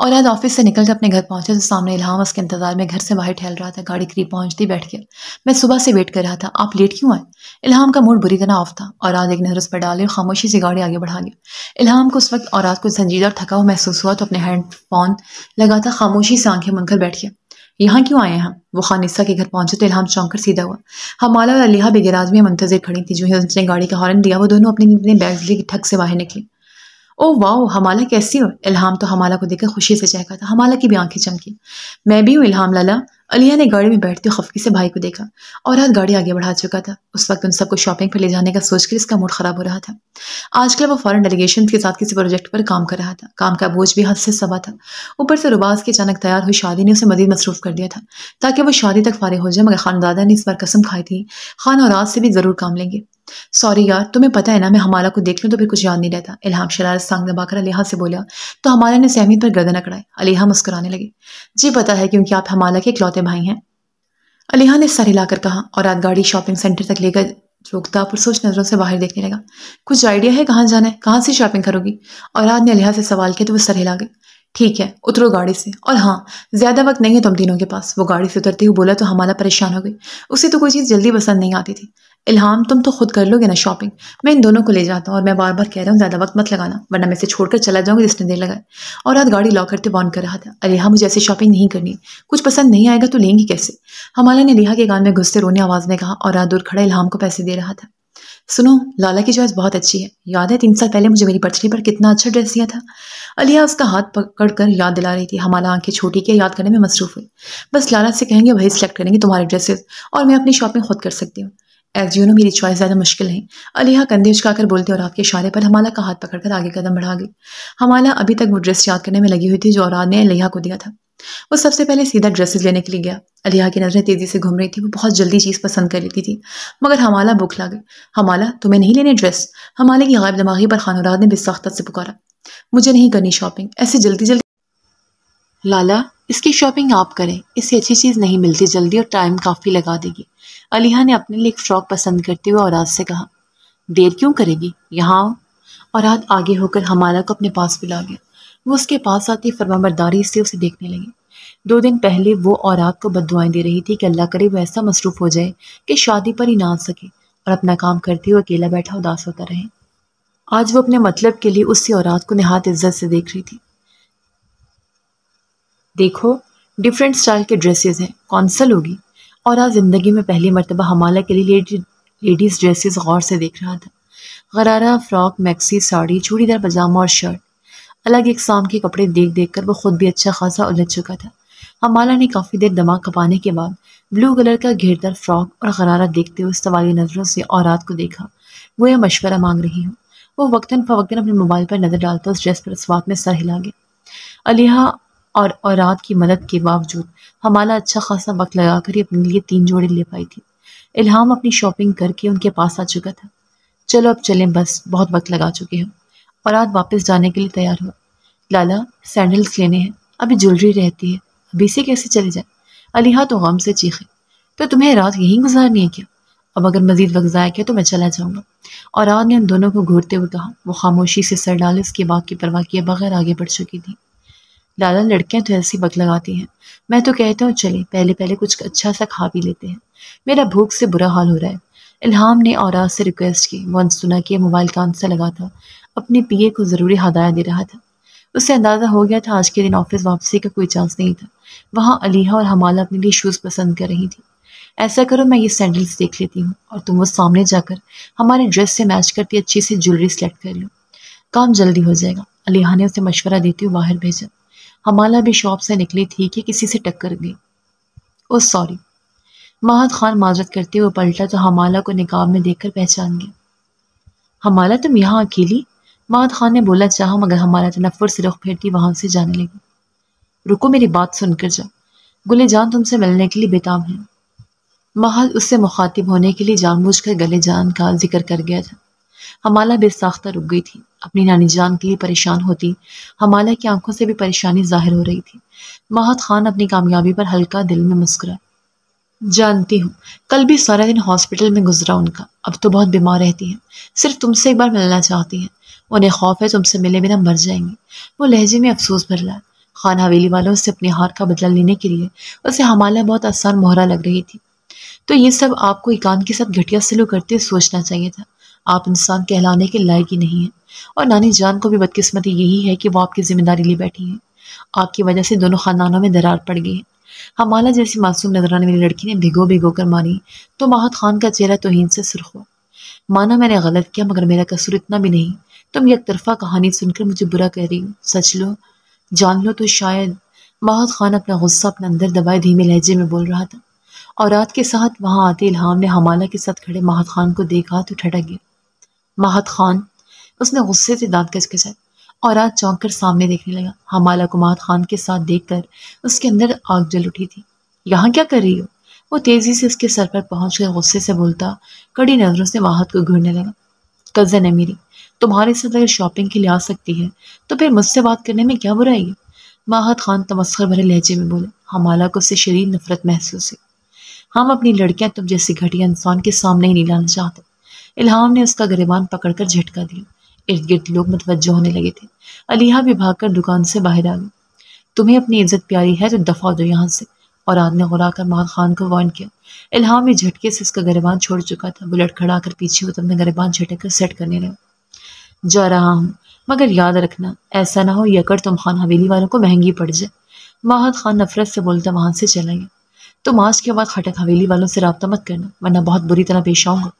اور آج آفس سے نکل کر اپنے گھر پہنچے تو سامنے الہام اس کے انتظار میں گھر سے باہر ٹہل رہا تھا۔ گاڑی قریب پہنچتی بیٹھ گیا۔ میں صبح سے ویٹ کر رہا تھا، آپ لیٹ کیوں آئے؟ الہام کا موڈ بری طرح آف تھا اور آج ایک نظر اس پر ڈالے اور خاموشی سے گاڑی آگے بڑھا گیا۔ الہام کو اس وقت اور رات کو سنجیدہ اور تھکا ہوا محسوس ہوا تو اپنے ہینڈ فون لگا تھا، خاموشی سے آنکھیں بند کر بیٹھ گیا۔ یہاں کیوں آئے ہیں ہم؟ وہ خانیسہ کے گھر پہنچے تو الہام چونک کر سیدھا ہوا۔ حمالہ اور علیحہ بھی گیراج میں منتظر کھڑی تھی۔ جو ہی اس نے گاڑی کا ہارن دیا وہ دونوں اپنے بیگز لے کے ٹھک سے باہر نکلی۔ او واو، حمالہ کیسی ہو؟ الہام تو حمالہ کو دیکھ کر خوشی سے چہکا تھا۔ حمالہ کی بھی آنکھیں چمکی۔ میں بھی ہوں الہام لالا۔ علیحہ نے گاڑی میں بیٹھتے خفگی سے بھائی کو دیکھا اور آج گاڑی آگے بڑھا چکا تھا۔ اس وقت ان سب کو شاپنگ پر لے جانے کا سوچ کر اس کا موڈ خراب ہو رہا تھا۔ آج کل وہ فارن ڈیلیگیشن کے ساتھ کسی پروجیکٹ پر کام کر رہا تھا۔ کام کا بوجھ بھی حد سے سوا تھا۔ اوپر سے رباز کی اچانک تیار ہوئی شادی نے اسے مزید مصروف کر دیا تھا تاکہ وہ شادی تک فارغ ہو جائے، مگر خاندادہ نے اس بار قسم کھائی تھی خان اور آج سے بھی ضرور کام لیں گے۔ سوری یار، تمہیں پتہ ہے نا میں حمالہ کو دیکھ لوں تو پھر کچھ یاد نہیں رہتا۔ الہام شرارت سے آنکھ دبا کر علیحہ سے بولا تو حمالہ نے سہمیت پر گردن اکڑائی۔ علیحہ مسکرانے لگی۔ جی پتہ ہے، کیونکہ آپ حمالہ کے اکلوتے بھائی ہیں، علیحہ نے سر ہلا کر کہا اور آج گاڑی شاپنگ سینٹر تک لے کر روکتا پرسوچ نظروں سے باہر دیکھنے لگا۔ کچھ آئیڈیا ہے کہاں جانا ہے؟ کہاں سے شاپنگ کرو گی؟ اور آج نے علیحہ سے سوال کیا تو وہ سر ہلا گئی۔ ٹھیک ہے، اترو گاڑی سے، اور ہاں زیادہ وقت نہیں ہے تم تینوں کے پاس۔ وہ گاڑی سے اترتے ہوئے بولا تو حمالہ پریشان ہو گئی۔ اسے تو کوئی چیز جلدی پسند نہیں آتی تھی۔ الہام تم تو خود کر لو گے نا شاپنگ، میں ان دونوں کو لے جاتا ہوں، اور میں بار بار کہہ رہا ہوں زیادہ وقت مت لگانا ورنہ میں اسے چھوڑ کر چلا جاؤں گا جس نے دیر لگائے۔ اور آج گاڑی لاک کرتے وارن کر رہا تھا۔ علیحہ مجھے ایسی شاپنگ نہیں کرنی، کچھ پسند نہیں آئے گا تو لیں گی کیسے؟ حمالہ نے علیحہ کے کان میں گھستے رونے آواز میں کہا اور آج دور کھڑا الہام کو پیسے دے رہا تھا۔ سنو، لالا کی چوائس بہت اچھی ہے، یاد ہے 3 سال پہلے مجھے میری برتھ ڈے پر کتنا اچھا ڈریس دیا تھا؟ علیحہ اس کا ہاتھ پکڑ کر یاد دلا رہی تھی۔ حمالہ آنکھیں چھوٹی کیا یاد کرنے میں مصروف ہوئی۔ بس لالا سے کہیں گے وہی سلیکٹ کریں گے تمہارے ڈریسز، اور میں اپنی شاپنگ خود کر سکتی ہوں۔ ایز یو نو میری چوائس زیادہ مشکل نہیں، علیحہ کندھے اچکا کر بولتے اور آپ کے اشارے پر حمالہ کا ہاتھ پکڑ کر آگے قدم بڑھا گئی۔ حمالہ ابھی تک وہ ڈریس یاد کرنے میں لگی ہوئی تھی جو اوراد نے علیحہ کو دیا تھا۔ وہ سب سے پہلے سیدھا ڈریسز لینے کے لیے گیا۔ علیحہ کی نظریں تیزی سے گھوم رہی تھی، وہ بہت جلدی چیز پسند کر لیتی تھی، مگر حمالہ بھوک لگی۔ حمالہ تمہیں نہیں لینے ڈریس؟ حمالہ کی غائب دماغی پر خانوراد نے بساختت سے پکارا۔ مجھے نہیں کرنی شاپنگ ایسے جلدی جلدی۔ لالا اس کی شاپنگ آپ کریں، اس سے اچھی چیز نہیں ملتی جلدی، اور ٹائم کافی لگا دے گی۔ علیحہ نے اپنے لیے ایک فراک پسند کرتے ہوئے اوراد سے کہا۔ دیر کیوں کرے گی، یہاں آؤ۔ اوراد آگے ہو کر حمالہ کو اپنے پاس بلا گیا۔ وہ اس کے پاس آتی فرمانبرداری سے اسے دیکھنے لگی۔ 2 دن پہلے وہ اوراد کو بد دعائیں دے رہی تھی کہ اللہ کرے وہ ایسا مصروف ہو جائے کہ شادی پر ہی نہ آ سکے اور اپنا کام کرتے ہوئے اکیلا بیٹھا اداس ہوتا رہے۔ آج وہ اپنے مطلب کے لیے اسی اوراد کو نہایت عزت سے دیکھ رہی تھی۔ دیکھو ڈیفرنٹ سٹائل کے ڈریسز ہیں، کون سا لوگی؟ اور آج زندگی میں پہلی مرتبہ حمالہ کے لیے لیڈیز ڈریسز غور سے دیکھ رہا تھا۔ غرارہ، فراک، میکسی، ساڑی، چوڑی دار پاجامہ اور شرٹ، الگ اقسام کے کپڑے دیکھ دیکھ کر وہ خود بھی اچھا خاصا الجھ چکا تھا۔ حمالہ نے کافی دیر دماغ کھپانے کے بعد بلو کلر کا گھیردار فراک اور غرارہ دیکھتے ہوئے سوالی نظروں سے اوراد کو دیکھا، وہ یہ مشورہ مانگ رہی ہوں۔ وہ وقتاً فوقتاً اپنے موبائل پر نظر ڈالتا اس ڈریس پر اسوات میں سر ہلا گیا۔ علیحہ اور اوراد کی مدد کے باوجود حمالہ اچھا خاصا وقت لگا کر ہی اپنے لیے 3 جوڑے لے پائی تھی۔ الہام اپنی شاپنگ کر کے ان کے پاس آ چکا تھا۔ چلو اب چلیں، بس بہت وقت لگا چکے ہو۔ اوراد واپس جانے کے لیے تیار ہوا۔ لالا سینڈلز لینے ہیں، ابھی جولری رہتی ہے، ابھی سے کیسے چلے جائیں؟ علیحہ تو غم سے چیخے۔ تو تمہیں رات یہیں گزارنی ہے کیا؟ اب اگر مزید وقت ضائع کیا تو میں چلا جاؤں گا۔ اوراد نے ان دونوں کو گھورتے ہوئے کہا۔ وہ خاموشی سے سر ڈالے اس کے باغ کی پرواہ کیے بغیر آگے بڑھ چکی تھی۔ لالا لڑکیاں تو ایسی وقت لگاتی ہیں، میں تو کہتا ہوں چلے پہلے کچھ اچھا سا کھا پی لیتے ہیں، میرا بھوک سے برا حال ہو رہا ہے۔ الہام نے اوراد سے ریکویسٹ کی۔ وہ انسنا کے موبائل کان سے لگا تھا، اپنے پیے کو ضروری ہدایت دے رہا تھا۔ اسے اندازہ ہو گیا تھا آج کے دن آفس واپسی کا کوئی چانس نہیں تھا۔ وہاں علیحہ اور حمالہ اپنے لیے شوز پسند کر رہی تھی۔ ایسا کرو میں یہ سینڈلز دیکھ لیتی ہوں اور تم وہ سامنے جا کر ہمارے ڈریس سے میچ کرتی اچھی سی جولری سلیکٹ کر لو، کام جلدی ہو جائے گا۔ علیحہ نے اسے مشورہ دیتے ہوئے باہر بھیجا۔ حمالہ بھی شاپ سے نکلی تھی کہ کسی سے ٹکر گئی۔ او سوری، مہد خان معذرت کرتے ہوئے پلٹا تو حمالہ کو نقاب میں دیکھ کر پہچان گیا۔ حمالہ تم یہاں اکیلی؟ مہد خان نے بولا چاہا مگر حمالہ تنفر سے رخ پھیرتی وہاں سے جانے لگی۔ رکو میری بات سن کر جاؤ، گلے جان تم سے ملنے کے لیے بےتاب ہیں۔ مہد اس سے مخاطب ہونے کے لیے جان بوجھ کر گلے جان کا ذکر کر گیا تھا۔ حمالہ بے ساختہ رک گئی تھی، اپنی نانی جان کے لیے پریشان ہوتی حمالہ کی آنکھوں سے بھی پریشانی ظاہر ہو رہی تھی۔ مہد خان اپنی کامیابی پر ہلکا دل میں مسکرا۔ جانتی ہوں، کل بھی سارا دن ہاسپٹل میں گزرا ان کا، اب تو بہت بیمار رہتی ہیں، صرف تم سے ایک بار ملنا چاہتی ہیں، انہیں خوف ہے تم سے ملے بنا مر جائیں گی۔ وہ لہجے میں افسوس بھر لایا۔ خان حویلی والوں سے اپنے ہار کا بدلہ لینے کے لیے اسے حمالہ بہت آسان مہرہ لگ رہی تھی۔ تو یہ سب آپ کو ایکان کے ساتھ گھٹیا سلوک کرتے ہوئے سوچنا چاہیے تھا۔ آپ انسان کہلانے کے لائق ہی نہیں ہیں، اور نانی جان کو بھی بدقسمتی یہی ہے کہ وہ آپ کی ذمہ داری لی بیٹھی ہیں۔ آپ کی وجہ سے دونوں خاندانوں میں درار پڑ گئی ہے۔ حمالہ جیسی معصوم نظرانے والی لڑکی نے بھگو کر ماری تو ماہت خان کا چہرہ توہین سے سرخ ہوا۔ مانا میں نے غلط کیا، مگر میرا قصور اتنا بھی نہیں۔ تم یک طرفہ کہانی سن کر مجھے برا کہہ رہی ہو، سچ لو، جان لو تو شاید۔ ماہت خان اپنا غصہ اپنے اندر دبائے دھیمے لہجے میں بول رہا تھا، اور رات کے ساتھ وہاں آتے الہام نے حمالہ کے ساتھ کھڑے ماہت خان کو دیکھا تو ٹھٹک گیا۔ ماہت خان، اس نے غصے سے دانت کچکچائے اور رات چونک کر سامنے دیکھنے لگا۔ حمالہ کو ماہت خان کے ساتھ دیکھ کر اس کے اندر آگ جل اٹھی تھی۔ یہاں کیا کر رہی ہو؟ وہ تیزی سے اس کے سر پر پہنچ کر غصے سے بولتا کڑی نظروں سے ماہت کو گھورنے لگا۔ کزن ہے میری، تمہارے ساتھ اگر شاپنگ کے لیے آ سکتی ہے تو پھر مجھ سے بات کرنے میں کیا برائی ہے؟ ماہت خان تمسخر بھرے لہجے میں بولے۔ حمالہ کو اس سے شدید نفرت محسوس ہوئی۔ ہم اپنی لڑکیاں تم جیسی گھٹیا انسان کے سامنے ہی نہیں لانا چاہتے۔ الہام نے اس کا گریبان پکڑ کر جھٹکا دیا۔ ارد گرد لوگ متوجہ ہونے لگے تھے۔ علیحہ بھی بھاگ کر دکان سے باہر آ گئی۔ تمہیں اپنی عزت پیاری ہے تو دفع ہو جاؤ یہاں سے، اور آدمی نے غرا کر ماہت خان کو وارن کیا۔ الہام بھی جھٹکے سے اس کا گریبان چھوڑ چکا تھا۔ بلٹ کھڑا کر پیچھے ہوتا اپنا گریبان جھٹک کر سیٹ کرنے لگا۔ جا رہا ہوں، مگر یاد رکھنا ایسا نہ ہو یکڑ تم خان حویلی والوں کو مہنگی پڑ جائے۔ ماہت خان نفرت سے بولتا وہاں سے چلا گیا۔ تم آج کے بعد خٹک حویلی والوں سے رابطہ مت کرنا، ورنہ بہت بری طرح پیش آؤں گا۔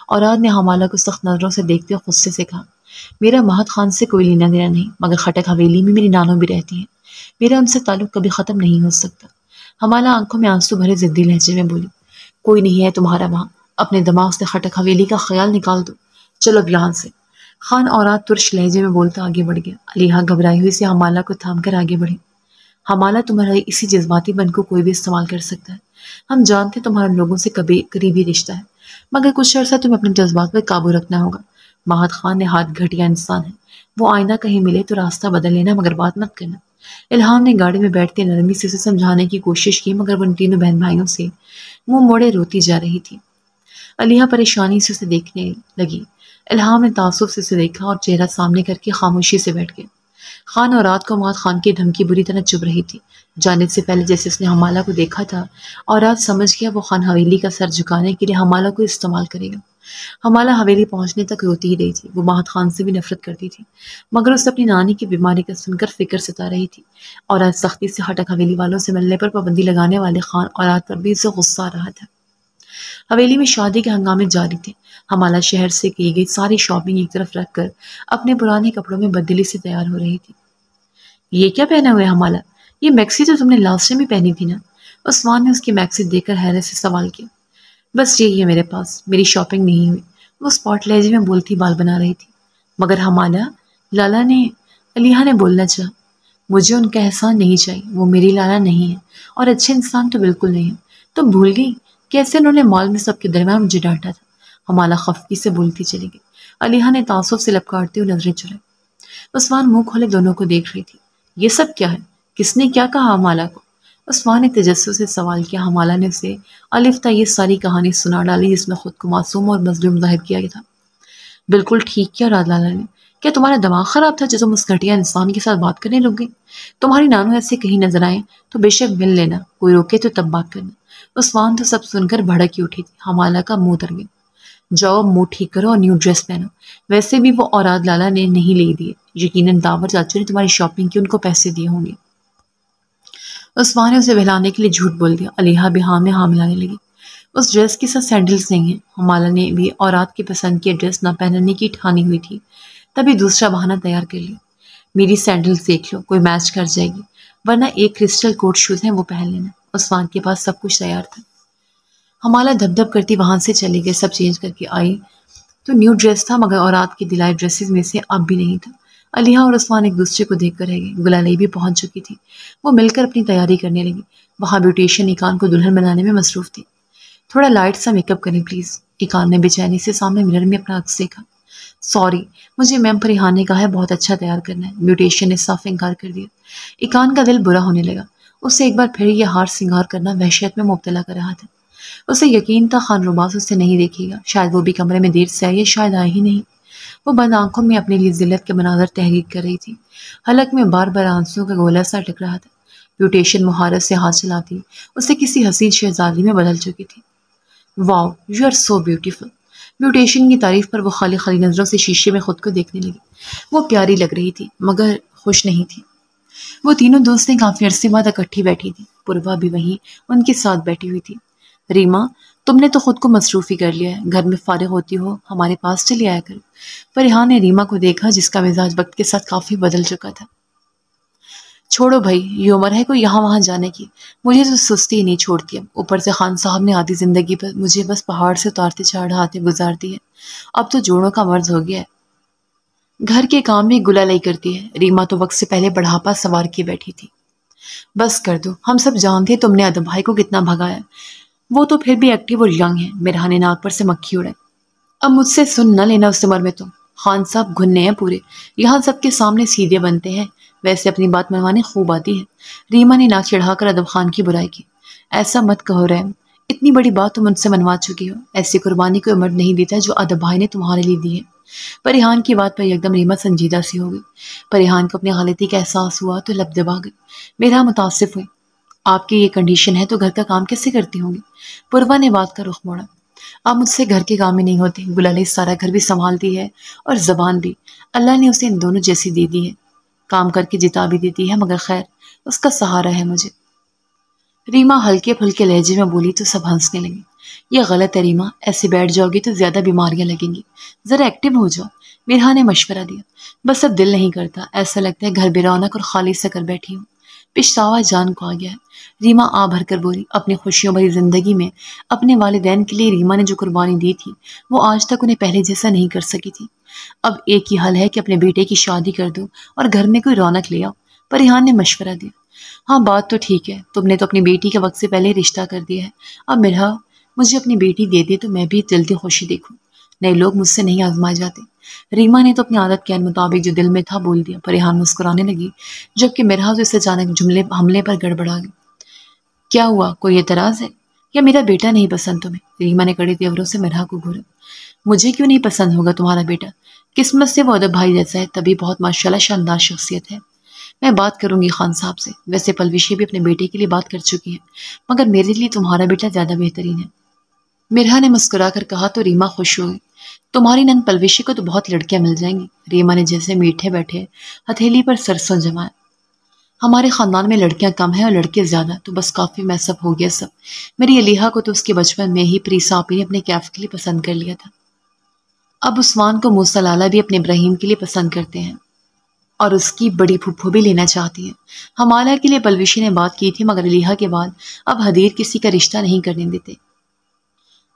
اور آج نے حمالہ کو سخت نظروں سے دیکھتے ہوئے غصے سے کہا، میرا ماہت خان سے کوئی لینا دینا نہیں، مگر خٹک حویلی میں میری نانو بھی رہتی ہیں، میرا ان سے تعلق کبھی ختم نہیں ہو سکتا۔ حمالہ آنکھوں میں آنسو بھرے ضدی لہجے میں بولی، کوئی نہیں ہے تمہارا وہاں، اپنے دماغ سے خٹک حویلی کا خیال نکال دو، چلو اب یہاں سے۔ خان اورات ترش لہجے میں بولتا آگے بڑھ گیا۔ علیحہ گھبرائی ہوئی سے حمالہ کو تھام کر آگے بڑھی۔ حمالہ، تمہارے اسی جذباتی بن کو کوئی بھی استعمال کر سکتا ہے۔ ہم جانتے تمہارے لوگوں سے کبھی قریبی رشتہ ہے، مگر کچھ عرصہ تمہیں اپنے جذبات پر قابو رکھنا ہوگا۔ ماہت خان نے ہاتھ گھٹیا انسان ہے، وہ آئندہ کہیں ملے تو راستہ بدل لینا، مگر بات مت کرنا۔ الہام نے گاڑی میں بیٹھتے نرمی سے اسے سمجھانے کی کوشش کی، مگر وہ ان تینوں بہن بھائیوں سے منہ موڑے روتی جا رہی تھی۔ علیحہ پریشانی سے اسے دیکھنے لگی۔ الہام نے تعصب سے اسے دیکھا اور چہرہ سامنے کر کے خاموشی سے بیٹھ گیا۔ خان اور رات کو ماہت خان کی دھمکی بری طرح چبھ رہی تھی۔ جانے سے پہلے جیسے اس نے حمالہ کو دیکھا تھا، اور رات سمجھ گیا وہ خان حویلی کا سر جھکانے کے لیے حمالہ کو استعمال کرے گا۔ حمالہ حویلی پہنچنے تک روتی ہی رہی تھی۔ وہ ماہت خان سے بھی نفرت کرتی تھی، مگر اسے اپنی نانی کی بیماری کا سن کر فکر ستا رہی تھی، اور آج سختی سے خٹک حویلی والوں سے ملنے پر پابندی لگانے والے خان اور رات پر بھی اسے غصہ آ رہا تھا۔ حویلی میں شادی کے ہنگامے جاری تھے۔ حمالہ شہر سے کی گئی ساری شاپنگ ایک طرف رکھ کر اپنے پرانے کپڑوں میں بددلی سے تیار ہو رہی تھی۔ یہ کیا پہنا ہوا ہے حمالہ؟ یہ میکسی تو تم نے لاسٹ ٹائم بھی پہنی تھی نا؟ عثمان نے اس کی میکسی دیکھ کر حیرت سے سوال کیا۔ بس یہی ہے میرے پاس، میری شاپنگ نہیں ہوئی، وہ اسپاٹ لہجے میں بولتی بال بنا رہی تھی۔ مگر حمالہ، لالا نے، علیحہ نے بولنا چاہا، مجھے ان کا احسان نہیں چاہیے، وہ میری لالا نہیں ہے، اور اچھے انسان تو بالکل نہیں ہے۔ تم بھول گئی کیسے انہوں نے مال میں سب کے درمیان مجھے ڈانٹا تھا؟ حمالہ خفگی سے بولتی چلی گئی۔ علیحہ نے تعصب سے لپکاٹتے ہوئے نظریں چرائی۔ عثمان منہ کھولے دونوں کو دیکھ رہی تھی۔ یہ سب کیا ہے؟ کس نے کیا کہا حمالہ کو؟ عثمان نے تجسس سے سوال کیا۔ حمالہ نے اسے الف تا یہ ساری کہانی سنا ڈالی جس میں خود کو معصوم اور مظلوم ظاہر کیا گیا تھا۔ بالکل ٹھیک کیا رات لالا نے، کیا تمہارا دماغ خراب تھا جو تم اس گھٹیا انسان کے ساتھ بات کرنے لگ گئی؟ تمہاری نانو ایسے کہیں نظر آئے تو بے شک مل لینا، کوئی روکے تو تب بات کرنا۔ عثمان تو سب سن کر بھڑک ہی اٹھی تھی۔ حمالہ کا منہ اتر گیا۔ جاؤ اب منہ ٹھیک کرو اور نیو ڈریس پہنو، ویسے بھی وہ اوراد لالا نے نہیں لے دیے، یقیناً داور چاچو نے تمہاری شاپنگ کی ان کو پیسے دیے ہوں گے۔ عثمان نے اسے بہلانے کے لیے جھوٹ بول دیا۔ علیحہ بھی ہاں میں ہاں ملانے لگی۔ اس ڈریس کے ساتھ سینڈلز نہیں ہیں۔ حمالہ نے بھی اوراد کی پسند کی ڈریس نہ پہننے کی ٹھانی ہوئی تھی، تبھی دوسرا بہانہ تیار کر لیا۔ میری سینڈلز دیکھ لو، کوئی میچ کر جائے گی، ورنہ ایک کرسٹل کوٹ شوز ہیں وہ پہن لینا۔ عثمان کے پاس سب کچھ تیار تھا۔ حمالہ دھب دھب کرتی وہاں سے چلی گئی۔ سب چینج کر کے آئی تو نیو ڈریس تھا، مگر اوراد کی دلائی ڈریسز میں سے اب بھی نہیں تھا۔ علیحہ اور عثمان ایک دوسرے کو دیکھ کر رہ گئے۔ گلالئی بھی پہنچ چکی تھی، وہ مل کر اپنی تیاری کرنے لگی۔ وہاں بیوٹیشین ایکان کو دلہن بنانے میں مصروف تھی۔ تھوڑا لائٹ سا میک اپ کریں پلیز، ایکان نے بے چینی سے سامنے مرر میں اپنا عکس دیکھا۔ سوری، مجھے میم فریحان نے کہا ہے بہت اچھا تیار کرنا ہے، بیوٹیشین نے صاف انکار کر دیا۔ ایکان کا دل برا ہونے لگا، اسے ایک بار پھر یہ ہار سنگار کرنا وحشت میں مبتلا کر رہا تھا۔ اسے یقین تھا خان رباز اسے نہیں دیکھے گا، شاید وہ بھی کمرے میں دیر سے آئی ہے، شاید آئی ہی نہیں۔ وہ بند آنکھوں میں اپنے لیے ذلت کے مناظر تحریر کر رہی تھی۔ حلق میں بار بار آنسوؤں کا گولا سا اٹک رہا تھا۔ بیوٹیشین مہارت سے ہاتھ چلاتی اسے کسی حسین شہزادی میں بدل چکی تھی۔ Wow, you are so beautiful. Beautician کی تعریف پر وہ خالی خالی نظروں سے شیشے میں خود کو دیکھنے لگی۔ وہ پیاری لگ رہی تھی مگر خوش نہیں تھی۔ وہ تینوں دوستیں کافی عرصے بعد اکٹھی بیٹھی تھی۔ پوروا بھی وہیں ان کے ساتھ بیٹھی ہوئی تھی۔ ریما، تم نے تو خود کو مصروفی کر لیا ہے، گھر میں فارغ ہوتی ہو ہمارے پاس چلی آیا کرو۔ فرحان نے ریما کو دیکھا جس کا مزاج وقت کے ساتھ کافی بدل چکا تھا۔ چھوڑو بھائی، یہ عمر ہے کوئی یہاں وہاں جانے کی، مجھے تو سستی ہی نہیں چھوڑتی اب۔ اوپر سے خان صاحب نے آدھی زندگی پر مجھے بس پہاڑ سے اتارتے چڑھاتے گزار دی ہے، اب تو جوڑوں کا مرض ہو گیا ہے۔ گھر کے کام میں گلا لئی کرتی ہے۔ ریما تو وقت سے پہلے بڑھاپا سوار کی بیٹھی تھی۔ بس کر دو، ہم سب جانتے تم نے ادب بھائی کو کتنا بھگایا، وہ تو پھر بھی ایکٹیو اور ینگ ہے۔ میرا نے ناک پر سے مکھی اڑائی۔ اب مجھ سے سن نہ لینا اس عمر میں تم، خان صاحب گھننے ہیں پورے، یہاں سب کے سامنے سیدھے بنتے ہیں، ویسے اپنی بات منوانے خوب آتی ہے۔ ریما نے ناک چڑھا کر ادب خان کی برائی کی۔ ایسا مت کہو رحم، اتنی بڑی بات تم ان سے منوا چکی ہو، ایسی قربانی کوئی عمر نہیں دیتا جو ادب بھائی نے تمہارے لیے دی ہے۔ پریحان کی بات پر یکدم ریما سنجیدہ سی ہو گئی۔ پریحان کو اپنی غلطی کا احساس ہوا تو لب دبا گئی۔ میرا متاسف ہوئی، آپ کی یہ کنڈیشن ہے تو گھر کا کام کیسے کرتی ہوں گی؟ پوروا نے بات کا رخ موڑا۔ آپ مجھ سے گھر کے کام ہی نہیں ہوتے، گلالئی سارا گھر بھی سنبھالتی ہے اور زبان بھی، اللہ نے اسے ان دونوں جیسی دے دی ہے، کام کر کے جتا بھی دیتی ہے، مگر خیر اس کا سہارا ہے مجھے۔ ریما ہلکے پھلکے لہجے میں بولی تو سب ہنسنے لگے۔ یہ غلط ہے ریما، ایسے بیٹھ جاؤ گی تو زیادہ بیماریاں لگیں گی، ذرا ایکٹیو ہو جاؤ، میرا نے مشورہ دیا۔ بس اب دل نہیں کرتا، ایسا لگتا ہے گھر بے رونق اور خالی سا کر بیٹھی ہوں، پچھتاوا جان کو آ گیا ہے۔ ریما آ بھر کر بولی۔ اپنی خوشیوں بھری زندگی میں اپنے والدین کے لیے ریما نے جو قربانی دی تھی وہ آج تک انہیں پہلے جیسا نہیں کر سکی تھی۔ اب ایک ہی حل ہے کہ اپنے بیٹے کی شادی کر دو اور گھر میں کوئی رونق لے آؤ، پریحان نے مشورہ دیا۔ ہاں بات تو ٹھیک ہے، تم نے تو اپنی بیٹی کا وقت سے پہلے رشتہ کر دیا ہے، اب مرحا مجھے اپنی بیٹی دے دے تو میں بھی جلدی خوشی دیکھوں، نئے لوگ مجھ سے نہیں آزمائے جاتے۔ ریما نے تو اپنی عادت کے مطابق جو دل میں تھا بول دیا۔ پریحان مسکرانے لگی جبکہ مرحا تو اس اچانک جملے حملے پر گڑبڑا گئی۔ کیا ہوا، کوئی اعتراض ہے یا میرا بیٹا نہیں پسند تمہیں؟ ریما نے کڑی تیوروں سے مرحا کو گھورا۔ مجھے کیوں نہیں پسند ہوگا تمہارا بیٹا، قسمت سے وہ ادب بھائی جیسا ہے، تبھی بہت ماشاءاللہ شاندار شخصیت ہے۔ میں بات کروں گی خان صاحب سے، ویسے پلوشی بھی اپنے بیٹے کے لیے بات کر چکی ہے، مگر میرے لیے تمہارا بیٹا زیادہ بہترین ہے۔ مرحا نے مسکرا کر کہا تو ریما خوش ہو گئی۔ تمہاری نند پلوشی کو تو بہت لڑکیاں مل جائیں گی۔ ریما نے جیسے میٹھے بیٹھے ہتھیلی پر سرسوں جمایا۔ ہمارے خاندان میں لڑکیاں کم ہیں اور لڑکے زیادہ، تو بس کافی میس اپ ہو گیا سب۔ میری علیحا کو تو اس کے بچپن میں ہی پریسا آپی نے اپنے کیف کے لیے پسند کر لیا تھا۔ اب عثمان کو موسیٰ لالا بھی اپنے ابراہیم کے لیے پسند کرتے ہیں اور اس کی بڑی پھپھو بھی لینا چاہتی ہیں۔ ہمالہ کے لیے پلوشی نے بات کی تھی مگر علیحا کے بعد اب حدیر کسی کا رشتہ نہیں کرنے دیتے۔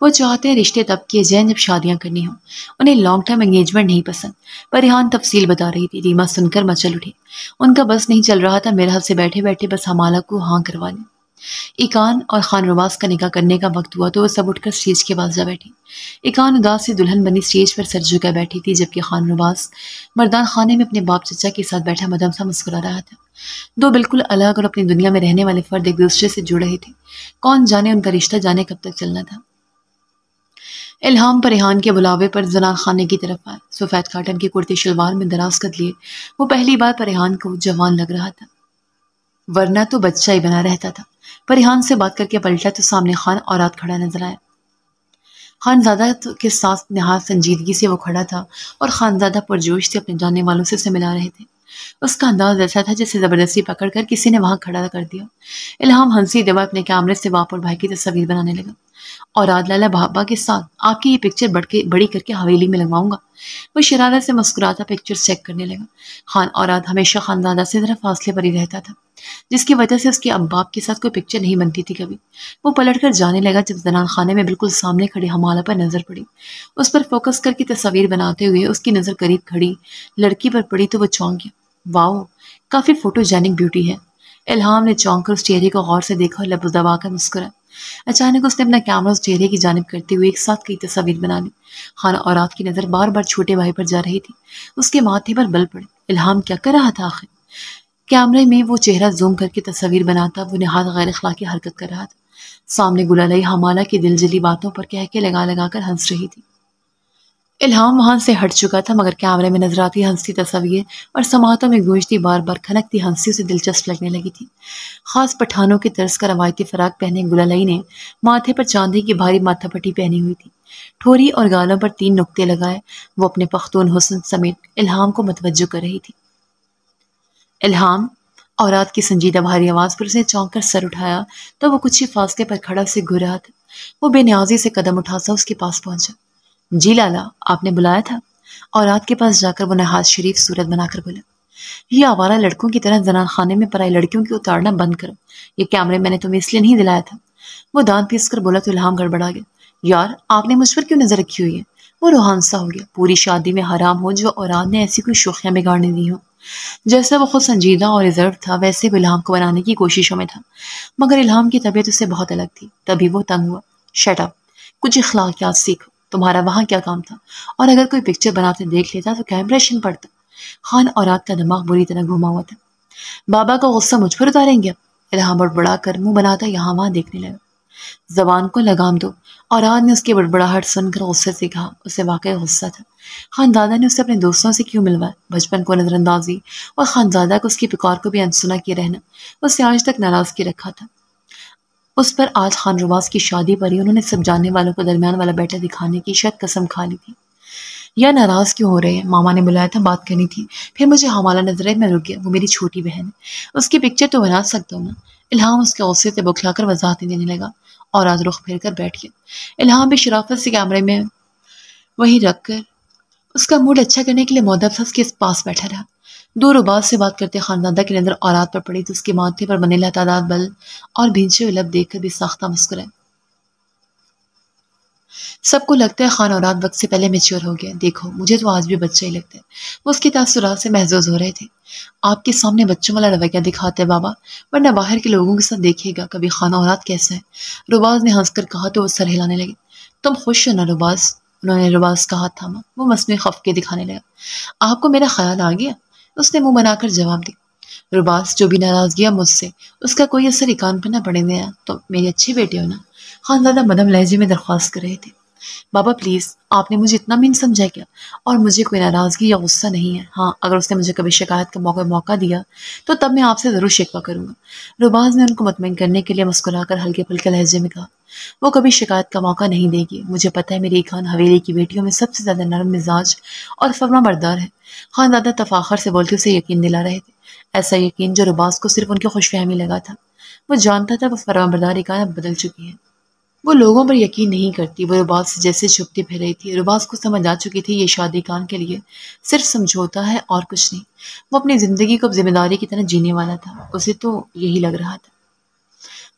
وہ چاہتے ہیں رشتے تب کیے جائیں جب شادیاں کرنی ہوں، انہیں لانگ ٹرم انگیجمنٹ نہیں پسند۔ پریحان تفصیل بتا رہی تھی۔ ریما سن کر مچل اٹھی۔ ان کا بس نہیں چل رہا تھا میرا سے بیٹھے بیٹھے بس ہمالہ کو ہاں کروا لیں۔ ایکان اور خان رواس کا نکاح کرنے کا وقت ہوا تو وہ سب اٹھ کر اسٹیج کے پاس جا بیٹھی۔ ایکان اداس سے دلہن بنی اسٹیج پر سر جھکا بیٹھی تھی جبکہ خان رواس مردان خانے میں اپنے باپ چچا کے ساتھ بیٹھا مدم سا مسکرا رہا تھا۔ دو بالکل الگ اور اپنی دنیا میں رہنے والے فرد ایک دوسرے سے جڑ رہے تھے، کون جانے ان کا رشتہ جانے کب تک چلنا تھا۔ الہام پریحان کے بلاوے پر زنان خانے کی طرف آئے۔ سفید کاٹن کے کرتے شلوار میں دراز قد لیے وہ پہلی بار پریحان کو جوان لگ رہا تھا، ورنہ تو بچہ ہی بنا رہتا تھا۔ پریحان سے بات کر کے پلٹا تو سامنے خان اوراد کھڑا نظر آیا۔ خانزادہ کے ساتھ نہایت سنجیدگی سے وہ کھڑا تھا اور خانزادہ پرجوش سے اپنے جاننے والوں سے اسے ملا رہے تھے۔ اس کا انداز ایسا تھا جسے زبردستی پکڑ کر کسی نے وہاں کھڑا کر دیا۔ الہام ہنسی دوا اپنے کیمرے سے باپ اور بھائی کی تصویر بنانے لگا۔ اوراد لالا بابا کے ساتھ آپ کی یہ پکچر بڑی کر کے حویلی میں لگواؤں گا۔ وہ شرارت سے مسکراتا پکچر چیک کرنے لگا۔ خان اوراد ہمیشہ خانزادہ سے ذرا فاصلے پر ہی رہتا تھا جس کی وجہ سے اس کے اب باپ کے ساتھ کوئی پکچر نہیں بنتی تھی کبھی۔ وہ پلٹ کر جانے لگا جب زنان خانے میں بالکل سامنے کھڑے ہمالہ پر نظر پڑی۔ اس پر فوکس کر کے تصویر بناتے ہوئے اس کی نظر قریب کھڑی لڑکی پر پڑی تو وہ چونک گیا۔ واؤ، کافی فوٹو جینک بیوٹی ہے۔ الہام نے چونک کر اس چہرے کو غور سے دیکھا اور لب دبا کر مسکرا۔ اچانک اس نے اپنا کیمرہ اس چہرے کی جانب کرتے ہوئے ایک ساتھ کئی تصاویر بنا لی۔ خان اوراد کی نظر بار بار چھوٹے بھائی پر جا رہی تھی۔ اس کے ماتھے پر بل پڑے۔ الہام کیا کر رہا تھا آخر؟ کیمرے میں وہ چہرہ زوم کر کے تصویر بناتا وہ نہایت غیر اخلاقی حرکت کر رہا تھا۔ سامنے گلالئی ہمالہ کی دل جلی باتوں پر کہہ کے لگا لگا کر ہنس رہی تھی۔ الہام وہاں سے ہٹ چکا تھا، مگر کیمرے میں نظر آتی ہنستی تصاویر اور سماعتوں میں گونجتی بار بار کھنکتی ہنسی اسے دلچسپ لگنے لگی تھی۔ خاص پٹھانوں کی طرز کا روایتی فراق پہنے گلالئی نے ماتھے پر چاندی کی بھاری ماتھا پٹی پہنی ہوئی تھی، ٹھوری اور گالوں پر 3 نقطے لگائے وہ اپنے پختون حسن سمیت الہام کو متوجہ کر رہی تھی۔ الہام، اورات کی سنجیدہ بھاری آواز پر اس نے چونک کر سر اٹھایا تو وہ کچھ ہی فاصلے پر کھڑا اسے گھور رہا تھا۔ وہ بے نیازی سے قدم اٹھا سا اس کے پاس پہنچا۔ جی لالا، آپ نے بلایا تھا؟ اورات کے پاس جا کر وہ نہایت شریف صورت بنا کر بولا، یہ آوارہ لڑکوں کی طرح زنان خانے میں پرائی لڑکیوں کی اتارنا بند کرو۔ یہ کیمرے میں نے تمہیں اس لیے نہیں دلایا تھا۔ وہ دانت پیس کر بولا تو الہام گڑبڑا گیا۔ یار، آپ نے مجھ پر کیوں نظر رکھی ہوئی ہے؟ وہ روحان سا ہو گیا۔ پوری شادی میں حرام ہو جو اورات نے ایسی کوئی شوخیاں بگاڑنے دی ہوں۔ جیسا وہ خود سنجیدہ اور ریزرو تھا ویسے وہ الہام کو بنانے کی کوششوں میں تھا، مگر الہام کی طبیعت اس سے بہت الگ تھی۔ تبھی وہ تنگ ہوا۔ شٹ اپ، کچھ اخلاقیات سیکھو، تمہارا وہاں کیا کام تھا؟ اور اگر کوئی پکچر بناتے دیکھ لیتا تو کیا امپریشن پڑتا؟ خان اورات کا دماغ بری طرح گھوما ہوا تھا۔ بابا کا غصہ مجھ پر اتاریں گے؟ الہام بڑبڑا کر منہ بناتا یہاں وہاں دیکھنے لگا۔ زبان کو لگام دو۔ اورات نے اس کی بڑبڑاہٹ سن کر غصے سے کہا۔ اسے واقعی غصہ تھا۔ خاندادہ نے اسے اپنے دوستوں سے کیوں ملوایا؟ بچپن کو نظر اندازی اور خانزادہ کو اس کی پکار کو بھی انسنا کیے رہنا اسے آج تک ناراض کیے رکھا تھا۔ اس پر آج خان رواز کی شادی پر ہی انہوں نے سب جاننے والوں کو درمیان والا بیٹا دکھانے کی شاید قسم کھا لی تھی۔ یا ناراض کیوں ہو رہے ہیں؟ ماما نے بلایا تھا، بات کرنی تھی۔ پھر مجھے حوالہ نظر ہے، میں رک گیا۔ وہ میری چھوٹی بہن ہے، اس کی پکچر تو بنا سکتا ہوں نا۔ الہام اس کے غصے سے بکھلا کر وضاحتیں دینے لگا اور آج رخ پھیر کر بیٹھ گیا۔ الہام بھی شرافت سے کیمرے میں وہی رکھ کر اس کا موڈ اچھا کرنے کے لیے مودب سا اس کے پاس بیٹھا رہا۔ دور اباز سے بات کرتے خانزادہ کی نظر اورات پر پڑی تو اس کے ماتھے پر منیلا تعداد بل اور بھینچے ہوئے لب دیکھ کر بھی ساختہ مسکرائے۔ سب کو لگتا ہے خان اورات وقت سے پہلے میچور ہو گیا۔ دیکھو، مجھے تو آج بھی بچہ ہی لگتا ہے۔ وہ اس کی تاثرات سے محظوظ ہو رہے تھے۔ آپ کے سامنے بچوں والا رویہ دکھاتے ہیں بابا، ورنہ باہر کے لوگوں کے ساتھ دیکھیے گا کبھی خان اورات کیسا ہے۔ رباز نے ہنس کر کہا تو وہ سر ہلانے لگے۔ تم خوش ہو نا رباز؟ انہوں نے رباز کا ہاتھ تھاما۔ وہ مصنوعی خفقے دکھانے لگا۔ آپ کو میرا خیال آ گیا؟ اس نے منہ بنا کر جواب دیا۔ رباز، جو بھی ناراضگی ہے مجھ سے، اس کا کوئی اثر اکان پر نہ پڑے گا۔ تو میری اچھی بیٹی ہو نا؟ خانزادہ مدھم لہجے میں درخواست کر رہے تھے۔ بابا پلیز، آپ نے مجھے اتنا مین سمجھا کیا؟ اور مجھے کوئی ناراضگی یا غصہ نہیں ہے۔ ہاں، اگر اس نے مجھے کبھی شکایت کا موقع دیا تو تب میں آپ سے ضرور شکوہ کروں گا۔ رباز نے ان کو مطمئن کرنے کے لیے مسکرا کر ہلکے پھلکے لہجے میں کہا۔ وہ کبھی شکایت کا موقع نہیں دے گی۔ مجھے پتہ ہے میری خان حویلی کی بیٹیوں میں سب سے زیادہ نرم مزاج اور فرما بردار ہے۔ خانزادہ تفاخر سے بولتے اسے یقین دلا رہے تھے، ایسا یقین جو رباز کو صرف ان کی خوش فہمی لگا تھا۔ وہ جانتا تھا وہ فرما بردار خان اب بدل چکی ہے۔ وہ لوگوں پر یقین نہیں کرتی۔ وہ رباز سے جیسے چھپتی پھر رہی تھی۔ رباز کو سمجھ آ چکی تھی یہ شادی کان کے لیے صرف سمجھوتا ہے اور کچھ نہیں۔ وہ اپنی زندگی کو اب ذمہ داری کی طرح جینے والا تھا۔ اسے تو یہی لگ رہا تھا۔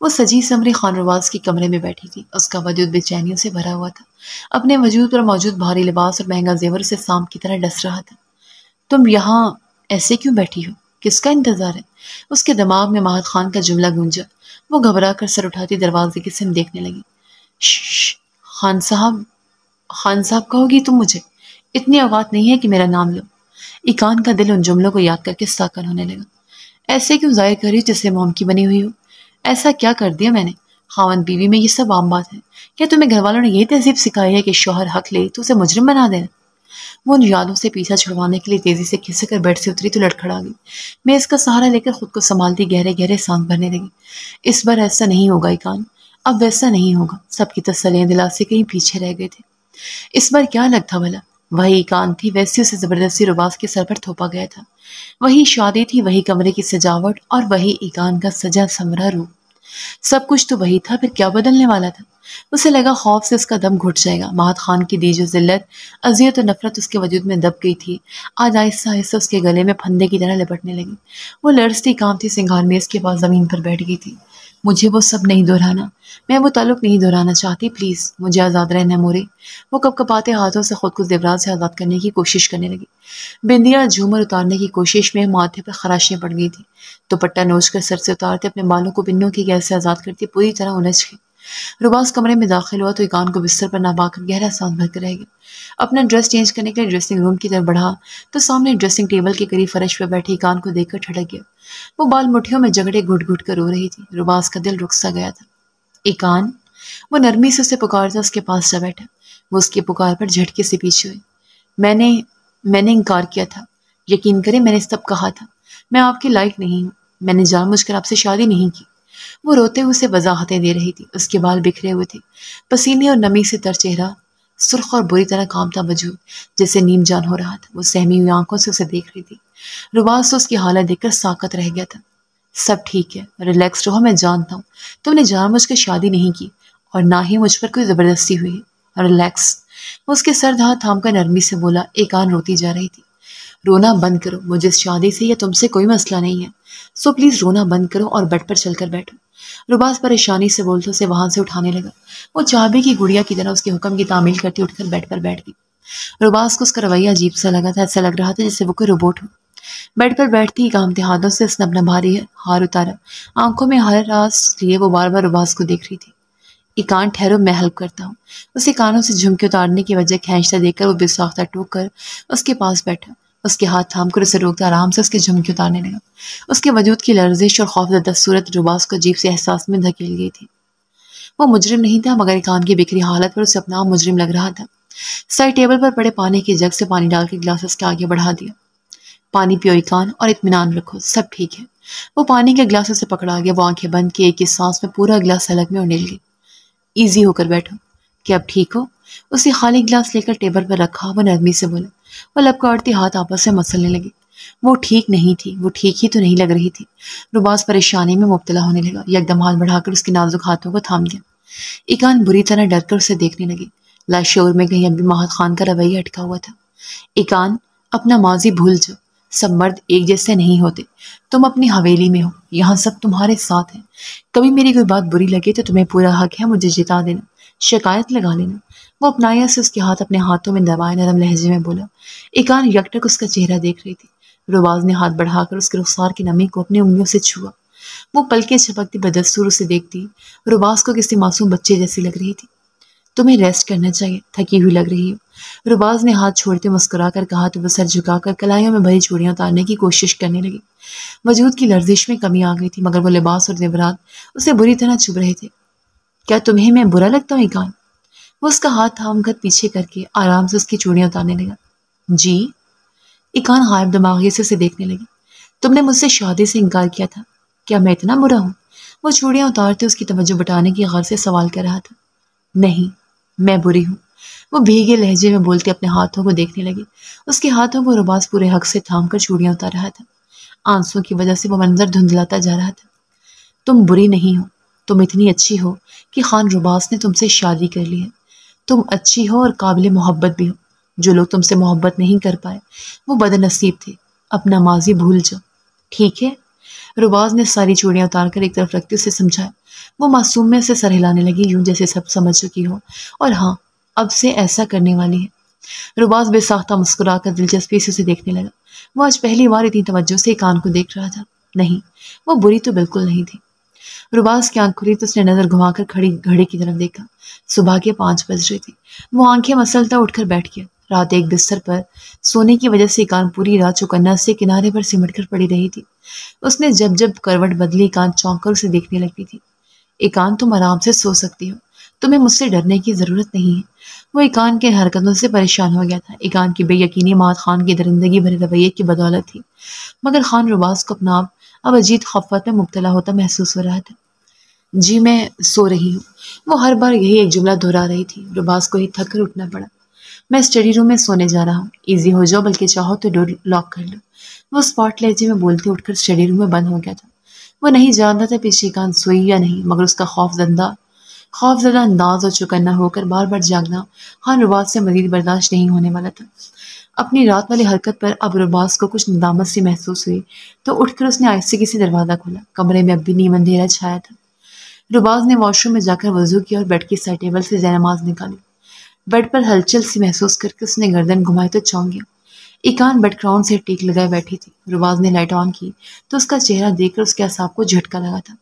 وہ سجی سمری خان رواز کے کمرے میں بیٹھی تھی۔ اس کا وجود بے چینیوں سے بھرا ہوا تھا۔ اپنے وجود پر موجود بھاری لباس اور مہنگا زیور اسے سانپ کی طرح ڈس رہا تھا۔ تم یہاں ایسے کیوں بیٹھی ہو؟ کس کا انتظار ہے؟ اس کے دماغ میں ماہد خان کا جملہ گونجا۔ وہ گھبرا کر سر اٹھاتی دروازے کی سمت دیکھنے لگی۔ خان صاحب کہو گی تم مجھے؟ اتنی اوقات نہیں ہے کہ میرا نام لو۔ ایکان کا دل ان جملوں کو یاد کر کے ساکن ہونے لگا۔ ایسے کیوں ظاہر کری جیسے موم کی بنی ہوئی ہو؟ ایسا کیا کر دیا میں نے؟ خاوند بیوی میں یہ سب عام بات ہے۔ کیا تمہیں گھر والوں نے یہ تہذیب سکھائی ہے کہ شوہر حق لے تو اسے مجرم بنا دینا؟ وہ ان یادوں سے پیچھا چھڑوانے کے لیے تیزی سے کھسک کر بیڈ سے اتری تو لڑکھڑا گئی۔ میں اس کا سہارا لے کر خود کو سنبھالتی گہرے گہرے سانس بھرنے لگی۔ اس بار ایسا نہیں ہوگا ایکان، اب ویسا نہیں ہوگا۔ سب کی تسلیاں دلاسے کہیں پیچھے رہ گئے تھے۔ اس بار کیا لگ تھا بھلا؟ وہی کان تھی، ویسی اسے زبردستی رباز کے سر پر تھوپا گیا تھا۔ وہی شادی تھی، وہی کمرے کی سجاوٹ اور وہی ایکان کا سجا سمرا روپ۔ سب کچھ تو وہی تھا، پھر کیا بدلنے والا تھا؟ اسے لگا خوف سے اس کا دم گھٹ جائے گا۔ ماہد خان کی دی جو ذلت، اذیت اور نفرت اس کے وجود میں دب گئی تھی، آج آہستہ آہستہ اس کے گلے میں پھندے کی طرح لپٹنے لگی۔ وہ لرزتی کانپتی سنگھار میز کے پاس زمین پر بیٹھ گئی تھی۔ مجھے وہ سب نہیں دہرانا، میں وہ تعلق نہیں دہرانا چاہتی، پلیز مجھے آزاد رہنا مورے۔ وہ کپ کپاتے ہاتھوں سے خود کو زیورات سے آزاد کرنے کی کوشش کرنے لگی۔ بندیا جھومر اتارنے کی کوشش میں ماتھے پر خراشیں پڑ گئی تھی۔ دوپٹہ نوچ کر سر سے اتارتے اپنے بالوں کو بنوں کی گیس سے آزاد کرتی پوری طرح الجھ گئی۔ رباز کمرے میں داخل ہوا تو ایکان کو بستر پر نہ کر گہرا سانس بھر کر رہ گیا۔ اپنا ڈریس چینج کرنے کے لیے ڈریسنگ روم کی طرف بڑھا تو سامنے ڈریسنگ ٹیبل کے قریب فرش پہ بیٹھے ایکان کو دیکھ کر ٹھڑک گیا۔ وہ بال مٹھیوں میں جگڑے گھٹ گھٹ کر رو رہی تھی۔ رباز کا دل رک سا گیا تھا۔ ایکان، وہ نرمی سے اسے پکارتا اس کے پاس جا بیٹھا۔ وہ اس کی پکار پر جھٹکے سے پیچھے ہوئی۔ میں نے انکار کیا تھا. یقین کریں میں نے سب کہا تھا. میں آپ کے لائق نہیں ہوں. میں نے جان بوجھ کر آپ سے شادی نہیں کی. وہ روتے ہوئے اسے وضاحتیں دے رہی تھی. اس کے بال بکھرے ہوئے تھے. پسینے اور نمی سے تر چہرہ سرخ اور بری طرح کامتا وجود جیسے نیم جان ہو رہا تھا. وہ سہمی ہوئی آنکھوں سے اسے دیکھ رہی تھی. رباز تو اس کی حالت دیکھ کر ساکت رہ گیا تھا. سب ٹھیک ہے, ریلیکس رہو. میں جانتا ہوں تم نے جان بوجھ کر شادی نہیں کی اور نہ ہی مجھ پر کوئی زبردستی ہوئی. ریلیکس. وہ اس کے سر ہاتھ تھام کر نرمی سے بولا. ایک آن روتی جا رہی تھی. رونا بند کرو. مجھے اس شادی سے یا تم سے کوئی مسئلہ نہیں ہے. سو پلیز رونا بند کرو اور بیڈ پر چل کر بیٹھو. رباز پریشانی سے بولتے اسے وہاں سے اٹھانے لگا. وہ چابی کی گڑیا کی طرح اس کے حکم کی تعمیل کرتی اٹھ کر بیڈ پر بیٹھ گئی. رباز کو اس کا رویہ عجیب سا لگا تھا. ایسا لگ رہا تھا جیسے وہ کوئی روبوٹ ہو. بیڈ پر بیٹھتی ہی کامتے ہاتھوں سے اس نے اپنا بھاری ہار اتارا. آنکھوں میں ہر راز لیے وہ بار بار رباز کو دیکھ رہی تھی. ایکان ٹھہرو, میں ہیلپ کرتا ہوں. اسے کانوں سے جھمکے اتارنے کی وجہ کھینچتا دیکھ کر وہ بے ساختہ ٹوک کر اس کے پاس بیٹھا. اس کے ہاتھ تھام کر اسے روکتا آرام سے اس کے جھمکے اتارنے لگا. اس کے وجود کی لرزش اور خوفزدہ صورت رباز کو عجیب سے احساس میں دھکیل گئی تھی. وہ مجرم نہیں تھا مگر ایکان کی بکھری حالت پر اسے اپنا مجرم لگ رہا تھا. سائڈ ٹیبل پر پڑے پانی کے جگ سے پانی ڈال کے گلاس اس کے آگے بڑھا دیا. پانی پیو ایکان اور اطمینان رکھو, سب ٹھیک ہے. وہ پانی کے گلاس سے پکڑا گیا. وہ آنکھیں بند کی ایک ہی سانس میں پورا گلاس حلق میں اڑیل گئی. ایزی ہو کر بیٹھو. کیا اب ٹھیک ہو؟ اسی خالی گلاس لے کر ٹیبل پر رکھا. وہ نرمی سے بولا. وہ لب کاٹتی ہاتھ آپس سے مسلنے لگی. وہ ٹھیک نہیں تھی. وہ ٹھیک ہی تو نہیں لگ رہی تھی. رباز پریشانی میں مبتلا ہونے لگا. یکدم ہاتھ بڑھا کر اس کے نازک ہاتھوں کو تھام گیا. ایکان بری طرح ڈر کر اسے دیکھنے لگی. لاشعور میں کہیں ابھی ماہد خان کا رویہ اٹکا ہوا تھا. ایکان, اپنا ماضی بھول جاؤ. سب مرد ایک جیسے نہیں ہوتے. تم اپنی حویلی میں ہو. یہاں سب تمہارے ساتھ ہیں. کبھی میری کوئی بات بری لگے تو تمہیں پورا حق ہے مجھے جتا دینا, شکایت لگا لینا. وہ اپنایا سے اس کے ہاتھ اپنے ہاتھوں میں دبائے نرم لہجے میں بولا. ایکان یکٹک اس کا چہرہ دیکھ رہی تھی. رباز نے ہاتھ بڑھا کر اس کے رخسار کی نمی کو اپنی انگلیوں سے چھوا. وہ پلکیں جھپکتی بدستور اسے دیکھتی رباز کو کسی معصوم بچے جیسی لگ رہی تھی. تمہیں ریسٹ کرنا چاہیے, تھکی ہوئی لگ رہی ہو. رباز نے ہاتھ چھوڑتے مسکرا کر کہا تو وہ سر جھکا کر کلائیوں میں بھری چوڑیاں اتارنے کی کوشش کرنے لگی. وجود کی لرزش میں کمی آ گئی تھی مگر وہ لباس اور زیورات اسے بری طرح چبھ رہے تھے. کیا تمہیں میں برا لگتا ہوں ایکان؟ وہ اس کا ہاتھ تھام کر پیچھے کر کے آرام سے اس کی چوڑیاں اتارنے لگا. جی. ایکان غائب دماغی سے اسے دیکھنے لگی. تم نے مجھ سے شادی سے انکار کیا تھا. کیا میں اتنا برا ہوں؟ وہ چوڑیاں اتارتے اس کی توجہ بٹانے کی غرض سے سوال کر رہا تھا. نہیں, میں بری ہوں. وہ بھیگے لہجے میں بولتے اپنے ہاتھوں کو دیکھنے لگی. اس کے ہاتھوں کو رباز پورے حق سے تھام کر چوڑیاں اتار رہا تھا. آنسوں کی وجہ سے وہ منظر دھندلاتا جا رہا تھا. تم بری نہیں ہو. تم اتنی اچھی ہو کہ خان رباز نے تم سے شادی کر لی ہے. تم اچھی ہو اور قابل محبت بھی ہو. جو لوگ تم سے محبت نہیں کر پائے وہ بد نصیب تھے. اپنا ماضی بھول جاؤ, ٹھیک ہے؟ رباز نے ساری چوڑیاں اتار کر ایک طرف رکھتے اسے سمجھایا. وہ معصوم میں سے سر ہلانے لگی یوں جیسے سب سمجھ چکی ہو اور ہاں اب سے ایسا کرنے والی ہے. رباز بے ساختہ مسکرا کر دلچسپی سے اسے دیکھنے لگا. وہ آج پہلی بار اتنی توجہ سے ایکان کو دیکھ رہا تھا. نہیں, وہ بری تو بالکل نہیں تھی. رباز کی آنکھ کھلی تو اس نے نظر گھما کر کھڑی گھڑی کی طرف دیکھا. صبح کے 5 بج رہے تھے. وہ آنکھیں مسلتا اٹھ کر بیٹھ گیا. رات ایک بستر پر سونے کی وجہ سے ایکان پوری رات چوکنا سے کنارے پر سمٹ کر پڑی رہی تھی. اس نے جب جب کروٹ بدلی ایکان چونک کر اسے دیکھنے لگتی تھی. ایکان, تم آرام سے سو سکتی ہو. تمہیں مجھ سے ڈرنے کی ضرورت نہیں ہے. وہ ایکان کے حرکتوں سے پریشان ہو گیا تھا. ایکان کی بے یقینی ماہد خان کی درندگی بھرے رویے کی بدولت تھی مگر خان رباز کو اپنا آپ اب عجیب خفت میں مبتلا ہوتا محسوس ہو رہا تھا. جی میں سو رہی ہوں. وہ ہر بار یہی ایک جملہ دہرا رہی تھی. رباز کو ہی تھک کر اٹھنا پڑا. میں اسٹڈی روم میں سونے جا رہا ہوں. ایزی ہو جاؤ, بلکہ چاہو تو ڈور لاک کر لو. وہ اسپاٹ لہجے میں بولتے اٹھ کر اسٹڈی روم میں بند ہو گیا تھا. وہ نہیں جانتا تھا پیچھے ایکان سوئی یا نہیں مگر اس کا خوفزدہ انداز اور چوکنا ہو کر بار بار جاگنا خان رباز سے مزید برداشت نہیں ہونے والا تھا. اپنی رات والی حرکت پر اب رباز کو کچھ ندامت سی محسوس ہوئی تو اٹھ کر اس نے آہستہ سے دروازہ کھولا. کمرے میں اب بھی نیم اندھیرا چھایا تھا. رباز نے واش روم میں جا کر وضو کیا اور بیڈ کی سائڈ ٹیبل سے زیر نماز نکالی. بیڈ پر ہلچل سی محسوس کر کے اس نے گردن گھمائی تو چونک گیا. ایکان بیڈ گراؤنڈ سے ٹیک لگائے بیٹھی تھی. رباز نے لائٹ آن کی تو اس کا چہرہ دیکھ کر اس کے اعصاب کو جھٹکا لگا تھا.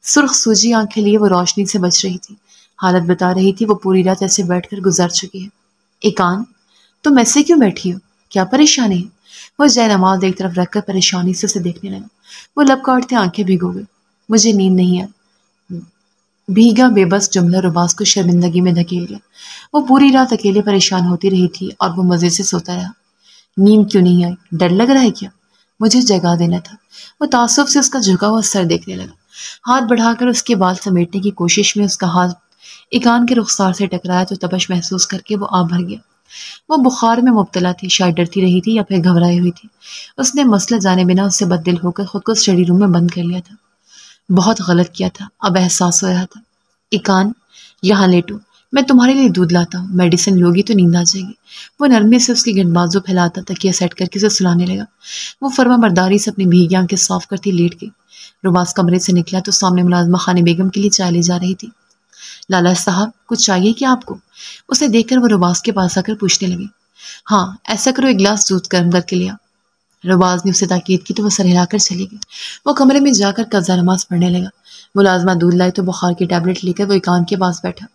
سرخ سوجی آنکھیں لیے وہ روشنی سے بچ رہی تھی. حالت بتا رہی تھی وہ پوری رات ایسے بیٹھ کر گزر چکی ہے. ایکان, تم ایسے کیوں بیٹھی ہو؟ کیا پریشانی ہے؟ وہ زیر نماز ایک طرف رکھ کر پریشانی سے اسے دیکھنے لگا. وہ لب کاٹتے آنکھیں بھگو گئی. مجھے نیند نہیں بھیگا بے بس جملہ رباز کو شرمندگی میں دھکیل گیا۔ وہ پوری رات اکیلے پریشان ہوتی رہی تھی اور وہ مزے سے سوتا رہا۔ نیند کیوں نہیں آئی؟ ڈر لگ رہا ہے کیا؟ مجھے جگا دینا تھا۔ وہ تعصب سے اس کا جھکا ہوا سر دیکھنے لگا۔ ہاتھ بڑھا کر اس کے بال سمیٹنے کی کوشش میں اس کا ہاتھ ایکان کے رخسار سے ٹکرایا تو تپش محسوس کر کے وہ آ بھر گیا۔ وہ بخار میں مبتلا تھی، شاید ڈرتی رہی تھی یا پھر گھبرائی ہوئی تھی۔ اس نے مسئلہ جانے بنا اس سے بد دل ہو کر خود کو اسٹڈی روم میں بند کر لیا تھا۔ بہت غلط کیا تھا، اب احساس ہو رہا تھا۔ ایکان، یہاں لیٹو، میں تمہارے لیے دودھ لاتا ہوں، میڈیسن لوگی تو نیند آ جائے گی۔ وہ نرمی سے اس کی گھن بازو پھیلاتا تکیہ سیٹ کر کے اسے سلانے لگا۔ وہ فرما برداری سے اپنی بھیگی آنکھیں صاف کرتی لیٹ گئی۔ رباز کمرے سے نکلا تو سامنے ملازمہ خانے بیگم کے لیے چائے لے جا رہی تھی۔ لالا صاحب، کچھ چاہیے کیا آپ کو؟ اسے دیکھ کر وہ رباز کے پاس آ کر پوچھنے لگی۔ ہاں، ایسا کرو ایک گلاس دودھ گرم کر کے لیا۔ رباز نے اسے تاکید کی تو وہ سر ہلا کر چلی گئی۔ وہ کمرے میں جا کر قضا نماز پڑھنے لگا۔ ملازمہ دودھ لائے تو بخار کی ٹیبلٹ لے کر وہ ایکان کے پاس بیٹھا۔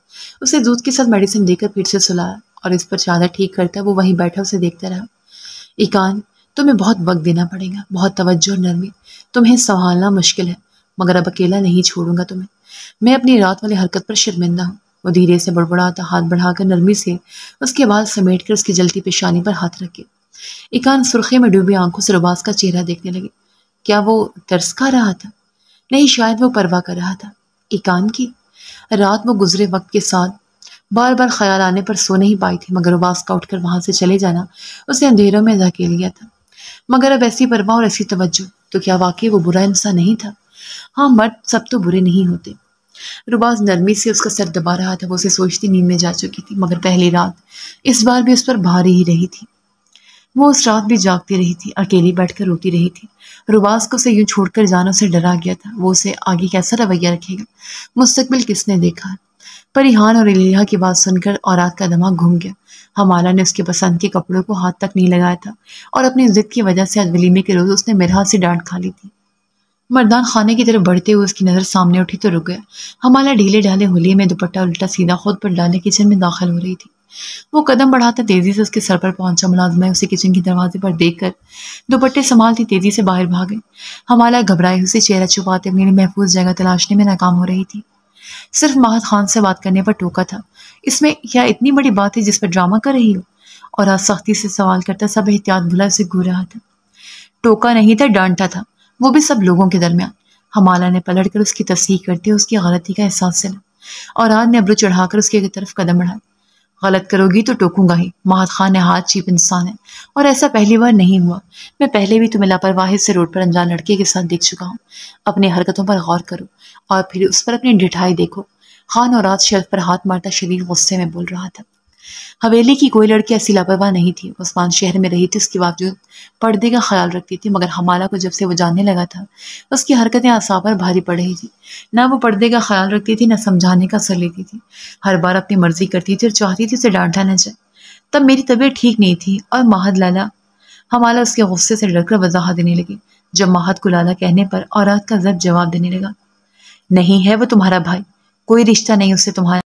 اسے دودھ کے ساتھ میڈیسن دے کر پھر سے سلایا اور اس پر چادر ٹھیک کرتا وہ وہیں بیٹھا اسے دیکھتا رہا۔ ایکان، تمہیں بہت وقت دینا پڑے گا، بہت توجہ اور نرمی۔ تمہیں سنبھالنا مشکل ہے، مگر اب اکیلا نہیں چھوڑوں گا تمہیں۔ میں اپنی رات والی حرکت پر شرمندہ ہوں۔ وہ دھیرے سے بڑبڑاتا ہاتھ بڑھا کر نرمی سے اس کے بال سمیٹ کر اس کی جلتی پیشانی پر ہاتھ رکھے۔ ایکان سرخی میں ڈوبی آنکھوں سے رباز کا چہرہ دیکھنے لگی۔ کیا وہ ترس کھا رہا تھا؟ نہیں، شاید وہ پرواہ کر رہا تھا ایکان کی۔ رات وہ گزرے وقت کے ساتھ بار بار خیال آنے پر سو نہیں پائی تھی، مگر رباز کا اٹھ کر وہاں سے چلے جانا اسے اندھیروں میں دھکیل گیا تھا۔ مگر اب ایسی پرواہ اور ایسی توجہ، تو کیا واقعی وہ برا انسان نہیں تھا؟ ہاں، مرد سب تو برے نہیں ہوتے۔ رباز نرمی سے اس کا سر دبا رہا تھا۔ وہ اسے سوچتی نیند میں جا چکی تھی، مگر پہلی رات اس بار بھی اس پر بھاری ہی رہی تھی۔ وہ اس رات بھی جاگتی رہی تھی، اکیلی بیٹھ کر روتی رہی تھی۔ رباز کو اسے یوں چھوڑ کر جانا اسے ڈرا گیا تھا۔ وہ اسے آگے کیسا رویہ رکھے گا؟ مستقبل کس نے دیکھا؟ پریحان اور الیہا کی بات سن کر اورات کا دماغ گھوم گیا۔ حمالہ نے اس کے پسند کے کپڑوں کو ہاتھ تک نہیں لگایا تھا اور اپنی ضد کی وجہ سے آج ولیمے کے روز اس نے مرحا سے ڈانٹ کھا لی تھی۔ مردان خانے کی طرف بڑھتے ہوئے اس کی نظر سامنے اٹھی تو رک گیا۔ حمالہ ڈھیلے ڈھالے ہولیے میں دوپٹہ الٹا سیدھا خود پر ڈالے کچن میں داخل ہو رہی تھی۔ وہ قدم بڑھاتا تیزی سے اس کے سر پر پہنچا۔ ملازمہ اسے کچن کے دروازے پر دیکھ کر دوپٹے سنبھالتی تیزی سے باہر بھاگ گئی۔ حمالہ گھبرائے اسے چہرہ چھپاتے اپنے لیے محفوظ جگہ تلاشنے میں ناکام ہو رہی تھی۔ صرف ماہد خان سے بات کرنے پر ٹوکا تھا۔ اس میں کیا اتنی بڑی بات ہے جس پر ڈرامہ کر رہی ہو؟ اور آج سختی سے سوال کرتا سب احتیاط بھلا اسے گھور رہا تھا۔ ٹوکا نہیں تھا، ڈانٹا تھا، وہ بھی سب لوگوں کے درمیان۔ حمالہ نے پلٹ کر اس کی تصحیح کرتے اس کی غلطی کا احساس چلا اور آج نے ابرو چڑھا کر اس کی طرف قدم بڑھایا۔ غلط کرو گی تو ٹوکوں گا ہی۔ ماہد خان نہایت چیپ انسان ہے اور ایسا پہلی بار نہیں ہوا۔ میں پہلے بھی تمہیں لاپرواہی سے روڈ پر انجان لڑکے کے ساتھ دیکھ چکا ہوں۔ اپنی حرکتوں پر غور کرو اور پھر اس پر اپنی ڈٹھائی دیکھو۔ خان اور رات شیلف پر ہاتھ مارتا شدید غصے میں بول رہا تھا۔ حویلی کی کوئی لڑکی ایسی لاپرواہ نہیں تھی۔ عثمان شہر میں رہی تھی، اس کے باوجود پردے کا خیال رکھتی تھی، مگر حمالہ کو جب سے وہ جاننے لگا تھا اس کی حرکتیں اعصاب پر بھاری پڑ رہی تھی۔ نہ وہ پردے کا خیال رکھتی تھی، نہ سمجھانے کا اثر لیتی تھی۔ ہر بار اپنی مرضی کرتی تھی اور چاہتی تھی اسے ڈانٹا نہ جائے۔ تب میری طبیعت ٹھیک نہیں تھی اور ماہد لالا۔ حمالہ اس کے غصے سے ڈر کر وضاحت دینے لگی، جب ماہد کو لالا کہنے پر اورات کا ضبط جواب دینے لگا۔ نہیں ہے وہ تمہارا بھائی، کوئی رشتہ نہیں اس سے تمہارا۔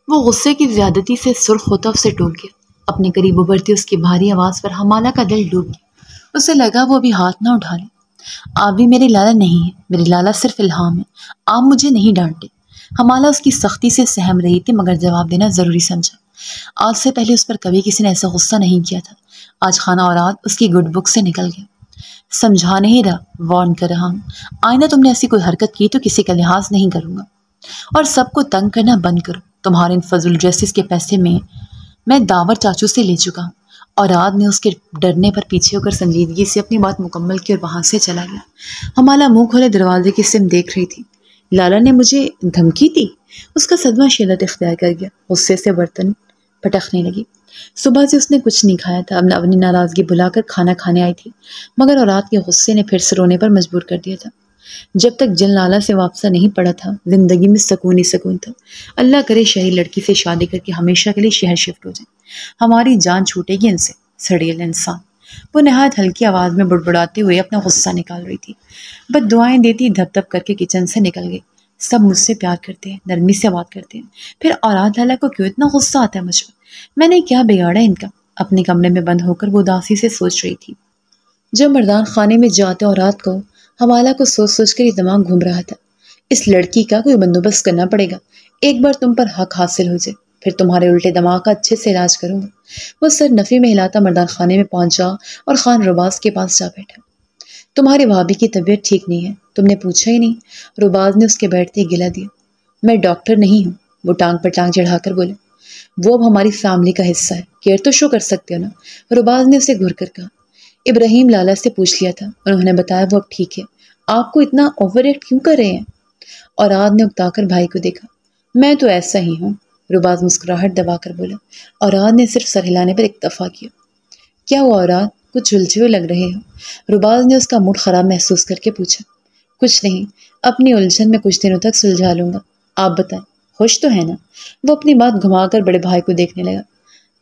وہ غصے کی زیادتی سے سرخ ہوتا اسے ٹوک گیا۔ اپنے قریب ابھرتی اس کی بھاری آواز پر حمالہ کا دل ڈوب گیا۔ اسے لگا وہ ابھی ہاتھ نہ اٹھا لے۔ آپ بھی میرے لالا نہیں ہیں، میرے لالا صرف الہام ہے، آپ مجھے نہیں ڈانٹے۔ حمالہ اس کی سختی سے سہم رہی تھی، مگر جواب دینا ضروری سمجھا۔ آج سے پہلے اس پر کبھی کسی نے ایسا غصہ نہیں کیا تھا۔ آج خانہ اورات اس کی گڈ بک سے نکل گیا۔ سمجھا نہیں رہا، وارن کر رہا ہوں۔ آئندہ تم نے ایسی کوئی حرکت کی تو کسی کا لحاظ نہیں کروں گا، اور سب کو تنگ کرنا بند کرو۔ تمہارے ان فضول ڈریسز کے پیسے میں داور چاچو سے لے چکا ہوں۔ اور رات نے اس کے ڈرنے پر پیچھے ہو کر سنجیدگی سے اپنی بات مکمل کی اور وہاں سے چلا گیا۔ حمالہ منہ کھولے دروازے کی سمت دیکھ رہی تھی۔ لالا نے مجھے دھمکی دی؟ اس کا صدمہ شدت اختیار کر گیا۔ غصے سے برتن پٹکنے لگی۔ صبح سے اس نے کچھ نہیں کھایا تھا، اب اپنی ناراضگی بھلا کر کھانا کھانے آئی تھی، مگر اورات کے غصے نے پھر سے رونے پر مجبور کر دیا تھا۔ جب تک جن لالا سے واپسہ نہیں پڑا تھا زندگی میں سکون ہی سکون تھا۔ اللہ کرے شہری لڑکی سے شادی کر کے ہمیشہ کے لیے شہر شفٹ ہو جائے، ہماری جان چھوٹے گی ان سے، سڑیل انسان۔ وہ نہایت ہلکی آواز میں بڑبڑاتے ہوئے اپنا غصہ نکال رہی تھی۔ بد دعائیں دیتی دھپ دھپ کر کے کچن سے نکل گئی۔ سب مجھ سے پیار کرتے ہیں، نرمی سے بات کرتے ہیں، پھر اورات لالا کو کیوں اتنا غصہ آتا ہے مجھ پر؟ میں نے کیا بگاڑا ان کا؟ اپنے کمرے میں بند ہو کر وہ اداسی سے سوچ رہی تھی۔ جب مردان خانے میں جاتے اورات کو حمالہ کو سوچ سوچ کر یہ دماغ گھوم رہا تھا۔ اس لڑکی کا کوئی بندوبست کرنا پڑے گا، ایک بار تم پر حق حاصل ہو جائے پھر تمہارے الٹے دماغ کا اچھے سے علاج کروں گا۔ وہ سر نفی میں ہلاتا مردان خانے میں پہنچا اور خان رباز کے پاس جا بیٹھا۔ تمہاری بھابھی کی طبیعت ٹھیک نہیں ہے، تم نے پوچھا ہی نہیں؟ رباز نے اس کے بیٹھتے ہی گلا دیا۔ میں ڈاکٹر نہیں ہوں، وہ ٹانگ پر ٹانگ چڑھا کر بولے۔ وہ اب ہماری فیملی کا حصہ ہے، کیئر تو شو کر سکتے ہو نا، رباز نے اسے گھر کر کہا۔ ابراہیم لالا سے پوچھ لیا تھا، انہوں نے بتایا وہ اب ٹھیک ہے۔ آپ کو اتنا اوور ایکٹ کیوں کر رہے ہیں؟ اوراد نے اکتا کر بھائی کو دیکھا۔ میں تو ایسا ہی ہوں، رباز مسکراہٹ دبا کر بولا۔ اوراد نے صرف سر ہلانے پر اکتفا کیا۔ کیا ہوا اوراد، کچھ جھلجھے ہوئے لگ رہے ہو؟ رباز نے اس کا موڈ خراب محسوس کر کے پوچھا۔ کچھ نہیں، اپنی الجھن میں کچھ دنوں تک سلجھا لوں گا، آپ بتائیں خوش تو ہے نا؟ وہ اپنی بات گھما کر بڑے بھائی کو دیکھنے لگا۔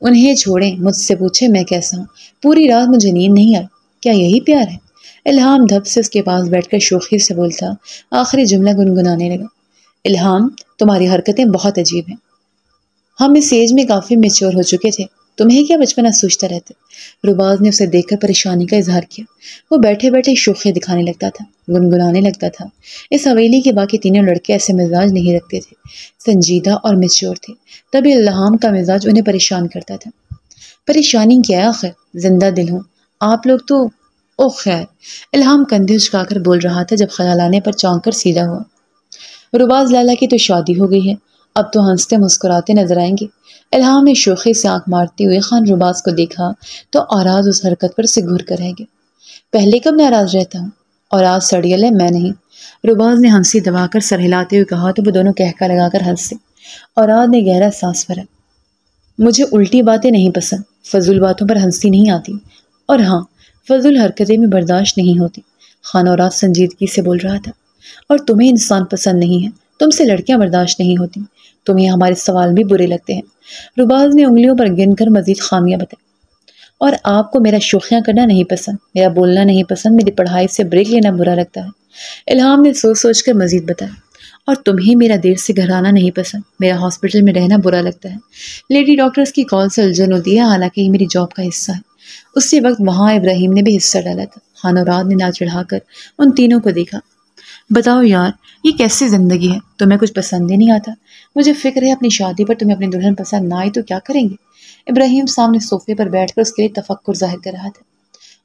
انہیں چھوڑیں، مجھ سے پوچھے میں کیسا ہوں، پوری رات مجھے نیند نہیں آئی، کیا یہی پیار ہے؟ الہام دھپ سے اس کے پاس بیٹھ کر شوخی سے بولتا آخری جملہ گنگنانے لگا۔ الہام، تمہاری حرکتیں بہت عجیب ہیں، ہم اس ایج میں کافی میچور ہو چکے تھے، تمہیں کیا بچپنا سوچتا رہتا؟ رباز نے اسے دیکھ کر پریشانی کا اظہار کیا۔ وہ بیٹھے بیٹھے شوخی دکھانے لگتا تھا، گنگنانے لگتا تھا۔ اس حویلی کے باقی تینوں لڑکے ایسے مزاج نہیں رکھتے تھے، سنجیدہ اور میچور تھے، تبھی الہام کا مزاج انہیں پریشان کرتا تھا۔ پریشانی کیا ہے آخر، زندہ دل ہوں آپ لوگ تو۔ او خیر، الہام کندھے اچکا کر بول رہا تھا جب خیال آنے پر چونک کر سیدھا ہوا۔ رباز لالا کی تو شادی ہو گئی ہے، اب تو ہنستے مسکراتے نظر آئیں گے۔ الہام نے شوخی سے آنکھ مارتے ہوئے خان رباز کو دیکھا تو اوراد اس حرکت پر سے گھر کر رہ گیا۔ پہلے کب ناراض رہتا ہوں، اوراد سڑیل ہے میں نہیں، رباز نے ہنسی دبا کر سر ہلاتے ہوئے کہا تو وہ دونوں کہکا لگا کر ہنسے۔ اوراد نے گہرا سانس بھرا۔ مجھے الٹی باتیں نہیں پسند، فضول باتوں پر ہنسی نہیں آتی، اور ہاں فضول حرکتیں بھی برداشت نہیں ہوتی، خان اوراد سنجیدگی سے بول رہا تھا۔ اور تمہیں انسان پسند نہیں ہے، تم سے لڑکیاں برداشت نہیں ہوتی، تمہیں ہمارے سوال بھی برے لگتے ہیں، رباز نے انگلیوں پر گن کر مزید خامیاں بتائی۔ اور آپ کو میرا شوخیاں کرنا نہیں پسند، میرا بولنا نہیں پسند، میری پڑھائی سے بریک لینا برا لگتا ہے، الہام نے سوچ سوچ کر مزید بتایا۔ اور تمہیں میرا دیر سے گھر آنا نہیں پسند، میرا ہاسپٹل میں رہنا برا لگتا ہے، لیڈی ڈاکٹرز کی کال سے الجھن ہوتی ہے، حالانکہ یہ میری جاب کا حصہ ہے۔ اسی وقت وہاں ابراہیم نے بھی حصہ ڈالا تھا۔ خان اوراد نے ناچ چڑھا کر ان تینوں کو دیکھا۔ بتاؤ یار، یہ کیسی زندگی ہے، تمہیں کچھ پسند ہی نہیں آتا؟ مجھے فکر ہے اپنی شادی پر تمہیں اپنی دلہن پسند نہ آئی تو کیا کریں گے؟ ابراہیم سامنے صوفے پر بیٹھ کر اس کے لیے تفکر ظاہر کر رہا تھا۔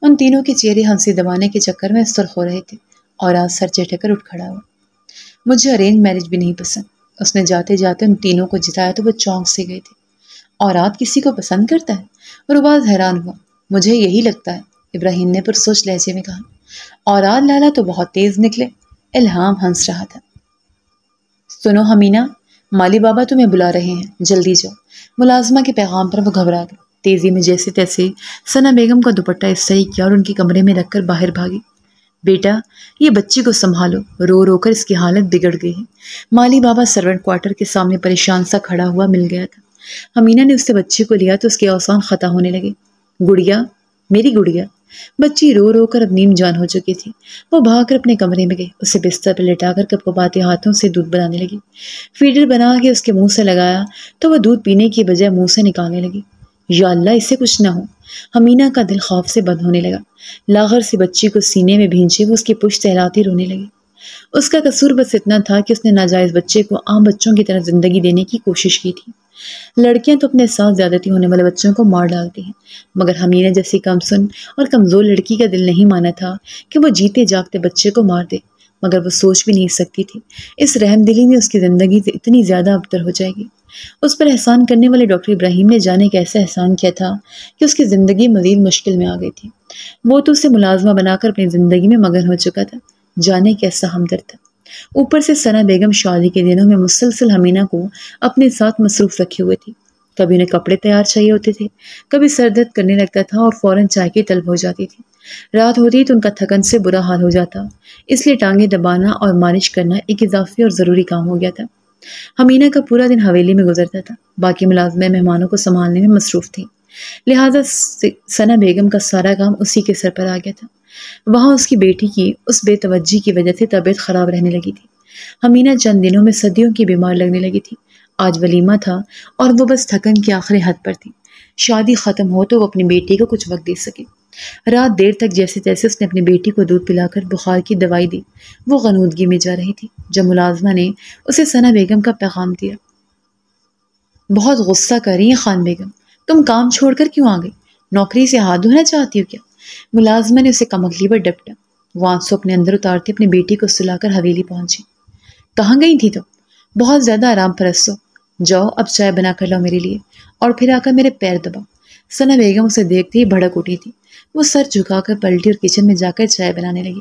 ان تینوں کے چہرے ہنسی دبانے کے چکر میں سرخ ہو رہے تھے، اور آج سر چٹک کر اٹھ کھڑا ہوا۔ مجھے ارینج میرج بھی نہیں پسند، اس نے جاتے جاتے ان تینوں کو جتایا تو وہ چونک سے گئے تھے۔ اور آج کسی کو پسند کرتا ہے؟ رباز حیران ہوا۔ مجھے یہی لگتا ہے، ابراہیم نے پرسوچ لہجے میں کہا۔ اور آج لالا تو بہت تیز نکلے، الہام ہنس رہا تھا۔ سنو حمینہ، مالی بابا تمہیں بلا رہے ہیں، جلدی جاؤ۔ ملازمہ کے پیغام پر وہ گھبرا گئی، تیزی میں جیسے تیسے ثنا بیگم کا دوپٹہ استری کیا اور ان کے کمرے میں رکھ کر باہر بھاگی۔ بیٹا، یہ بچی کو سنبھالو، رو رو کر اس کی حالت بگڑ گئی ہے۔ مالی بابا سرونٹ کوارٹر کے سامنے پریشان سا کھڑا ہوا مل گیا تھا۔ حمینہ نے اس سے بچی کو لیا تو اس کے اوسان خطا ہونے لگے۔ گڑیا، میری گڑیا۔ بچی رو رو کر اب نیم جان ہو چکی تھی۔ وہ بھاگ کر اپنے کمرے میں گئی، اسے بستر پر لٹا کر کپکپاتے ہاتھوں سے دودھ بنانے لگی۔ فیڈر بنا کے اس کے منہ سے لگایا تو وہ دودھ پینے کی بجائے منہ سے نکالنے لگی۔ یا اللہ، اسے کچھ نہ ہو۔ حمینہ کا دل خوف سے بند ہونے لگا۔ لاغر سی بچی کو سینے میں بھینچے وہ اس کی پشت ہلاتی رونے لگی۔ اس کا قصور بس اتنا تھا کہ اس نے ناجائز بچے کو عام بچوں کی طرح زندگی دینے کی کوشش کی تھی۔ لڑکیاں تو اپنے ساتھ زیادتی ہونے والے بچوں کو مار ڈالتی ہیں، مگر حمینہ جیسی کمسن اور کمزور لڑکی کا دل نہیں مانا تھا کہ وہ جیتے جاگتے بچے کو مار دے، مگر وہ سوچ بھی نہیں سکتی تھی اس رحم دلی میں اس کی زندگی سے اتنی زیادہ ابتر ہو جائے گی۔ اس پر احسان کرنے والے ڈاکٹر ابراہیم نے جانے کیسا احسان کیا تھا کہ اس کی زندگی مزید مشکل میں آ گئی تھی۔ وہ تو اسے ملازمہ بنا کر اپنی زندگی میں مگن ہو چکا تھا، جانے کیسا ہمدرد تھا۔ اوپر سے ثنا بیگم شادی کے دنوں میں مسلسل حمینہ کو اپنے ساتھ مصروف رکھے ہوئے تھی۔ کبھی انہیں کپڑے تیار چاہیے ہوتے تھے، کبھی سر درد کرنے لگتا تھا اور فوراً چائے کی طلب ہو جاتی تھی۔ رات ہوتی تو ان کا تھکن سے برا حال ہو جاتا، اس لیے ٹانگیں دبانا اور مالش کرنا ایک اضافی اور ضروری کام ہو گیا تھا۔ حمینہ کا پورا دن حویلی میں گزرتا تھا، باقی ملازمیں مہمانوں کو سنبھالنے میں مصروف تھیں، لہٰذا ثنا بیگم کا سارا کام اسی کے سر پر آ گیا تھا۔ وہاں اس کی بیٹی کی اس بے توجہی کی وجہ سے طبیعت خراب رہنے لگی تھی۔ حمینہ چند دنوں میں صدیوں کی بیمار لگنے لگی تھی۔ آج ولیمہ تھا اور وہ بس تھکن کی آخری حد پر تھی، شادی ختم ہو تو وہ اپنی بیٹی کو کچھ وقت دے سکے۔ رات دیر تک جیسے تیسے اس نے اپنی بیٹی کو دودھ پلا کر بخار کی دوائی دی۔ وہ غنودگی میں جا رہی تھی جب ملازمہ نے اسے ثنا بیگم کا پیغام دیا۔ بہت غصہ کر رہی ہیں خان بیگم، تم کام چھوڑ کر کیوں آ گئی؟ نوکری سے ہاتھ دھونا چاہتی ہو کیا؟ ملازمہ نے اسے کمکلی پر ڈپٹا۔ وہ آنسو اپنے اندر اتارتے اپنی بیٹی کو سلا کر حویلی پہنچی۔ کہاں گئی تھی تم؟ بہت زیادہ آرام پرست ہو، جاؤ اب چائے بنا کر لاؤ میرے لیے، اور پھر آ کر میرے پیر دباؤ۔ ثنا بیگم اسے دیکھتے ہی بھڑک اٹھی تھی۔ وہ سر جھکا کر پلٹی اور کچن میں جا کر چائے بنانے لگی۔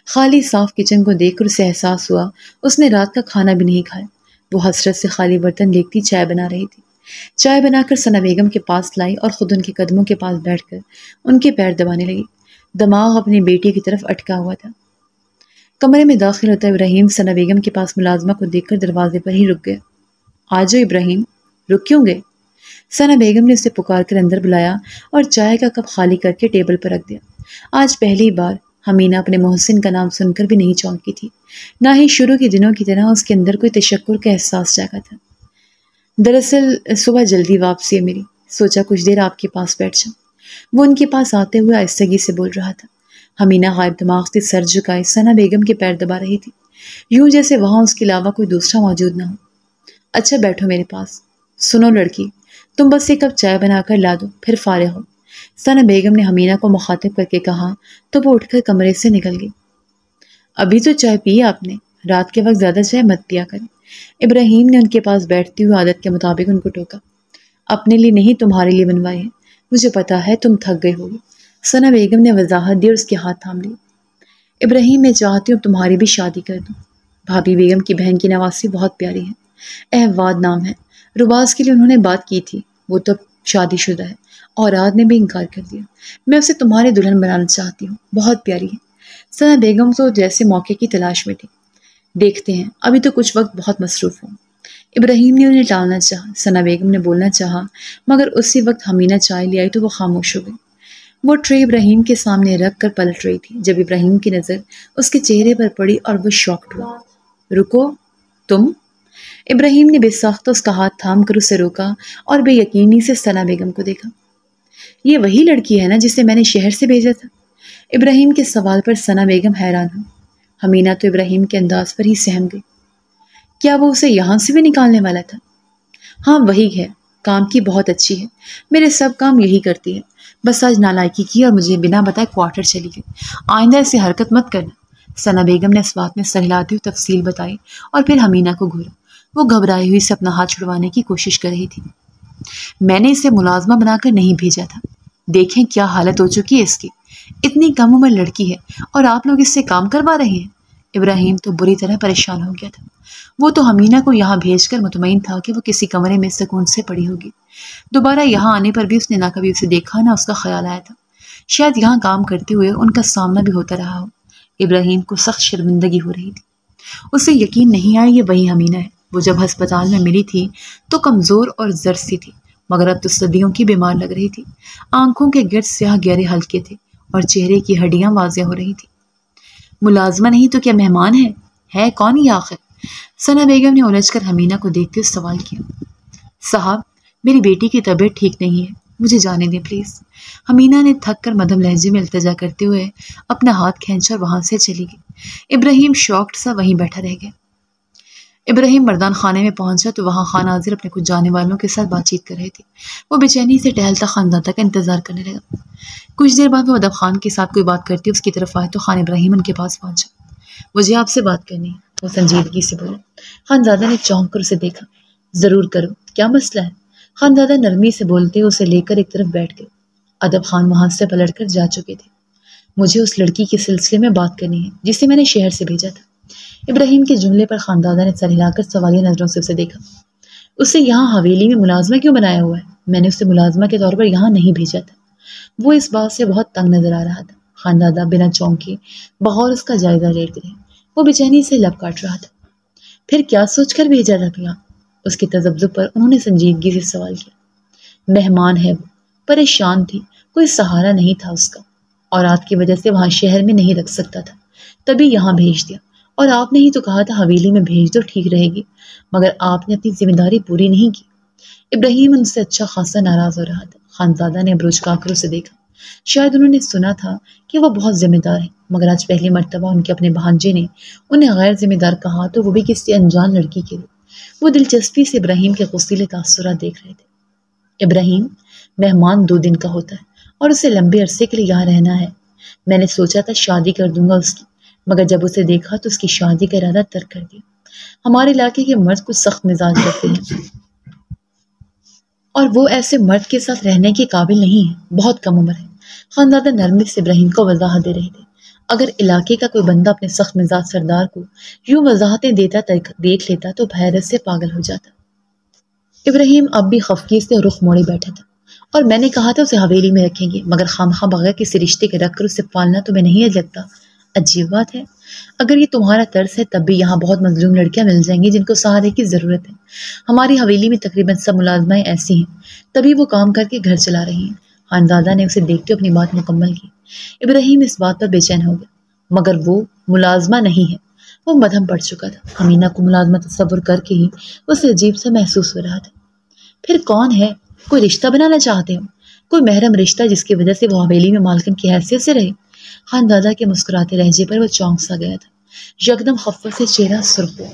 خالی صاف کچن کو دیکھ کر اسے احساس ہوا اس نے رات کا کھانا بھی نہیں کھایا۔ وہ حسرت سے خالی برتن دیکھتی چائے بنا رہی تھی۔ چائے بنا کر ثنا بیگم کے پاس لائی اور خود ان کے قدموں کے پاس بیٹھ کر ان کے پیر دبانے لگی۔ دماغ اپنی بیٹی کی طرف اٹکا ہوا تھا۔ کمرے میں داخل ہوتا ابراہیم ثنا بیگم کے پاس ملازمہ کو دیکھ کر دروازے پر ہی رک گیا۔ آ جاؤ ابراہیم، رک کیوں گئے؟ ثنا بیگم نے اسے پکار کر اندر بلایا اور چائے کا کپ خالی کر کے ٹیبل پر رکھ دیا۔ آج پہلی بار حمینہ اپنے محسن کا نام سن کر بھی نہیں چونکی تھی، نہ ہی شروع کے دنوں کی طرح اس کے اندر کوئی تشکر کا احساس جاگا تھا۔ دراصل صبح جلدی واپسی ہے میری، سوچا کچھ دیر آپ کے پاس بیٹھ جاؤں۔ وہ ان کے پاس آتے ہوئے آہستگی سے بول رہا تھا۔ حمینہ غائب دماغ سے سر جھکائے ثنا بیگم کے پیر دبا رہی تھی، یوں جیسے وہاں اس کے علاوہ کوئی دوسرا موجود نہ ہو۔ اچھا بیٹھو میرے پاس۔ سنو لڑکی، تم بس ایک کپ چائے بنا کر لا دو، پھر فارغ ہو۔ ثنا بیگم نے حمینہ کو مخاطب کر کے کہا تو وہ اٹھ کر کمرے سے نکل گئی۔ ابھی تو چائے پی آپ نے، رات کے وقت زیادہ چائے مت پیا کریں۔ ابراہیم نے ان کے پاس بیٹھتے ہوئے عادت کے مطابق ان کو ٹوکا۔ اپنے لیے نہیں، تمہارے لیے بنوائے ہیں، مجھے پتا ہے تم تھک گئے ہوگے۔ ثنا بیگم نے وضاحت دی اور اس کے ہاتھ تھام لی۔ ابراہیم میں چاہتی ہوں تمہاری بھی شادی کر دوں۔ بھابھی بیگم کی بہن کی نواسی بہت پیاری ہے، احواد نام ہے، رباز کے لیے انہوں نے بات کی تھی، وہ تو شادی شدہ ہے، اوراد نے بھی انکار کر دیا۔ میں اسے تمہاری دلہن بنانا چاہتی ہوں، بہت پیاری ہے۔ ثنا بیگم تو جیسے موقع کی تلاش میں تھی۔ دیکھتے ہیں، ابھی تو کچھ وقت بہت مصروف ہوں۔ ابراہیم نے انہیں ٹالنا چاہا، ثنا بیگم نے بولنا چاہا، مگر اسی وقت حمینہ چائے لے آئی تو وہ خاموش ہو گئی۔ وہ ٹرے ابراہیم کے سامنے رکھ کر پلٹ رہی تھی جب ابراہیم کی نظر اس کے چہرے پر پڑی اور وہ شاکڈ ہوا۔ رکو، تم؟ ابراہیم نے بے ساختہ اس کا ہاتھ تھام کر اسے روکا اور بے یقینی سے ثنا بیگم کو دیکھا۔ یہ وہی لڑکی ہے نا جسے میں نے شہر سے بھیجا تھا؟ ابراہیم کے سوال پر ثنا بیگم حیران ہوئی۔ حمینہ تو ابراہیم کے انداز پر ہی سہم گئی۔ کیا وہ اسے یہاں سے بھی نکالنے والا تھا؟ ہاں وہی ہے، کام کی بہت اچھی ہے، میرے سب کام یہی کرتی ہے، بس آج نالائکی کی اور مجھے بنا بتائے کوارٹر چلی گئی۔ آئندہ ایسی حرکت مت کرنا۔ ثنا بیگم نے اس بات میں سر ہلاتے ہوئے تفصیل بتائی اور پھر حمینہ کو گھورا۔ وہ گھبرائی ہوئی سے اپنا ہاتھ چھڑوانے کی کوشش کر رہی تھی۔ میں نے اسے ملازمہ بنا کر نہیں بھیجا تھا، دیکھیں کیا حالت ہو چکی ہے اس کی، اتنی کم عمر لڑکی ہے اور آپ لوگ اس سے کام کروا رہے ہیں۔ ابراہیم تو بری طرح پریشان ہو گیا تھا۔ وہ تو حمینہ کو یہاں بھیج کر مطمئن تھا کہ وہ کسی کمرے میں سکون سے پڑی ہوگی۔ دوبارہ یہاں آنے پر بھی اس نے نہ کبھی اسے دیکھا نہ اس کا خیال آیا تھا۔ شاید یہاں کام کرتے ہوئے ان کا سامنا بھی ہوتا رہا ہو۔ ابراہیم کو سخت شرمندگی ہو رہی تھی۔ اسے یقین نہیں آیا یہ وہی حمینہ ہے۔ وہ جب ہسپتال میں ملی تھی تو کمزور اور زرد سی تھی، مگر اب تو صدیوں کی بیمار لگ رہی تھی۔ آنکھوں کے گرد سیاہ گہرے حلقے تھے اور چہرے کی ہڈیاں واضح ہو رہی تھی۔ ملازمہ نہیں تو کیا مہمان ہے کون یہ آخر؟ ثنا بیگم نے الجھ کر حمینہ کو دیکھتے ہوئے سوال کیا۔ صاحب، میری بیٹی کی طبیعت ٹھیک نہیں ہے، مجھے جانے دیں پلیز۔ حمینہ نے تھک کر مدھم لہجے میں التجا کرتے ہوئے اپنا ہاتھ کھینچا اور وہاں سے چلی گئی۔ ابراہیم شاکڈ سا وہیں بیٹھا رہ گیا۔ ابراہیم مردان خانے میں پہنچا تو وہاں خان حاضر اپنے کچھ جانے والوں کے ساتھ بات چیت کر رہے تھے۔ وہ بے چینی سے ٹہلتا خاندادہ کا انتظار کرنے لگا۔ کچھ دیر بعد وہ ادب خان کے ساتھ کوئی بات کرتی اس کی طرف آئے تو خان ابراہیم ان کے پاس پہنچا۔ مجھے آپ سے بات کرنی ہے، وہ سنجیدگی سے بولا۔ خانزادہ نے چونک کر اسے دیکھا۔ ضرور کرو، کیا مسئلہ ہے؟ خانزادہ نرمی سے بولتے اسے لے کر ایک طرف بیٹھ گئے۔ ادب خان وہاں سے پلٹ کر جا چکے تھے۔ مجھے اس لڑکی کے سلسلے میں بات کرنی ہے جسے میں نے شہر سے بھیجا تھا۔ ابراہیم کے جملے پر خاندادہ نے سر ہلا کر سوالیہ نظروں سے اسے دیکھا۔ اسے یہاں حویلی میں ملازمہ کیوں بنایا ہوا ہے؟ میں نے اسے ملازمہ کے طور پر یہاں نہیں بھیجا تھا۔ وہ اس بات سے بہت تنگ نظر آ رہا تھا۔ خاندادہ بنا چونکے بغور اس کا جائزہ لیتے رہے۔ وہ بے چینی سے لب کاٹ رہا تھا۔ پھر کیا سوچ کر بھیجا تھا یہاں؟ اس کے تذبذب پر انہوں نے سنجیدگی سے سوال کیا۔ مہمان ہے وہ، پریشان تھی، کوئی سہارا نہیں تھا اس کا، اور آپ کی وجہ سے وہاں شہر میں نہیں رکھ سکتا تھا، تبھی یہاں بھیج دیا۔ اور آپ نے ہی تو کہا تھا حویلی میں بھیج دو، ٹھیک رہے گی، مگر آپ نے اپنی ذمہ داری پوری نہیں کی۔ ابراہیم ان سے اچھا خاصا ناراض ہو رہا تھا۔ خانزادہ نے ابروج کا کر اسے دیکھا۔ شاید انہوں نے سنا تھا کہ وہ بہت ذمہ دار ہے، مگر آج پہلی مرتبہ ان کے اپنے بھانجے نے انہیں غیر ذمہ دار کہا، تو وہ بھی کسی انجان لڑکی کے لیے۔ وہ دلچسپی سے ابراہیم کے غصیلے تاثرات دیکھ رہے تھے۔ ابراہیم مہمان 2 دن کا ہوتا ہے اور اسے لمبے عرصے کے لیے یہاں رہنا ہے۔ میں نے سوچا تھا شادی کر دوں گا اس کی، مگر جب اسے دیکھا تو اس کی شادی کا ارادہ ترک کر دیا۔ ہمارے علاقے کے مرد کچھ سخت مزاج رکھتے ہیں اور وہ ایسے مرد کے ساتھ رہنے کے قابل نہیں ہے، بہت کم عمر ہے۔ خاندادہ نرمی سے ابراہیم کو وضاحت دے رہے تھے۔ اگر علاقے کا کوئی بندہ اپنے سخت مزاج سردار کو یوں وضاحتیں دیتا دیکھ لیتا تو حیرت سے پاگل ہو جاتا۔ ابراہیم اب بھی خفگی سے رخ موڑے بیٹھا تھا، اور میں نے کہا تھا اسے حویلی میں رکھیں گے، مگر خامخواہ بغیر کسی رشتے کے رکھ کر اسے پالنا تمہیں نہیں لگتا عجیب بات ہے؟ اگر یہ تمہارا طرز ہے تب بھی یہاں بہت مظلوم لڑکیاں مل جائیں گی جن کو سہارے کی ضرورت ہے۔ ہماری حویلی میں تقریباً سب ملازمائیں ایسی ہیں، تبھی وہ کام کر کے گھر چلا رہی ہیں۔ خانزادہ نے اسے دیکھتے اپنی بات مکمل کی۔ ابراہیم اس بات پر بے چین ہو گیا، مگر وہ ملازمہ نہیں ہے، وہ مدھم پڑ چکا تھا۔ حمینہ کو ملازمہ تصور کر کے ہی اسے عجیب سا محسوس ہو رہا تھا۔ پھر کون ہے؟ کوئی رشتہ بنانا چاہتے ہو؟ کوئی محرم رشتہ جس کی وجہ سے وہ حویلی میں مالکن کی حیثیت سے رہے؟ خاندادہ کے مسکراتے لہجے پر وہ چونک سا گیا تھا۔ یکدم خفت سے چہرہ سرخ ہوا۔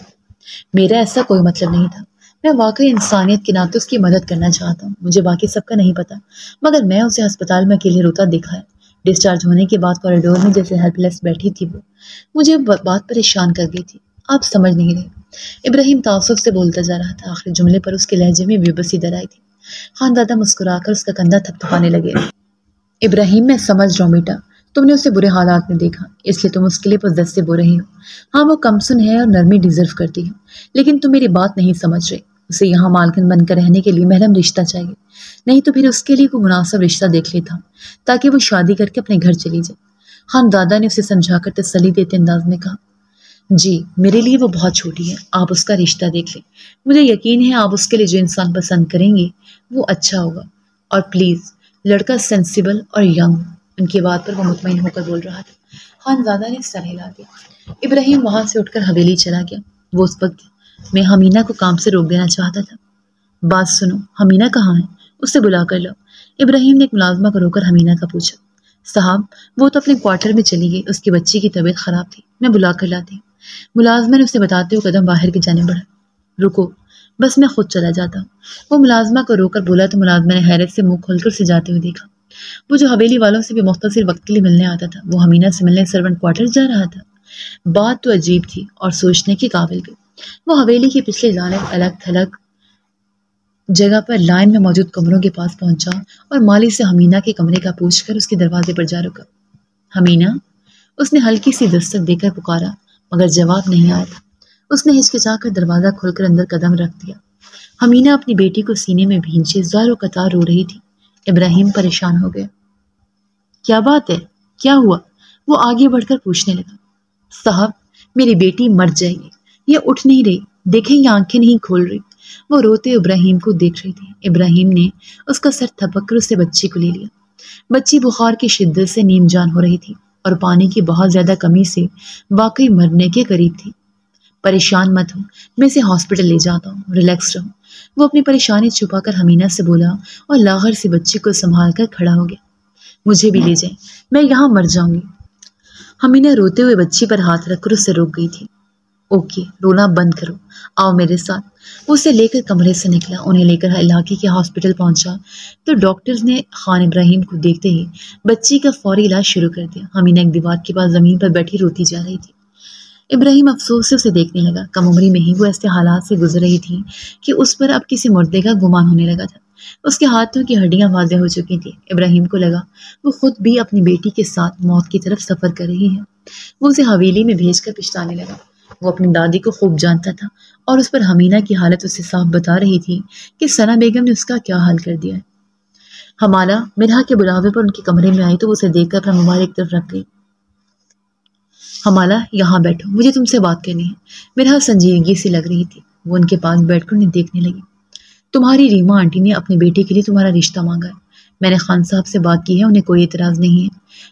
میرا ایسا کوئی مطلب نہیں تھا، میں واقعی انسانیت کے ناطے اس کی مدد کرنا چاہتا ہوں۔ مجھے باقی سب کا نہیں پتا، مگر میں اسے ہسپتال میں اکیلے روتا دیکھا ہے۔ ڈسچارج ہونے کے بعد کوریڈور میں جیسے ہیلپ لیس بیٹھی تھی، وہ مجھے بات پریشان کر گئی تھی۔ آپ سمجھ نہیں رہے، ابراہیم تعصب سے بولتا جا رہا تھا۔ آخری جملے پر اس کے لہجے میں بے بسی در آئی تھی۔ خاندادہ مسکرا کر اس کا کندھا تھپتھپانے لگے۔ ابراہیم میں سمجھ رہا ہوں بیٹا، تم نے اسے برے حالات میں دیکھا، اس لیے تم اس کے لیے پوزیسو سے بول رہی ہو۔ ہاں وہ کمسن ہے اور نرمی ڈیزرو کرتی ہے، لیکن تم میری بات نہیں سمجھ رہے۔ اسے یہاں مالکن بن کر رہنے کے لیے محرم رشتہ چاہیے، نہیں تو پھر اس کے لیے کوئی مناسب رشتہ دیکھ لیتا ہوں تاکہ وہ شادی کر کے اپنے گھر چلی جائے۔ خاندادہ نے اسے سمجھا کر تسلی دیتے انداز میں کہا، جی میرے لیے وہ بہت چھوٹی ہے، آپ اس کا رشتہ دیکھ لیں۔ مجھے یقین ہے آپ اس کے لیے جو انسان پسند کریں گے وہ اچھا ہوگا، اور پلیز لڑکا سینسیبل اور ینگ۔ ان کی بات پر وہ مطمئن ہو کر بول رہا تھا۔ خانزادہ نے سر ہلا دیا۔ ابراہیم وہاں سے اٹھ کر حویلی چلا گیا۔ وہ اس وقت میں حمینہ کو کام سے روک دینا چاہتا تھا۔ بات سنو، حمینہ کہاں ہے؟ اسے بلا کر لاؤ۔ ابراہیم نے ایک ملازمہ کو روک کر حمینہ کا پوچھا۔ صاحب وہ تو اپنے کوارٹر میں چلی گئی، اس کی بچی کی طبیعت خراب تھی، میں بلا کر لاتی ہوں۔ ملازمہ نے اسے بتاتے ہوئے قدم باہر کی جانب بڑھا۔ رکو، بس میں خود چلا جاتا ہوں۔ وہ ملازمہ کو روک کر بولا تو ملازمہ نے حیرت سے منہ کھول کر اسے جاتے ہوئے دیکھا۔ وہ جو حویلی والوں سے بھی مختصر وقت کے لیے ملنے آتا تھا، وہ حمینہ سے ملنے سرونٹ کوارٹر جا رہا تھا۔ بات تو عجیب تھی اور سوچنے کے قابل بھی۔ وہ حویلی کے پچھلے جانب الگ تھلگ جگہ پر لائن میں موجود کمروں کے پاس پہنچا اور مالی سے حمینہ کے کمرے کا پوچھ کر اس کے دروازے پر جا رکا۔ حمینہ، اس نے ہلکی سی دستک دے کر پکارا، مگر جواب نہیں آیا تھا۔ اس نے ہچکچا کر دروازہ کھول کر اندر قدم رکھ دیا۔ حمینہ اپنی بیٹی کو سینے میں بھینچے زار و قطار رو رہی تھی۔ ابراہیم پریشان ہو گیا۔ کیا بات ہے؟ کیا ہوا؟ وہ آگے بڑھ کر پوچھنے لگا۔ صاحب میری بیٹی مر جائے گی، یہ اٹھ نہیں رہی، دیکھیں یہ آنکھیں نہیں کھول رہی۔ وہ روتے ابراہیم کو دیکھ رہی تھی۔ ابراہیم نے اس کا سر تھپک کر اسے بچی کو لے لیا۔ بچی بخار کی شدت سے نیم جان ہو رہی تھی اور پانی کی بہت زیادہ کمی سے واقعی مرنے کے قریب تھی۔ پریشان مت ہو، میں اسے ہاسپٹل لے جاتا ہوں، ریلیکس رہو۔ وہ اپنی پریشانی چھپا کر حمینہ سے بولا اور لاغر سے بچی کو سنبھال کر کھڑا ہو گیا۔ مجھے بھی لے جائیں، میں یہاں مر جاؤں گی۔ حمینہ روتے ہوئے بچی پر ہاتھ رکھ کر اسے روک گئی تھی۔ اوکے، رونا بند کرو، آؤ میرے ساتھ۔ وہ اسے لے کر کمرے سے نکلا، انہیں لے کر علاقے کے ہاسپٹل پہنچا تو ڈاکٹرز نے خان ابراہیم کو دیکھتے ہی بچی کا فوری علاج شروع کر دیا۔ حمینہ ایک دیوار کے پاس زمین پر بیٹھی روتی جا رہی تھی۔ ابراہیم افسوس سے اسے دیکھنے لگا۔ کم عمری میں ہی وہ ایسے حالات سے گزر رہی تھی کہ اس پر اب کسی مردے کا گمان ہونے لگا تھا۔ اس کے ہاتھوں کی ہڈیاں واضح ہو چکی تھیں۔ ابراہیم کو لگا وہ خود بھی اپنی بیٹی کے ساتھ موت کی طرف سفر کر رہی ہے۔ وہ اسے حویلی میں بھیج کر پچھتانے لگا۔ وہ اپنی دادی کو خوب جانتا تھا اور اس پر حمینہ کی حالت اسے صاف بتا رہی تھی کہ ثنا بیگم نے اس کا کیا حال کر دیا ہے۔ حمالہ مرحا کے بلاوے پر ان کے کمرے میں آئی تو وہ اسے دیکھ کر اپنا موبائل ایک طرف رکھ گئی۔ حمالہ یہاں بیٹھو، مجھے تم سے بات کرنی ہے۔ مرحا سنجیدگی سے لگ رہی تھی۔ وہ ان کے پاس بیٹھ کر انہیں دیکھنے لگی۔ تمہاری ریما آنٹی نے اپنی بیٹی کے لیے تمہارا رشتہ مانگا ہے۔ میں نے خان صاحب سے بات کی ہے، انہیں کوئی اعتراض نہیں ہے۔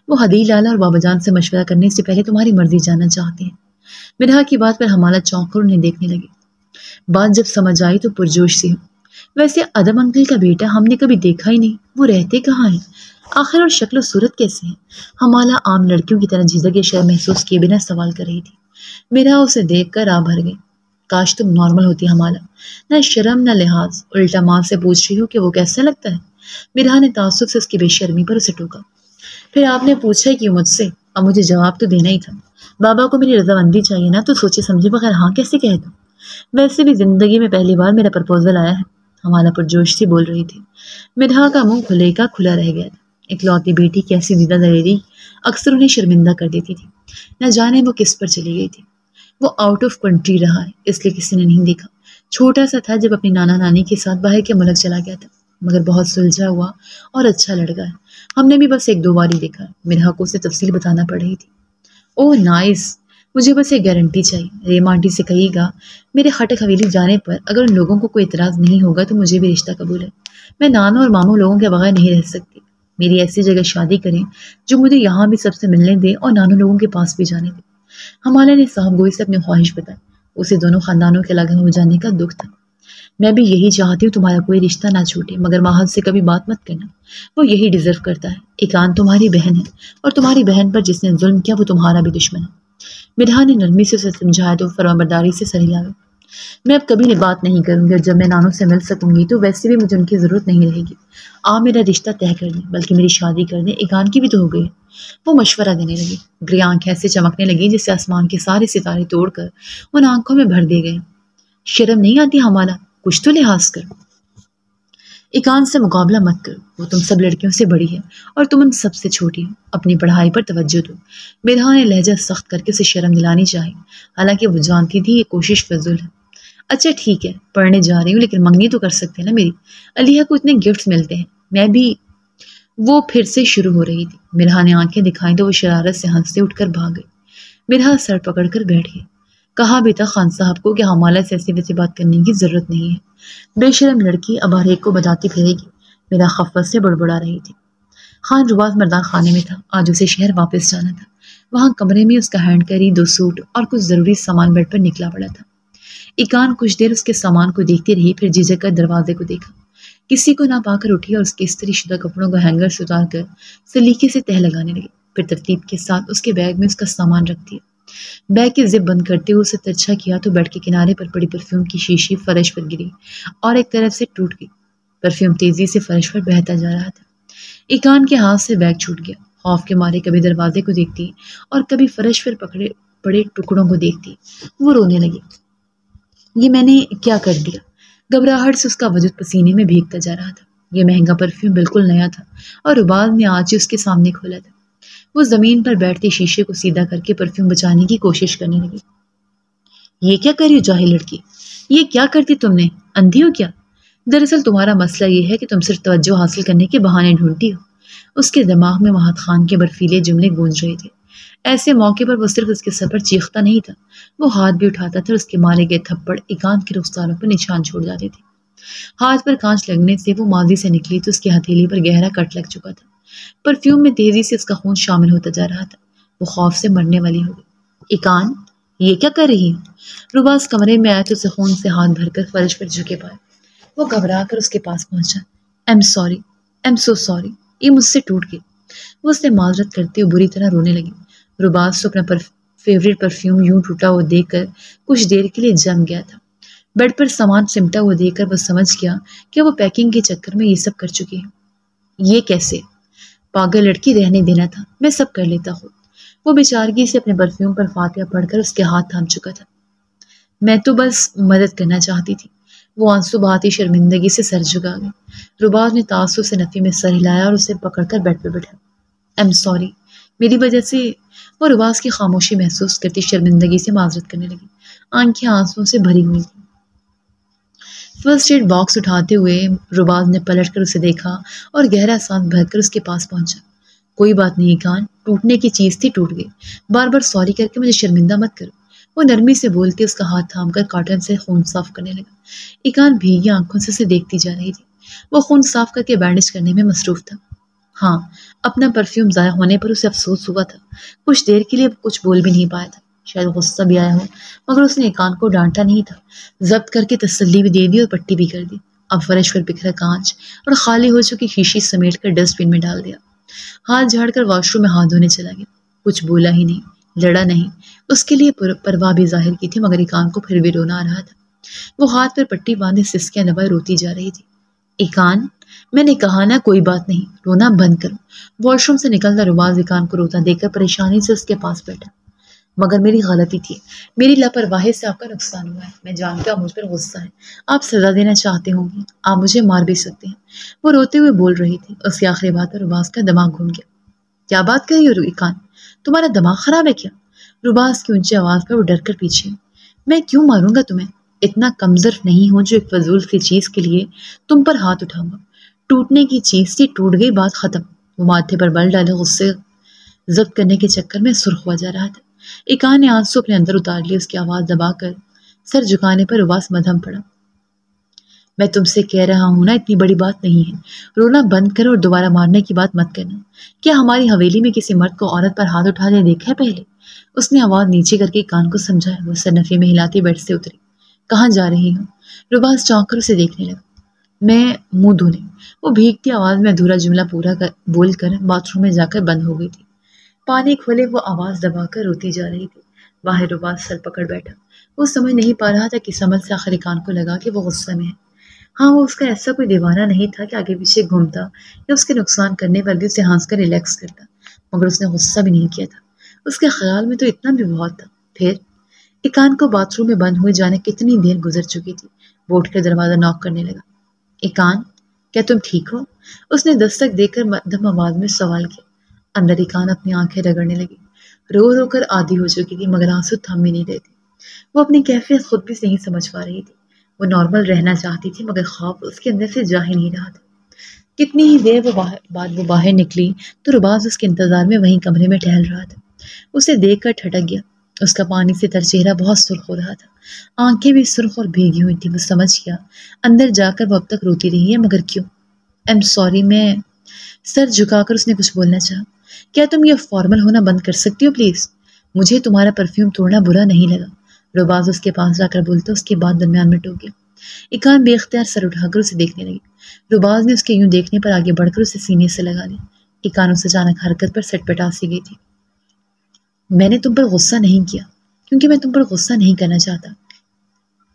وہ حدی لالا اور بابا جان سے مشورہ کرنے سے پہلے تمہاری مرضی جاننا چاہتے ہیں۔ مرحا کی بات پر حمالہ چونک کر انہیں دیکھنے لگی۔ بات جب سمجھ آئی تو پرجوش سی ہو۔ ویسے ادم انکل کا بیٹا ہم نے کبھی دیکھا ہی نہیں، وہ رہتے کہاں ہیں؟ آخر اور شکل و صورت کیسے ہیں؟ ہمالہ عام لڑکیوں کی طرح جھجک یا شرم محسوس کیے بنا سوال کر رہی تھی۔ میرا اسے دیکھ کر آ بھر گئی۔ کاش تم نارمل ہوتی ہمالہ، نہ شرم نہ لحاظ، الٹا ماں سے پوچھ رہی ہو کہ وہ کیسا لگتا ہے۔ میرا نے تعصب سے اس کی بے شرمی پر اسے ٹوکا۔ پھر آپ نے پوچھا کیوں مجھ سے؟ اب مجھے جواب تو دینا ہی تھا۔ بابا کو میری رضامندی چاہیے نا، تو سوچے سمجھے بغیر ہاں کیسے کہہ دوں؟ ویسے بھی زندگی میں پہلی بار میرا پرپوزل آیا ہے۔ ہمالہ پر جوش سے بول رہی تھی۔ مرہا کا منہ کھلے کا کھلا رہ گیا تھا۔ اکلوتی بیٹی کی ایسی دیدہ دلیری اکثر انہیں شرمندہ کر دیتی تھی۔ نہ جانے وہ کس پر چلی گئی تھی۔ وہ آؤٹ آف کنٹری رہا ہے، اس لیے کسی نے نہیں دیکھا۔ چھوٹا سا تھا جب اپنی نانا نانی کے ساتھ باہر کے ملک چلا گیا تھا، مگر بہت سلجھا ہوا اور اچھا لڑکا ہے۔ ہم نے بھی بس ایک دو بار ہی دیکھا ہے۔ مرہا کو اسے تفصیل بتانا پڑ رہی تھی۔ اوہ نائس، مجھے بس ایک گارنٹی چاہیے۔ ریما آنٹی سے کہیے گا میرے خٹک حویلی جانے پر اگر ان لوگوں کو کوئی اعتراض نہیں ہوگا تو مجھے بھی رشتہ قبول ہے۔ میں نانوں اور ماموں لوگوں کے بغیر نہیں رہ سکتی۔ میری ایسی جگہ شادی کریں جو مجھے یہاں بھی سب سے ملنے دے اور نانوں لوگوں کے پاس بھی جانے دے۔ ہمالہ نے صاحب گوئی سے اپنی خواہش بتائی۔ اسے دونوں خاندانوں کے الگ ہو جانے کا دکھ تھا۔ میں بھی یہی چاہتی ہوں تمہارا کوئی رشتہ نہ چھوٹے، مگر ماہد سے کبھی بات مت کرنا، وہ یہی ڈیزرو کرتا ہے۔ ایکان تمہاری بہن ہے اور تمہاری بہن پر جس نے ظلم کیا وہ تمہارا بھی دشمن ہے۔ مرہا نے نرمی سے اسے سمجھایا تو فرمانبرداری سے سر ہلا گئی۔ میں اب کبھی بات نہیں کروں گی اور جب میں نانوں سے مل سکوں گی تو ویسے بھی مجھے ان کی ضرورت نہیں رہے گی۔ آپ میرا رشتہ طے کر دیں، بلکہ میری شادی کر دیں، ایکان کی بھی تو ہو گئی ہے۔ وہ مشورہ دینے لگی۔ گری آنکھیں ایسے چمکنے لگی جس سے آسمان کے سارے ستارے توڑ کر ان آنکھوں میں بھر دیے گئے۔ شرم نہیں آتی ہمالہ؟ کچھ تو لحاظ کر۔ ایکان سے مقابلہ مت کرو، وہ تم سب لڑکیوں سے بڑی ہے اور تم ان سب سے چھوٹی ہو۔ اپنی پڑھائی پر توجہ دو۔ مرہا نے لہجہ سخت کر کے اسے شرم دلانی چاہی، حالانکہ وہ جانتی تھی یہ کوشش فضول ہے۔ اچھا ٹھیک ہے، پڑھنے جا رہی ہوں لیکن منگنی تو کر سکتے ہیں نا میری۔ علیہ کو اتنے گفٹس ملتے ہیں، میں بھی۔ وہ پھر سے شروع ہو رہی تھی۔ مرہا نے آنکھیں دکھائیں تو وہ شرارت سے ہنستے اٹھ کر بھاگ گئی۔ مرہا سر پکڑ کر بیٹھ گئی۔ کہا بھی تھا خان صاحب کو کہ ہمالہ سے ایسی ویسی بات کرنے کی ضرورت نہیں ہے۔ بے شرم لڑکی اب ہر ایک کو بتاتی پھرے گی۔ میرا خفت سے بڑبڑا رہی تھی۔ خان رباز مردان خانے میں تھا۔ آج اسے شہر واپس جانا تھا۔ وہاں کمرے میں اس کا ہینڈ کیری، 2 سوٹ اور کچھ ضروری سامان بیڈ پر نکلا پڑا تھا۔ ایکان کچھ دیر اس کے سامان کو دیکھتی رہی، پھر جھجک کر دروازے کو دیکھا۔ کسی کو نہ پا کر اٹھی اور اس کے استری شدہ کپڑوں کو ہینگر سے اتار کر سلیقے سے تہہ لگانے لگی۔ پھر ترتیب کے ساتھ اس کے بیگ میں اس کا سامان رکھ دیا۔ بیگ کی زپ بند کرتے ہوئے اسے ترچھا کیا تو بیڈ کے کنارے پر پڑی پرفیوم کی شیشی فرش پر گری اور ایک طرف سے ٹوٹ گئی۔ پرفیوم تیزی سے فرش پر بہتا جا رہا تھا۔ ایکان کے ہاتھ سے بیگ چھوٹ گیا۔ خوف کے مارے کبھی دروازے کو دیکھتی اور کبھی فرش پر پکڑے پڑے ٹکڑوں کو دیکھتی۔ وہ رونے لگی۔ یہ میں نے کیا کر دیا؟ گھبراہٹ سے اس کا وجود پسینے میں بھیگتا جا رہا تھا۔ یہ مہنگا پرفیوم بالکل نیا تھا اور رباز نے آج ہی اس کے سامنے کھولا تھا۔ وہ زمین پر بیٹھتے شیشے کو سیدھا کر کے پرفیوم بچانے کی کوشش کرنے لگی۔ یہ کیا کر رہی ہو جاہل لڑکی؟ یہ کیا کرتی تم نے؟ اندھی ہو کیا؟ دراصل تمہارا مسئلہ یہ ہے کہ تم صرف توجہ حاصل کرنے کے بہانے ڈھونڈتی ہو۔ اس کے دماغ میں مہد خان کے برفیلے جملے گونج رہے تھے۔ ایسے موقع پر وہ صرف اس کے سر پر چیختا نہیں تھا، وہ ہاتھ بھی اٹھاتا تھا اور اس کے مارے گئے تھپڑ ایکان کے رخساروں پر نشان چھوڑ جاتے تھے۔ ہاتھ پر کانچ لگنے سے وہ ماضی سے نکلی تو اس کی ہتھیلی پر گہرا کٹ لگ چکا تھا۔ پرفیوم میں تیزی سے اس کا خون شامل ہوتا جا رہا تھا۔ وہ خوف سے مرنے والی ہو گئی۔ ایکان، یہ کیا کر رہی ہوں؟ رباز کمرے میں آیا تو اسے خون سے ہاتھ بھر کر فرش پر جھکے پائے۔ وہ گھبرا کر اس کے پاس پہنچا۔ I'm sorry, I'm so sorry, یہ مجھ سے ٹوٹ گئی۔ وہ اس سے معذرت کرتے ہوئے بری طرح رونے لگی۔ رباز تو اپنا فیوریٹ پرفیوم یوں ٹوٹا ہوا دیکھ کر کچھ دیر کے لیے جم گیا تھا۔ بیڈ پر سامان سمٹا ہوا دیکھ کر وہ سمجھ گیا کہ وہ پیکنگ کے چکر میں یہ سب کر چکی ہے۔ یہ کیسے؟ پاگل لڑکی، رہنے دینا تھا، میں سب کر لیتا خود۔ وہ بیچارگی سے اپنے پرفیوم پر فاتحہ پڑھ کر اس کے ہاتھ تھام چکا تھا۔ میں تو بس مدد کرنا چاہتی تھی۔ وہ آنسو بہاتی شرمندگی سے سر جھکا گئی۔ رباز نے تعصب سے نفی میں سر ہلایا اور اسے پکڑ کر بیڈ پر بٹھا۔ ایم سوری، میری وجہ سے۔ وہ رباز کی خاموشی محسوس کرتی شرمندگی سے معذرت کرنے لگی۔ آنکھیں آنسوؤں سے بھری ہوئی تھیں۔ فرسٹ ایڈ باکس اٹھاتے ہوئے رباز نے پلٹ کر اسے دیکھا اور گہرا سانس بھر کر اس کے پاس پہنچا۔ کوئی بات نہیں کان، ٹوٹنے کی چیز تھی، ٹوٹ گئی۔ بار بار سوری کر کے مجھے شرمندہ مت کرو۔ وہ نرمی سے بولتے اس کا ہاتھ تھام کر کاٹن سے خون صاف کرنے لگا۔ ایکان بھیگی آنکھوں سے اسے دیکھتی جا رہی تھی۔ وہ خون صاف کر کے بینڈیج کرنے میں مصروف تھا۔ ہاں، اپنا پرفیوم ضائع ہونے پر اسے افسوس ہوا تھا۔ کچھ دیر کے لیے کچھ بول بھی نہیں پایا تھا۔ شاید غصہ بھی آیا ہو، مگر اس نے ایکان کو ڈانٹا نہیں تھا۔ ضبط کر کے تسلی بھی دے دی اور پٹی بھی کر دی۔ اب فرش پر بکھرا کانچ اور خالی ہو چکی شیشی سمیٹ کر ڈسٹ بن میں ڈال دیا۔ ہاتھ جھاڑ کر واش روم میں ہاتھ دھونے چلا گیا۔ کچھ بولا ہی نہیں، لڑا نہیں، اس کے لیے پرواہ بھی ظاہر کی تھی، مگر ایکان کو پھر بھی رونا آ رہا تھا۔ وہ ہاتھ پر پٹی باندھے سسکیاں دبائے روتی جا رہی تھی۔ ایکان، میں نے کہا نا کوئی بات نہیں، رونا بند کرو۔ واش روم سے نکلتا روباز ایکان کو روتا دیکھ کر پریشانی سے اس کے پاس بیٹھا۔ مگر میری غلطی تھی، میری لاپرواہی سے آپ کا نقصان ہوا ہے، میں جانتا ہوں مجھ پر غصہ ہے، آپ سزا دینا چاہتے ہوں گے، آپ مجھے مار بھی سکتے ہیں۔ وہ روتے ہوئے بول رہی تھی۔ اس کی آخری بات پر روباز کا دماغ گھوم گیا۔ کیا بات کر رہی ہو ایکان؟ تمہارا دماغ خراب ہے کیا؟ روباز کی اونچی آواز پر وہ ڈر کر پیچھے۔ میں کیوں ماروں گا تمہیں؟ اتنا کمزور نہیں ہوں جو ایک فضول سی چیز کے لیے تم پر ہاتھ اٹھاؤں گا۔ ٹوٹنے کی چیز تھی، ٹوٹ گئی، بات ختم۔ وہ ماتھے پر بل ڈالے غصے ضبط کرنے کے چکر میں سرخ ہوا جا رہا تھا۔ ایکان نے آنسو اپنے اندر اتار لی۔ اس کی آواز دبا کر سر جھکانے پر روباز مدھم پڑا۔ میں تم سے کہہ رہا ہوں نا، اتنی بڑی بات نہیں ہے، رونا بند کرو اور دوبارہ مارنے کی بات مت کرنا۔ کیا ہماری حویلی میں کسی مرد کو عورت پر ہاتھ اٹھاتے دیکھا ہے پہلے؟ اس نے آواز نیچے کر کے ایکان کو سمجھایا۔ وہ سر نفی میں ہلاتی بیڈ سے اتری۔ کہاں جا رہی ہوں؟ روباز چونک کر اسے دیکھنے لگا۔ میں منہ دھونے۔ وہ بھیگتی آواز میں ادھورا جملہ پورا بول کر باتھ روم میں جا کر بند ہو گئی تھی۔ پانی کھولے وہ آواز دبا کر روتی جا رہی تھی۔ باہر روباز سر پکڑ بیٹھا۔ وہ سمجھ نہیں پا رہا تھا کہ سمجھ سے آخر ایکان کو لگا کہ وہ غصہ میں ہے۔ ہاں، وہ اس کا ایسا کوئی دیوانہ نہیں تھا کہ آگے پیچھے گھومتا یا اس کے نقصان کرنے پر بھی اسے ہنس کر ریلیکس کرتا، مگر اس نے غصہ بھی نہیں کیا تھا۔ اس کے خیال میں تو اتنا بھی بہت تھا۔ پھر ایکان کو باتھ روم میں بند ہوئے جانے کتنی دیر گزر چکی تھی۔ وہ اٹھ کر دروازہ ناک کرنے لگا۔ ایکان، کیا تم ٹھیک ہو؟ اس نے دستک دے کر مدھم آواز میں سوال کیا۔ اندر ایکان اپنی آنکھیں رگڑنے لگی۔ رو رو کر آدھی ہو چکی تھی، مگر آنسو تھم بھی نہیں رہے تھے۔ وہ اپنی کیفیت خود بھی نہیں سمجھ پا رہی تھی۔ وہ نارمل رہنا چاہتی تھی، مگر خوف اس کے اندر سے جا ہی نہیں رہا تھا۔ کتنی ہی دیر بعد وہ باہر نکلی تو روباز اس کے انتظار میں وہیں کمرے میں ٹہل رہا تھا۔ اسے دیکھ کر ٹھٹک گیا۔ اس کا پانی سے تر چہرہ بہت سرخ ہو رہا تھا، آنکھیں بھی سرخ اور بھیگی ہوئی تھی۔ وہ سمجھ گیا اندر جا کر وہ اب تک روتی رہی ہے، مگر کیوں؟ ایم سوری، میں سر جھکا کر اس نے کچھ بولنا چاہا۔ کیا تم یہ فارمل ہونا بند کر سکتی ہو پلیز؟ مجھے تمہارا پرفیوم توڑنا برا نہیں لگا، روباز اس کے پاس جا کر بولتا۔ اس کے بعد درمیان میں ٹوک گیا۔ ایکان بے اختیار سر اٹھا کر اسے دیکھنے لگی۔ روباز نے اس کے یوں دیکھنے پر آگے بڑھ کر اسے سینے سے لگا لیا۔ ایکان اس اچانک حرکت پر سٹ پٹا سی گئی تھی۔ میں نے تم پر غصہ نہیں کیا، کیونکہ میں تم پر غصہ نہیں کرنا چاہتا۔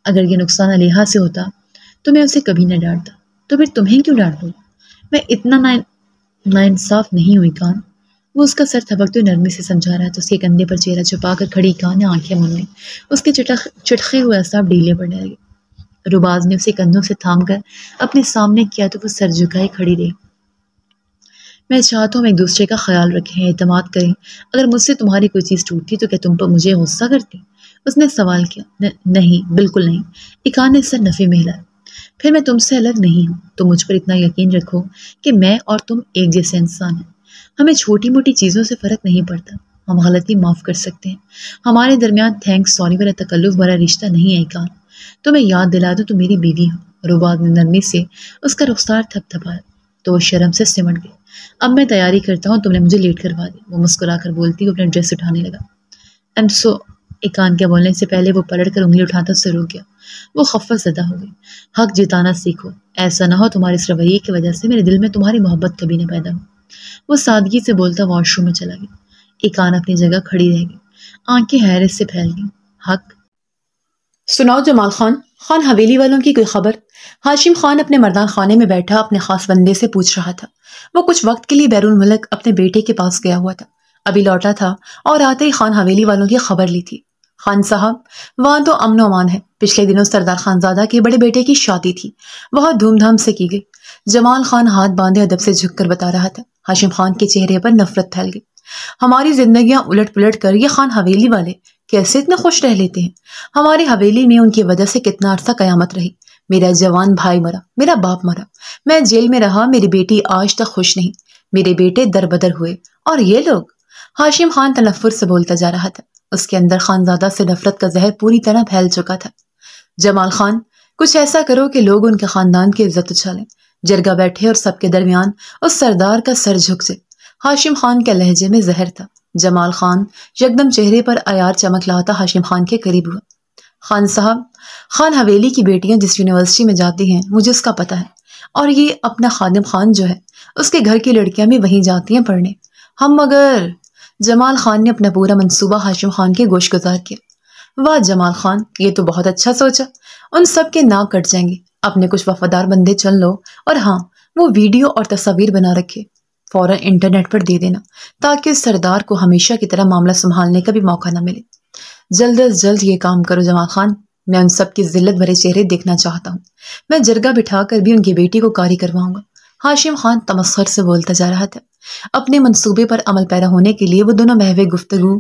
اگر یہ نقصان علیحا سے ہوتا تو میں اسے کبھی نہ ڈانٹتا، تو پھر تمہیں کیوں ڈانٹوں؟ میں اتنا ناانصاف نہیں ہوں ایکان۔ وہ اس کا سر تھپکتے ہوئے نرمی سے سمجھا رہا تھا۔ اس کے کندھے پر چہرہ چھپا کر کھڑی ایکان نے آنکھیں موند لیں۔ اس کے چٹخے ہوئے اعصاب ڈھیلے پڑنے لگے۔ روباز نے اسے کندھوں سے تھام کر اپنے سامنے کیا تو وہ سر جھکائے کھڑی رہی۔ میں چاہتا ہوں ہم ایک دوسرے کا خیال رکھیں، اعتماد کریں۔ اگر مجھ سے تمہاری کوئی چیز ٹوٹتی تو کیا تم پر مجھے غصہ کرتی؟ اس نے سوال کیا۔ نہیں، بالکل نہیں، ایکان نے سر نفی میں ہلایا۔ پھر میں تم سے الگ نہیں ہوں، تو مجھ پر اتنا یقین رکھو کہ میں اور تم ایک جیسے انسان ہیں۔ ہمیں چھوٹی موٹی چیزوں سے فرق نہیں پڑتا، ہم غلطی معاف کر سکتے ہیں۔ ہمارے درمیان تھینکس سوری والا تکلف بڑا رشتہ نہیں ہے ایکان۔ تو میں یاد دلا دوں تو میری بیوی ہو۔ روباز نے نرمی سے اس کا رخسار تھپ تھپایا تو وہ شرم سے سمٹ گئی۔ اب میں تیاری کرتا ہوں، تم نے مجھے لیٹ کروا دی، وہ مسکرا کر بولتی ہوئے اپنا ڈریس اٹھانے لگا۔ ایکان کے بولنے سے پہلے وہ پلٹ کر انگلی اٹھاتا اس سے رک گیا۔ وہ خفت زدہ ہو گئی۔ حق جتانا سیکھو، ایسا نہ ہو تمہارے اس رویے کی وجہ سے میرے دل میں تمہاری محبت کبھی نہ پیدا ہو۔ وہ سادگی سے بولتا واش روم میں چلا گیا۔ ایکان اپنی جگہ کھڑی رہ گئی، آنکھیں حیرت سے پھیل گئیں۔ حق؟ سناؤ جمال خان حویلی والوں کی کوئی خبر؟ ہاشم خان اپنے مردان خانے میں بیٹھا اپنے خاص بندے سے پوچھ رہا تھا۔ وہ کچھ وقت کے لیے بیرون ملک اپنے بیٹے کے پاس گیا ہوا تھا، ابھی لوٹا تھا اور آتے ہی خان حویلی والوں کی خبر لی تھی۔ خان صاحب، وہاں تو امن و امان ہے۔ پچھلے دنوں سردار خانزادہ کے بڑے بیٹے کی شادی تھی، بہت دھوم دھام سے کی گئی۔ جمال خان ہاتھ باندھے ادب سے جھک کر بتا رہا تھا۔ ہاشم خان کے چہرے پر نفرت پھیل گئی۔ ہماری زندگیاں الٹ پلٹ کر یہ خان حویلی والے کیسے اتنے خوش رہ لیتے ہیں؟ ہماری حویلی میں ان کی وجہ سے کتنا عرصہ قیامت رہی۔ میرا جوان بھائی مرا، میرا باپ مرا، میں جیل میں رہا، میری بیٹی آج تک خوش نہیں، میرے بیٹے در بدر ہوئے، اور یہ لوگ؟ ہاشم خان تنفر سے بولتا جا رہا تھا۔ اس کے اندر خانزادہ سے نفرت کا زہر پوری طرح پھیل چکا تھا۔ جمال خان، کچھ ایسا کرو کہ لوگ ان کے خاندان کی عزت اچھالیں، جرگہ بیٹھے اور سب کے درمیان اس سردار کا سر جھک جائے۔ ہاشم خان کے لہجے میں زہر تھا۔ جمال خان یکدم چہرے پر عیار چمک لاتا ہاشم خان کے قریب ہوا۔ خان صاحب، خان حویلی کی بیٹیاں جس یونیورسٹی میں جاتی ہیں مجھے اس کا پتہ ہے۔ اور یہ اپنا خادم خان جو ہے اس کے گھر کی لڑکیاں بھی وہیں جاتی ہیں پڑھنے. ہم مگر جمال خان نے اپنا پورا منصوبہ ہاشم خان کے گوش گزار کیا. واہ جمال خان، یہ تو بہت اچھا سوچا. ان سب کے ناک کٹ جائیں گے. اپنے کچھ وفادار بندے چن لو، اور ہاں، وہ ویڈیو اور تصاویر بنا رکھے، فوراً انٹرنیٹ پر دے دینا تاکہ اس سردار کو ہمیشہ کی طرح معاملہ سنبھالنے کا بھی موقع نہ ملے. جلد از جلد یہ کام کرو جمال خان. میں ان سب کی ذلت بھرے چہرے دیکھنا چاہتا ہوں. میں جرگہ بٹھا کر بھی ان کی بیٹی کو قاری کرواؤں گا. ہاشم خان تمسخر سے بولتا جا رہا تھا. اپنے منصوبے پر عمل پیرا ہونے کے لیے وہ دونوں محو گفتگو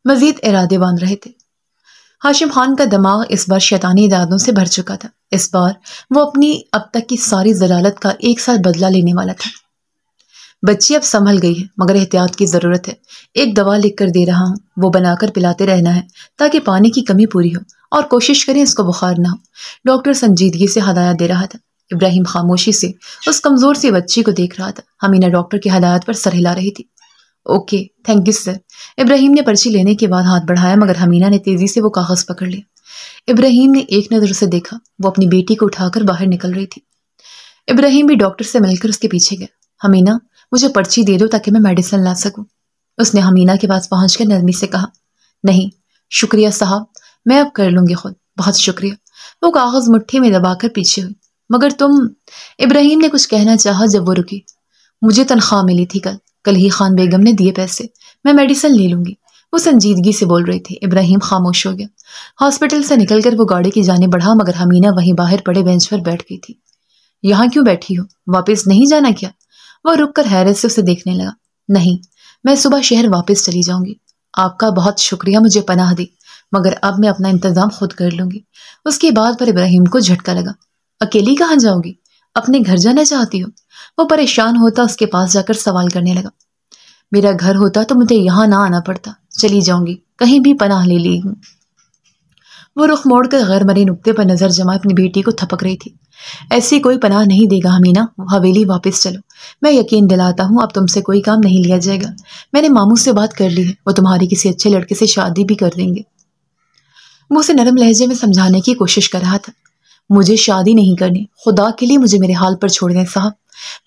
مزید ارادے باندھ رہے تھے. ہاشم خان کا دماغ اس بار شیطانی ارادوں سے بھر چکا تھا. اس بار وہ اپنی اب تک کی ساری ضلالت کا ایک ساتھ بدلہ لینے والا تھا. بچی اب سنبھل گئی ہے، مگر احتیاط کی ضرورت ہے. ایک دوا لکھ کر دے رہا ہوں، وہ بنا کر پلاتے رہنا ہے تاکہ پانی کی کمی پوری ہو، اور کوشش کریں اس کو بخار نہ ہو. ڈاکٹر سنجیدگی سے ہدایت دے رہا تھا. ابراہیم خاموشی سے اس کمزور سی بچی کو دیکھ رہا تھا. ہمینہ ڈاکٹر کی ہدایت پر سر ہلا رہی تھی. Okay, thank you sir. Ibrahim نے پرچی لینے کے بعد ہاتھ بڑھایا، مگر ہمینہ نے تیزی سے وہ کاغذ پکڑ لیا. ابراہیم نے ایک نظر سے دیکھا، وہ اپنی بیٹی کو اٹھا کر باہر نکل رہی تھی. ابراہیم بھی ڈاکٹر سے مل کر اس کے پیچھے گیا. ہمینہ، مجھے پرچی دے دو تاکہ میں میڈیسن لا سکوں. اس نے ہمینہ کے پاس پہنچ کر نرمی سے کہا. نہیں شکریہ صاحب، میں اب کر لوں گی خود، بہت شکریہ. وہ کاغذ مٹھی میں دبا کر پیچھے ہوئی. مگر تم، ابراہیم نے کچھ کہنا چاہا جب وہ رکی. مجھے تنخواہ ملی تھی کل ہی خان بیگم نے دیے پیسے، میں میڈیسن لے لوں گی. وہ سنجیدگی سے بول رہی تھی. ابراہیم خاموش ہو گیا. ہاسپٹل سے نکل کر وہ گاڑی کی جانب بڑھا، مگر ہمینہ وہیں باہر پڑے بینچ پر بیٹھ گئی تھی. یہاں کیوں بیٹھی ہو؟ واپس نہیں جانا کیا؟ وہ رک کر حیرت سے اسے دیکھنے لگا. نہیں، میں صبح شہر واپس چلی جاؤں گی. آپ کا بہت شکریہ مجھے پناہ دی، مگر اب میں اپنا انتظام خود کر لوں گی. اس کی بات پر ابراہیم کو جھٹکا لگا. اکیلی کہاں جاؤ گی؟ اپنے گھر جانا چاہتی ہو؟ وہ پریشان ہوتا اس کے پاس جا کر سوال کرنے لگا. میرا گھر ہوتا تو مجھے یہاں نہ آنا پڑتا. چلی جاؤں گی، کہیں بھی پناہ لے لی ہوں. وہ رخ موڑ کر غیر مرئی نقطے پر نظر جمائے اپنی بیٹی کو تھپک رہی تھی. ایسی کوئی پناہ نہیں دے گا ہمینہ، حویلی واپس چلو. میں یقین دلاتا ہوں اب تم سے کوئی کام نہیں لیا جائے گا. میں نے ماموں سے بات کر لی ہے، وہ تمہاری کسی اچھے لڑکے سے شادی بھی کر دیں گے. وہ اسے نرم لہجے میں سمجھانے کی کوشش کر رہا تھا. مجھے شادی نہیں کرنی، خدا کے لیے مجھے میرے حال پر چھوڑ دیں صاحب.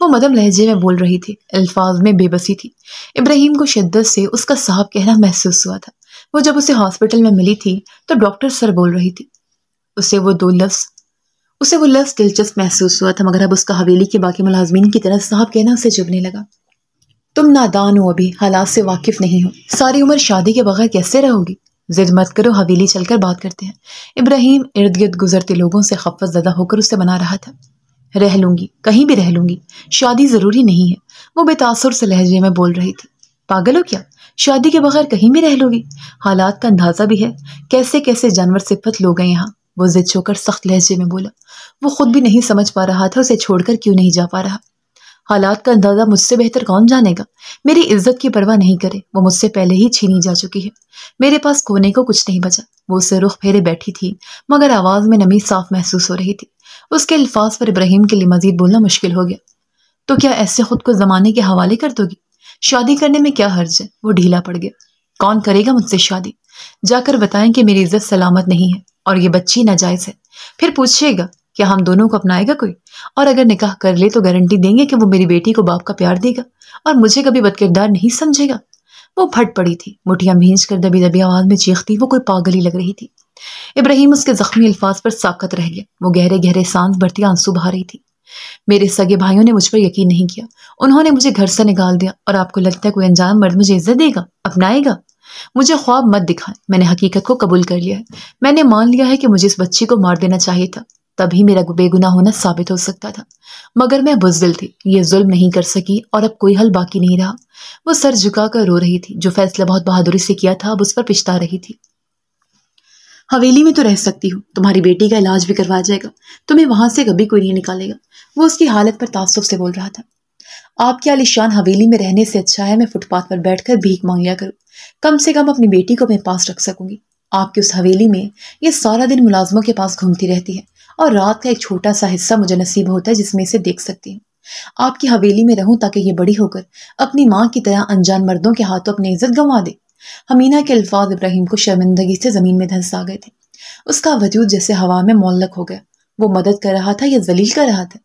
وہ مدم لہجے میں بول رہی تھی، الفاظ میں بے بسی تھی. ابراہیم کو شدت سے اس کا صاحب کہنا محسوس ہوا تھا. وہ جب اسے ہاسپٹل میں ملی تھی تو ڈاکٹر سر بول رہی تھی. اسے وہ لفظ دلچسپ محسوس ہوا تھا، مگر اب اس کا حویلی کے باقی ملازمین کی طرح صاحب کہنا اسے چبھنے لگا. تم نادان ہو، ابھی حالات سے واقف نہیں ہو. ساری عمر شادی کے بغیر کیسے رہو گی؟ ضد مت کرو، حویلی چل کر بات کرتے ہیں. ابراہیم ارد گرد گزرتے لوگوں سے خفت زدہ ہو کر اسے بنا رہا تھا. رہ لوں گی، کہیں بھی رہ لوں گی، شادی ضروری نہیں ہے. وہ بے تاثر سے لہجے میں بول رہی تھی. پاگل ہو کیا؟ شادی کے بغیر کہیں بھی رہ لو گی؟ حالات کا اندازہ بھی ہے، کیسے کیسے جانور صفت لوگ ہیں یہاں. وہ ضد چھو کر سخت لہجے میں بولا. وہ خود بھی نہیں سمجھ پا رہا تھا اسے چھوڑ کر کیوں نہیں جا پا رہا. حالات کا اندازہ مجھ سے بہتر کون جانے گا؟ میری عزت کی پرواہ نہیں کرے، وہ مجھ سے پہلے ہی چھینی جا چکی ہے. میرے پاس کھونے کو کچھ نہیں بچا. وہ اسے رخ پھیرے بیٹھی تھی، مگر آواز میں نمی صاف محسوس ہو رہی تھی. اس کے الفاظ پر ابراہیم کے لیے مزید بولنا مشکل ہو گیا. تو کیا ایسے خود کو زمانے کے حوالے کر دو گی؟ شادی کرنے میں کیا حرج ہے؟ وہ ڈھیلا پڑ گیا. کون کرے گا مجھ سے شادی؟ جا کر بتائیں کہ میری عزت سلامت نہیں ہے اور یہ بچی ناجائز ہے. پھر پوچھے گا کیا ہم دونوں کو اپنائے گا کوئی؟ اور اگر نکاح کر لے تو گارنٹی دیں گے کہ وہ میری بیٹی کو باپ کا پیار دے گا اور مجھے کبھی بد کردار نہیں سمجھے گا. وہ پھٹ پڑی تھی، مٹھیاں بھینچ کر دبی دبی آواز میں چیختی. وہ کوئی پاگل ہی لگ رہی تھی. ابراہیم اس کے زخمی الفاظ پر ساکت رہ گیا. وہ گہرے گہرے سانس بھرتی آنسو بہا رہی تھی. میرے سگے بھائیوں نے مجھ پر یقین نہیں کیا. انہوں نے مجھے گھر سے نکال دیا، اور آپ کو لگتا ہے کوئی انجان مرد مجھے عزت دے گا، اپنائے گا؟ مجھے خواب مت دکھائیں. میں نے حقیقت کو قبول کر لیا ہے. میں نے مان لیا ہے کہ مجھے اس بچی کو مار دینا چاہیے تھا، تبھی میرا بے گناہ ہونا ثابت ہو سکتا تھا. مگر میں بزدل تھی، یہ ظلم نہیں کر سکی، اور اب کوئی حل باقی نہیں رہا. وہ سر جھکا کر رو رہی تھی. جو فیصلہ بہت بہادری سے کیا تھا اب اس پر پچھتا رہی تھی. حویلی میں تو رہ سکتی ہو، تمہاری بیٹی کا علاج بھی کروایا جائے گا، تمہیں وہاں سے کبھی کوئی نہیں نکالے گا. وہ اس کی حالت پر تعصب سے بول رہا تھا. آپ کی عالیشان حویلی میں رہنے سے اچھا ہے میں فٹ پاتھ پر بیٹھ کر بھیک مانگ لیا کروں. کم سے کم اپنی بیٹی کو اپنے پاس رکھ سکوں گی. آپ کی اس حویلی میں یہ سارا دن ملازموں کے پاس گھومتی رہتی ہے، اور رات کا ایک چھوٹا سا حصہ مجھے نصیب ہوتا ہے جس میں اسے دیکھ سکتی ہوں. آپ کی حویلی میں رہوں تاکہ یہ بڑی ہو کر اپنی ماں کی طرح انجان مردوں کے ہاتھوں اپنی عزت گنوا دے. حمینہ کے الفاظ ابراہیم کو شرمندگی سے زمین میں دھنسا گئے تھے. اس کا وجود جیسے ہوا میں معلق ہو گیا. وہ مدد کر رہا تھا یا ذلیل کر رہا تھا؟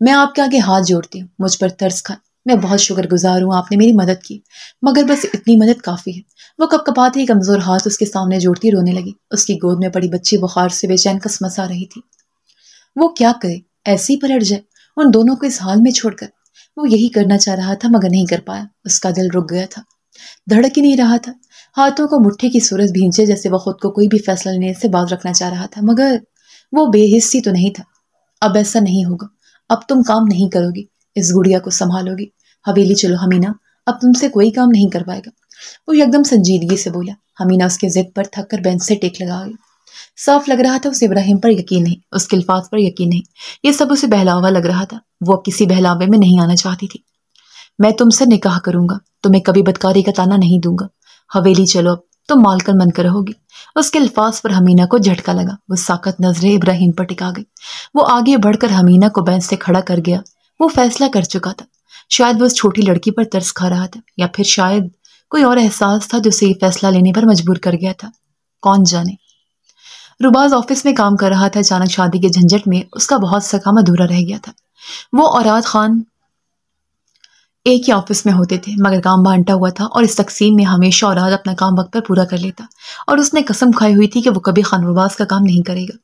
میں آپ کے آگے ہاتھ جوڑتی ہوں، مجھ پر ترس کھائیں، میں بہت شکر گزار ہوں آپ نے میری مدد کی، مگر بس اتنی مدد کافی ہے۔ وہ کپ کپاتے کمزور ہاتھ اس کے سامنے جوڑتی رونے لگی۔ اس کی گود میں پڑی بچی بخار سے بے چین کسمسا رہی تھی۔ وہ کیا کرے، ایسے ہی پلٹ جائے ان دونوں کو اس حال میں چھوڑ کر؟ وہ یہی کرنا چاہ رہا تھا مگر نہیں کر پایا۔ اس کا دل رک گیا تھا، دھڑک ہی نہیں رہا تھا۔ ہاتھوں کو مٹھی کی صورت بھینچے جیسے وہ خود کو کوئی بھی فیصلہ لینے سے باز رکھنا چاہ رہا تھا، مگر وہ بے حسی تو نہیں تھا۔ اب ایسا نہیں ہوگا، اب تم کام نہیں کرو گی، اس گڑیا کو سنبھالو گی۔ حویلی چلو حمینہ، اب تم سے کوئی کام نہیں کروائے گا۔ وہ یکدم سنجیدگی سے بولا۔ حمینہ اس کے ضد پر تھک کر بینچ سے ٹیک لگا گئی۔ صاف لگ رہا تھا اسے ابراہیم پر یقین نہیں، اس کے الفاظ پر یقین نہیں، یہ سب اسے بہلاوا لگ رہا تھا۔ وہ اب کسی بہلاوے میں نہیں آنا چاہتی تھی۔ میں تم سے نکاح کروں گا، تمہیں کبھی بدکاری کا تانا نہیں دوں گا۔ حویلی چلو، اب تم مالکن بن کر رہو گی۔ اس کے الفاظ پر حمینہ کو جھٹکا لگا۔ وہ ساکت نظریں ابراہیم پر ٹکا گئی۔ وہ آگے بڑھ کر حمینہ کو بینچ سے کھڑا کر گیا۔ وہ فیصلہ کر چکا تھا۔ شاید وہ اس چھوٹی لڑکی پر ترس کھا رہا تھا، یا پھر شاید کوئی اور احساس تھا جو اسے یہ فیصلہ لینے پر مجبور کر گیا تھا، کون جانے۔ روباز آفس میں کام کر رہا تھا۔ اچانک شادی کے جھنجٹ میں اس کا بہت سا کام ادھورا رہ گیا تھا۔ وہ اور رات خان ایک ہی آفس میں ہوتے تھے، مگر کام بانٹا ہوا تھا، اور اس تقسیم میں ہمیشہ اوراد اپنا کام وقت پر پورا کر لیتا، اور اس نے قسم کھائی ہوئی تھی کہ وہ کبھی خان روباز کا کام نہیں کرے گا۔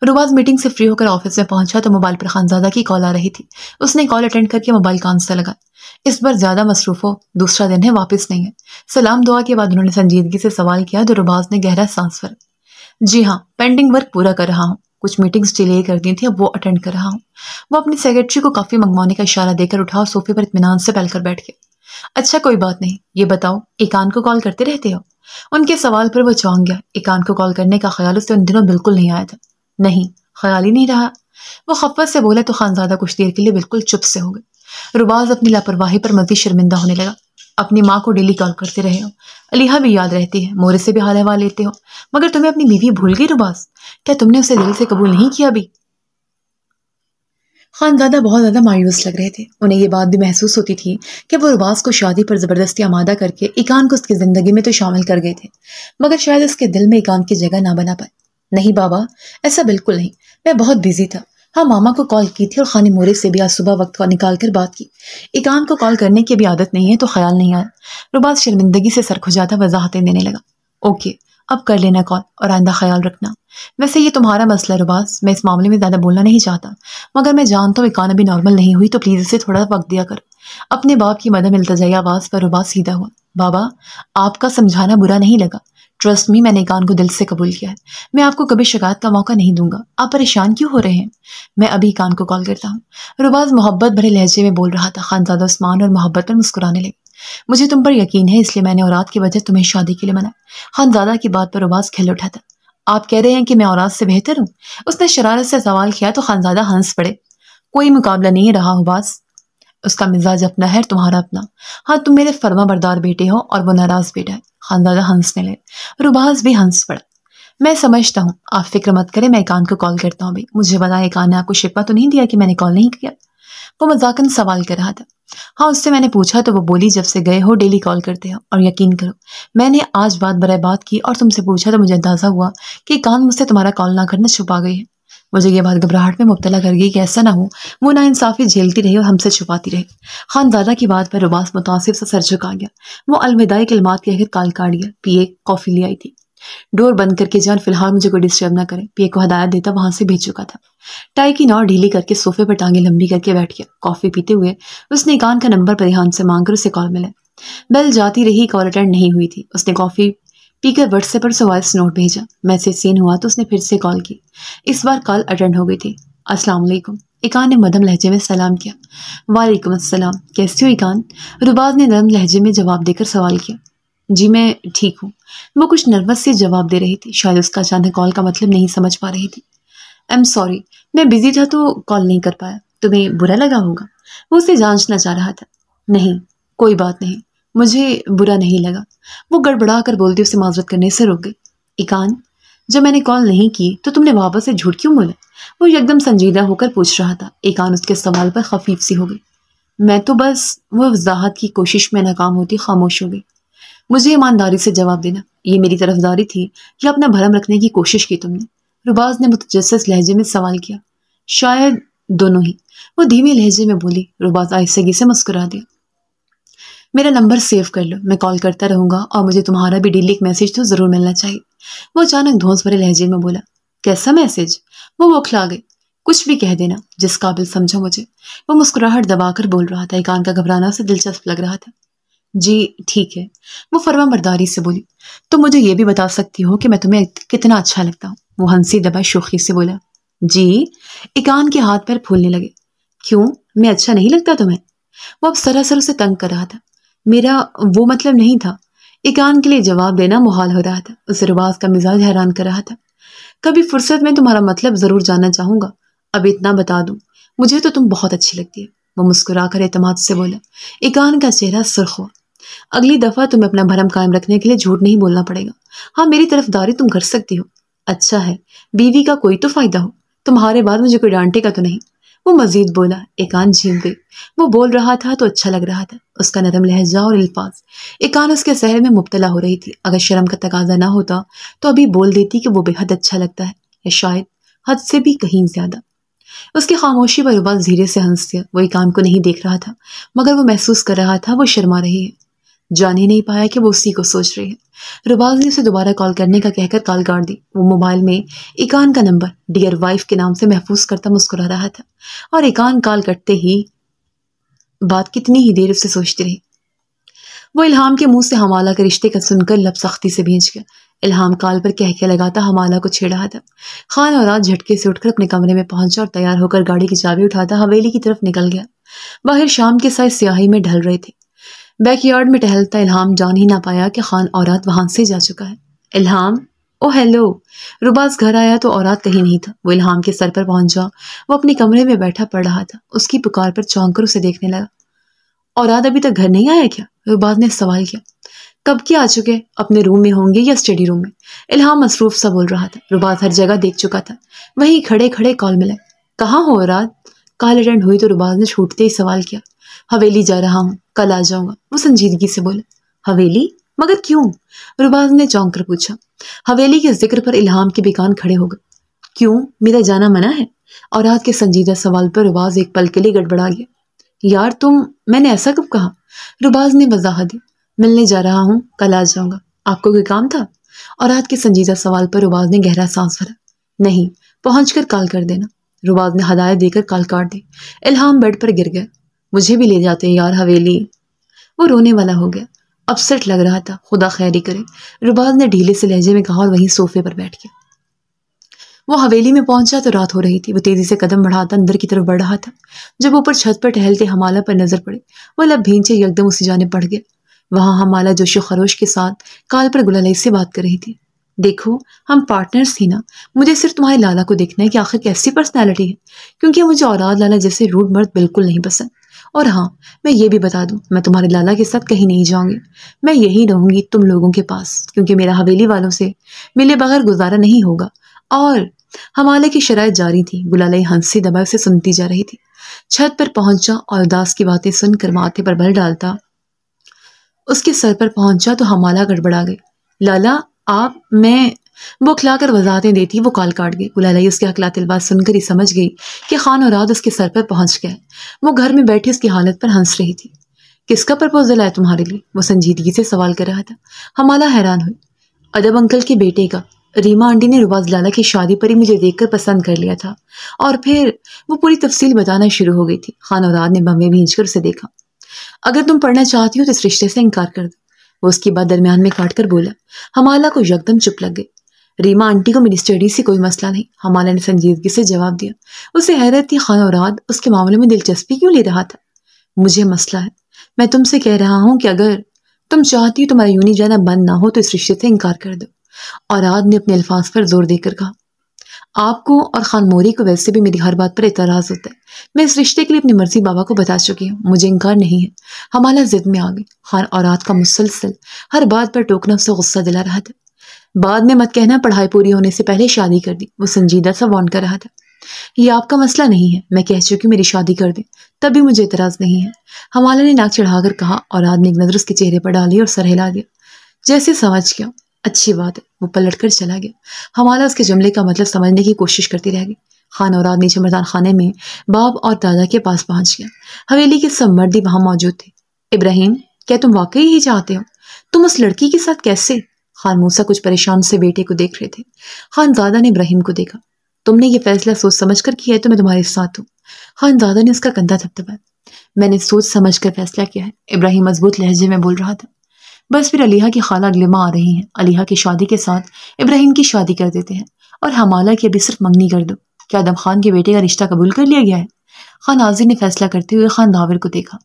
روباز میٹنگ سے فری ہو کر آفس میں پہنچا تو موبائل پر خانزادہ کی کال آ رہی تھی۔ اس نے کال اٹینڈ کر کے موبائل کان سے لگا۔ اس بار زیادہ مصروف ہو، دوسرا دن ہے، واپس نہیں ہے۔ سلام دعا کے بعد انہوں نے سنجیدگی سے سوال کیا تو روباز نے گہرا سانس بھرا۔ جی ہاں، پینڈنگ ورک پورا کر رہا ہوں، کچھ میٹنگز ڈیلے کر دی تھی، اب وہ اٹینڈ کر رہا ہوں۔ وہ اپنی سیکرٹری کو کافی منگوانے کا اشارہ دے کر اٹھا اور صوفے پر اطمینان سے پھیل کر بیٹھ گیا۔ اچھا کوئی بات نہیں، یہ بتاؤ ایکان کو کال کرتے رہتے ہو؟ ان کے سوال پر وہ چونک گیا۔ ایکان کو کال کرنے کا خیال اسے ان دنوں بالکل نہیں آیا تھا۔ نہیں، خیال ہی نہیں رہا۔ وہ خفت سے بولا تو خانزادہ کچھ دیر کے لیے بالکل چپ سے ہو گئے۔ روباز اپنی لاپرواہی پر مزید شرمندہ ہونے لگا۔ اپنی ماں کو ڈیلی کال کرتے رہے ہو، علیحہ بھی یاد رہتی ہے، مورے سے بھی حال احوال لیتے ہو، مگر تمہیں اپنی بیوی بھول گئی روباز؟ کیا تم نے اسے دل سے قبول نہیں کیا بھی؟ خانزادہ بہت زیادہ مایوس لگ رہے تھے۔ انہیں یہ بات بھی محسوس ہوتی تھی کہ وہ روباز کو شادی پر زبردستی آمادہ کر کے ایکان کو اس کی زندگی میں تو شامل کر گئے تھے، مگر شاید اس کے دل میں ایکان کی جگہ نہ بنا پائے۔ نہیں بابا، ایسا بالکل نہیں، میں بہت بیزی تھا۔ ہاں، ماما کو کال کی تھی اور خانی مورے سے بھی آج صبح وقت کو نکال کر بات کی۔ ایکان کو کال کرنے کی بھی عادت نہیں ہے تو خیال نہیں آیا۔ روباز شرمندگی سے سر کھجاتا وضاحتیں دینے لگا۔ اوکے، اب کر لینا کال اور آئندہ خیال رکھنا۔ ویسے یہ تمہارا مسئلہ روباز، میں اس معاملے میں زیادہ بولنا نہیں چاہتا، مگر میں جانتا ہوں ایکان ابھی نارمل نہیں ہوئی تو پلیز اسے تھوڑا وقت دیا کر۔ اپنے باپ کی مدد التجائی آواز پر روباز سیدھا ہوا۔ بابا، آپ کا سمجھانا برا نہیں لگا، ٹرسٹ می، میں نے ایکان کو دل سے قبول کیا ہے، میں آپ کو کبھی شکایت کا موقع نہیں دوں گا۔ آپ پریشان کیوں ہو رہے ہیں؟ میں ابھی ایکان کو کال کرتا ہوں۔ روباز محبت بھرے لہجے میں بول رہا تھا۔ خانزادہ عثمان اور محبت پر مسکرانے لگے۔ مجھے تم پر یقین ہے، اس لیے میں نے اوراد کی وجہ تمہیں شادی کے لیے منایا۔ خانزادہ کی بات پر روباز کھل اٹھا تھا۔ آپ کہہ رہے ہیں کہ میں اوراد سے بہتر ہوں؟ اس نے شرارت سے سوال کیا تو خانزادہ ہنس پڑے۔ کوئی مقابلہ نہیں رہا روباز، اس کا مزاج اپنا ہے، تمہارا اپنا۔ ہاں، تم میرے فرما بردار بیٹے ہو اور وہ ناراض بیٹا ہے۔ خانزادہ ہنسنے لگے۔ روباز بھی ہنس پڑا۔ میں سمجھتا ہوں، آپ فکر مت کریں، میں ایکان کو کال کرتا ہوں بھی۔ مجھے پتا ہے ایکان نے آپ کو شکوہ تو نہیں دیا کہ میں نے کال نہیں کیا؟ وہ مذاقن سوال کر رہا تھا۔ ہاں، اس سے میں نے پوچھا تو وہ بولی جب سے گئے ہو ڈیلی کال کرتے ہو، اور یقین کرو میں نے آج بات برائے بات کی اور تم سے پوچھا تو مجھے اندازہ ہوا کہ ایکان مجھ سے تمہارا کال نہ کرنا چھپا گئی ہے۔ مجھے یہ بات گھبراہٹ میں مبتلا کر گئی کہ ایسا نہ ہو وہ ناانصافی جھیلتی رہی اور ہم سے چھپاتی رہی۔ خانزادہ کی بات پر روباز متاثر سے سر جھکا گیا۔ وہ الوداعی کلمات کہہ کر کال کاٹ گیا۔ پی اے کافی لے آئی تھی۔ ڈور بند کر کے جان، فی الحال مجھے کوئی ڈسٹرب نہ کرے، پی اے کو ہدایت دیتا وہاں سے بھیج چکا تھا۔ ٹائی کی نوٹ ڈھیلی کر کے صوفے پر ٹانگیں لمبی کر کے بیٹھ گیا۔ کافی پیتے ہوئے اس نے ایکان کا نمبر پریحان سے مانگ کر اسے کال ملا۔ بیل جاتی رہی، کال اٹینڈ نہیں ہوئی تھی۔ اس نے کافی پی کر واٹس ایپ پر سے وائس نوٹ بھیجا۔ میسج سین ہوا تو اس نے پھر سے کال کی۔ اس بار کال اٹینڈ ہو گئی تھی۔ السلام علیکم، ایکان نے مدھم لہجے میں سلام کیا۔ وعلیکم السلام، کیسی ہو ایکان؟ روباز نے نرم لہجے میں جواب دے کر سوال کیا۔ جی میں ٹھیک ہوں۔ وہ کچھ نروس سے جواب دے رہی تھی، شاید اس کا اچانک کال کا مطلب نہیں سمجھ پا رہی تھی۔ ایم سوری، میں بزی تھا تو کال نہیں کر پایا، تمہیں برا لگا ہوگا؟ وہ اسے جانچنا چاہ رہا تھا۔ نہیں، کوئی بات نہیں، مجھے برا نہیں لگا۔ وہ گڑبڑا کر بولتی اسے معذرت کرنے سے روک گئی۔ ایکان، جب میں نے کال نہیں کی تو تم نے واپس سے جھوٹ کیوں بولا؟ وہ یکدم سنجیدہ ہو کر پوچھ رہا تھا۔ ایکان اس کے سوال پر خفیف سی ہو گئی۔ میں تو بس وہ وضاحت کی کوشش میں ناکام ہوتی خاموش ہو گئی۔ مجھے ایمانداری سے جواب دینا، یہ میری طرفداری تھی یا اپنا بھرم رکھنے کی کوشش کی تم نے؟ رباز نے متجسس لہجے میں سوال کیا۔ شاید دونوں ہی، وہ دھیمے لہجے میں بولی۔ رباز آہستگی سے مسکرا دیا۔ میرا نمبر سیو کر لو، میں کال کرتا رہوں گا، اور مجھے تمہارا بھی ڈیلی ایک میسج تو ضرور ملنا چاہیے۔ وہ اچانک دھونس بھرے لہجے میں بولا۔ کیسا میسج؟ وہ بوکھلا گئی۔ کچھ بھی کہہ دینا جس قابل سمجھو مجھے۔ وہ مسکراہٹ دبا کر بول رہا تھا۔ ایقان کا گھبرانا اسے دلچسپ لگ رہا تھا۔ جی ٹھیک ہے، وہ فرما برداری سے بولی۔ تم مجھے یہ بھی بتا سکتی ہو کہ میں تمہیں کتنا اچھا لگتا ہوں؟ وہ ہنسی دبائے شوخی سے بولا۔ جی؟ ایقان کے ہاتھ پیر پھولنے لگے۔ کیوں، میں اچھا نہیں لگتا تمہیں؟ وہ اب سراسر اسے تنگ کر رہا تھا۔ میرا وہ مطلب نہیں تھا۔ ایقان کے لیے جواب دینا محال ہو رہا تھا۔ اسے رباز کا مزاج حیران کر رہا تھا۔ کبھی فرصت میں تمہارا مطلب ضرور جاننا چاہوں گا۔ اب اتنا بتا دوں، مجھے تو تم بہت اچھی لگتی ہے۔ وہ مسکرا کر اعتماد سے بولا۔ ایقان کا چہرہ سرخ ہوا۔ اگلی دفعہ تمہیں اپنا بھرم قائم رکھنے کے لیے جھوٹ نہیں بولنا پڑے گا۔ ہاں، میری طرفداری تم کر سکتی ہو۔ اچھا ہے، بیوی کا کوئی تو فائدہ ہو، تمہارے بعد مجھے کوئی ڈانٹے گا تو نہیں؟ وہ مزید بولا۔ ایقان جھیم گئی۔ وہ بول رہا تھا تو اچھا لگ رہا تھا، اس کا نرم لہجہ اور الفاظ۔ ایقان اس کے سحر میں مبتلا ہو رہی تھی۔ اگر شرم کا تقاضا نہ ہوتا تو ابھی بول دیتی کہ وہ بے حد اچھا لگتا ہے، یا شاید حد سے بھی کہیں زیادہ۔ اس کی خاموشی پر رباز دھیرے سے ہنس دیا۔ وہ ایقان کو نہیں دیکھ رہا تھا، مگر وہ محسوس کر رہا تھا وہ شرما رہی ہے۔ جان ہی نہیں پایا کہ وہ اسی کو سوچ رہی ہے۔ رباز نے اسے دوبارہ کال کرنے کا کہہ کر کال کاٹ دی۔ وہ موبائل میں ایقان کا نمبر ڈیئر وائف کے نام سے محفوظ کرتا مسکرا رہا تھا، اور ایقان کال کٹتے ہی بات کتنی ہی دیر اسے سوچتی رہی۔ وہ الہام کے منہ سے حمالہ کے رشتے کا سن کر لب سختی سے بھینچ گیا۔ الہام کال پر کہہ لگاتا حمالہ کو چھیڑ رہا تھا۔ خان اوراد جھٹکے سے اٹھ کر اپنے کمرے میں پہنچا اور تیار ہو کر گاڑی کی چابی اٹھاتا حویلی کی طرف نکل گیا۔ باہر شام کے سائے سیاہی میں ڈھل رہے تھے۔ بیک یارڈ میں ٹہلتا الہام جان ہی نہ پایا کہ خان اوراد وہاں سے جا چکا ہے۔ الہام، او ہیلو۔ رباز گھر آیا تو اوراد کہیں نہیں تھا۔ وہ الہام کے سر پر پہنچا۔ وہ اپنے کمرے میں بیٹھا پڑ رہا تھا۔ اس کی پکار پر چونک کر اسے دیکھنے لگا۔ اوراد ابھی تک گھر نہیں آیا کیا؟ رباز نے سوال کیا۔ کب کے آ چکے؟ اپنے روم میں ہوں گے یا اسٹڈی روم میں؟ الہام مصروف سا بول رہا تھا۔ رباز ہر جگہ دیکھ چکا تھا، وہیں کھڑے کھڑے کال ملے۔ کہاں ہو اوراد؟ کال اٹینڈ ہوئی تو رباز نے چھوٹتے ہی سوال کیا۔ حویلی جا رہا ہوں، کل آ جاؤں گا، وہ سنجیدگی سے بولا۔ حویلی؟ مگر کیوں؟ رباز نے چونک کر پوچھا۔ حویلی کے ذکر پر الہام کے بھی کان کھڑے ہو گئے۔ کیوں، میرا جانا منع ہے؟ اوراد کے سنجیدہ سوال پر رباز ایک پل کے لیے گڑبڑا گیا۔ یار میں نے ایسا کب کہا؟ رباز نے وضاحت دی۔ ملنے جا رہا ہوں، کل آ جاؤں گا۔ آپ کو کوئی کام تھا؟ اوراد کے سنجیدہ سوال پر رباز نے گہرا سانس بھرا۔ نہیں، پہنچ کر کال کر دینا۔ رباز نے ہدایت دے کر کال کاٹ دی۔ الہام بیڈ پر گر گیا۔ مجھے بھی لے جاتے ہیں یار حویلی۔ وہ رونے والا ہو گیا۔ اپسٹ لگ رہا تھا۔ خدا خیری کرے، رباز نے ڈھیلے سے لہجے میں کہا اور وہیں صوفے پر بیٹھ گیا۔ وہ حویلی میں پہنچا تو رات ہو رہی تھی۔ وہ تیزی سے قدم بڑھاتا اندر کی طرف بڑھ رہا تھا۔ جب اوپر چھت پر ٹہلتے حمالہ پر نظر پڑی، وہ لب بھینچے یکدم اسی جانب بڑھ گیا۔ وہاں حمالہ جوش و خروش کے ساتھ کال پر گلالئی سے بات کر رہی تھی۔ دیکھو، ہم پارٹنرز تھی نا، مجھے صرف تمہارے لالا کو دیکھنا ہے کہ آخر کیسی پرسنالٹی ہے، کیونکہ مجھے اوراد لالا جیسے روڈ مرد بالکل نہیں پسند۔ اور ہاں، میں یہ بھی بتا دوں، میں تمہارے لالا کے ساتھ کہیں نہیں جاؤں گی، میں یہی رہوں گی تم لوگوں کے پاس، کیونکہ میرا حویلی والوں سے ملے بغیر گزارا نہیں ہوگا۔ اور حمالے کی شرائط جاری تھی۔ گلالئی ہنسی دبائے اسے سنتی جا رہی تھی۔ چھت پر پہنچا اور اداس کی باتیں سن کر ماتھے پر بل ڈالتا اس کے سر پر پہنچا تو حمالہ گڑبڑا گئی۔ لالا، میں بوکھلا کر وضاحتیں دیتی وہ کال کاٹ گئی۔ گلالئی اس کے حقلات الفاظ سن کر ہی سمجھ گئی کہ خان اوراد اس کے سر پر پہنچ گئے۔ وہ گھر میں بیٹھی اس کی حالت پر ہنس رہی تھی۔ کس کا پرپوزل ہے تمہارے لیے؟ وہ سنجیدگی سے سوال کر رہا تھا۔ حمالہ حیران ہوئی۔ ادب انکل کے بیٹے کا۔ ریما آنٹی نے رباز لالا کی شادی پر ہی مجھے دیکھ کر پسند کر لیا تھا، اور پھر وہ پوری تفصیل بتانا شروع ہو گئی تھی۔ خان اوراد نے بھویں بھینچ کر اسے دیکھا۔ اگر تم پڑھنا چاہتی ہو تو اس رشتے سے انکار کر دو، وہ اس کی بات درمیان میں کاٹ کر بولا۔ حمالہ کو یکدم چپ لگ گئی۔ ریما آنٹی کو میری اسٹڈی سے کوئی مسئلہ نہیں، حمالہ نے سنجیدگی سے جواب دیا۔ اسے حیرت تھی خان اوراد اس کے معاملے میں دلچسپی کیوں لے رہا تھا۔ مجھے مسئلہ ہے، میں تم سے کہہ رہا ہوں کہ اگر تم چاہتی ہو تمہارا یونی جانا بند نہ ہو تو اس رشتے سے انکار کر دو۔ اوراد نے اپنے الفاظ پر زور دے کر کہا۔ آپ کو اور خان موری کو ویسے بھی میری ہر بات پر اعتراض ہوتا ہے، میں اس رشتے کے لیے اپنی مرضی بابا کو بتا چکی ہوں، مجھے انکار نہیں ہے۔ حمالہ ضد میں آ گئی۔ خان اوراد کا مسلسل ہر بات پر ٹوکنا اسے غصہ دلا رہا تھا۔ بعد میں مت کہنا پڑھائی پوری ہونے سے پہلے شادی کر دی، وہ سنجیدہ سا وارن کر رہا تھا۔ یہ آپ کا مسئلہ نہیں ہے، میں کہہ چکی ہوں میری شادی کر دیں، تب بھی مجھے اعتراض نہیں ہے، حمالہ نے ناک چڑھا کر کہا۔ اوراد نے ایک نظر اس کے چہرے پر ڈالی اور سر ہلا دیا، جیسے سمجھ گیا اچھی بات ہے۔ وہ پلٹ کر چلا گیا۔ ہمارا اس کے جملے کا مطلب سمجھنے کی کوشش کرتی رہ گئی۔ خان اور آدمی چمردان خانے میں باپ اور دادا کے پاس پہنچ گیا۔ حویلی کے سب مردی وہاں موجود تھے۔ ابراہیم، کیا تم واقعی ہی چاہتے ہو؟ تم اس لڑکی کے ساتھ کیسے؟ خان موسیٰ کچھ پریشان سے بیٹے کو دیکھ رہے تھے۔ خانزادہ نے ابراہیم کو دیکھا۔ تم نے یہ فیصلہ سوچ سمجھ کر کیا ہے تو میں تمہارے ساتھ ہوں۔ خانزادہ نے اس کا کندھا تھپتھپایا۔ میں نے سوچ سمجھ کر فیصلہ کیا ہے، ابراہیم مضبوط لہجے میں بول رہا تھا۔ بس پھر علیحہ کی خالہ اگلے ماہ آ رہی ہیں۔ علیحہ کی شادی کے ساتھ ابراہیم کی شادی کر دیتے ہیں اور حمالہ کی ابھی صرف منگنی کر دو۔ کیا آدم خان کے بیٹے کا رشتہ قبول کر لیا گیا ہے؟ خان ناظر نے فیصلہ کرتے ہوئے خان داور کو دیکھا۔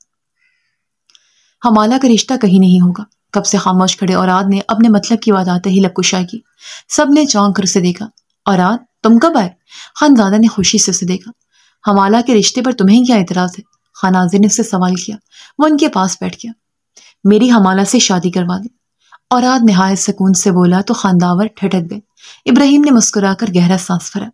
حمالہ کا رشتہ کہیں نہیں ہوگا۔ کب سے خاموش کھڑے اوراد نے اپنے مطلب کی بات آتے ہی لب کشائی کی۔ سب نے چونک کر اسے دیکھا۔ اوراد، تم کب آئے؟ خانزادہ نے خوشی سے اسے دیکھا۔ حمالہ کے رشتے پر تمہیں کیا اعتراض ہے؟ خان ناظر نے اس سے سوال کیا۔ وہ ان کے پاس بیٹھ گیا۔ میری حمالہ سے شادی کروا دیں۔ اوراد نہایت سکون سے بولا تو خان داور ٹھٹک گئے۔ ابراہیم نے مسکرا کر گہرا سانس بھرا۔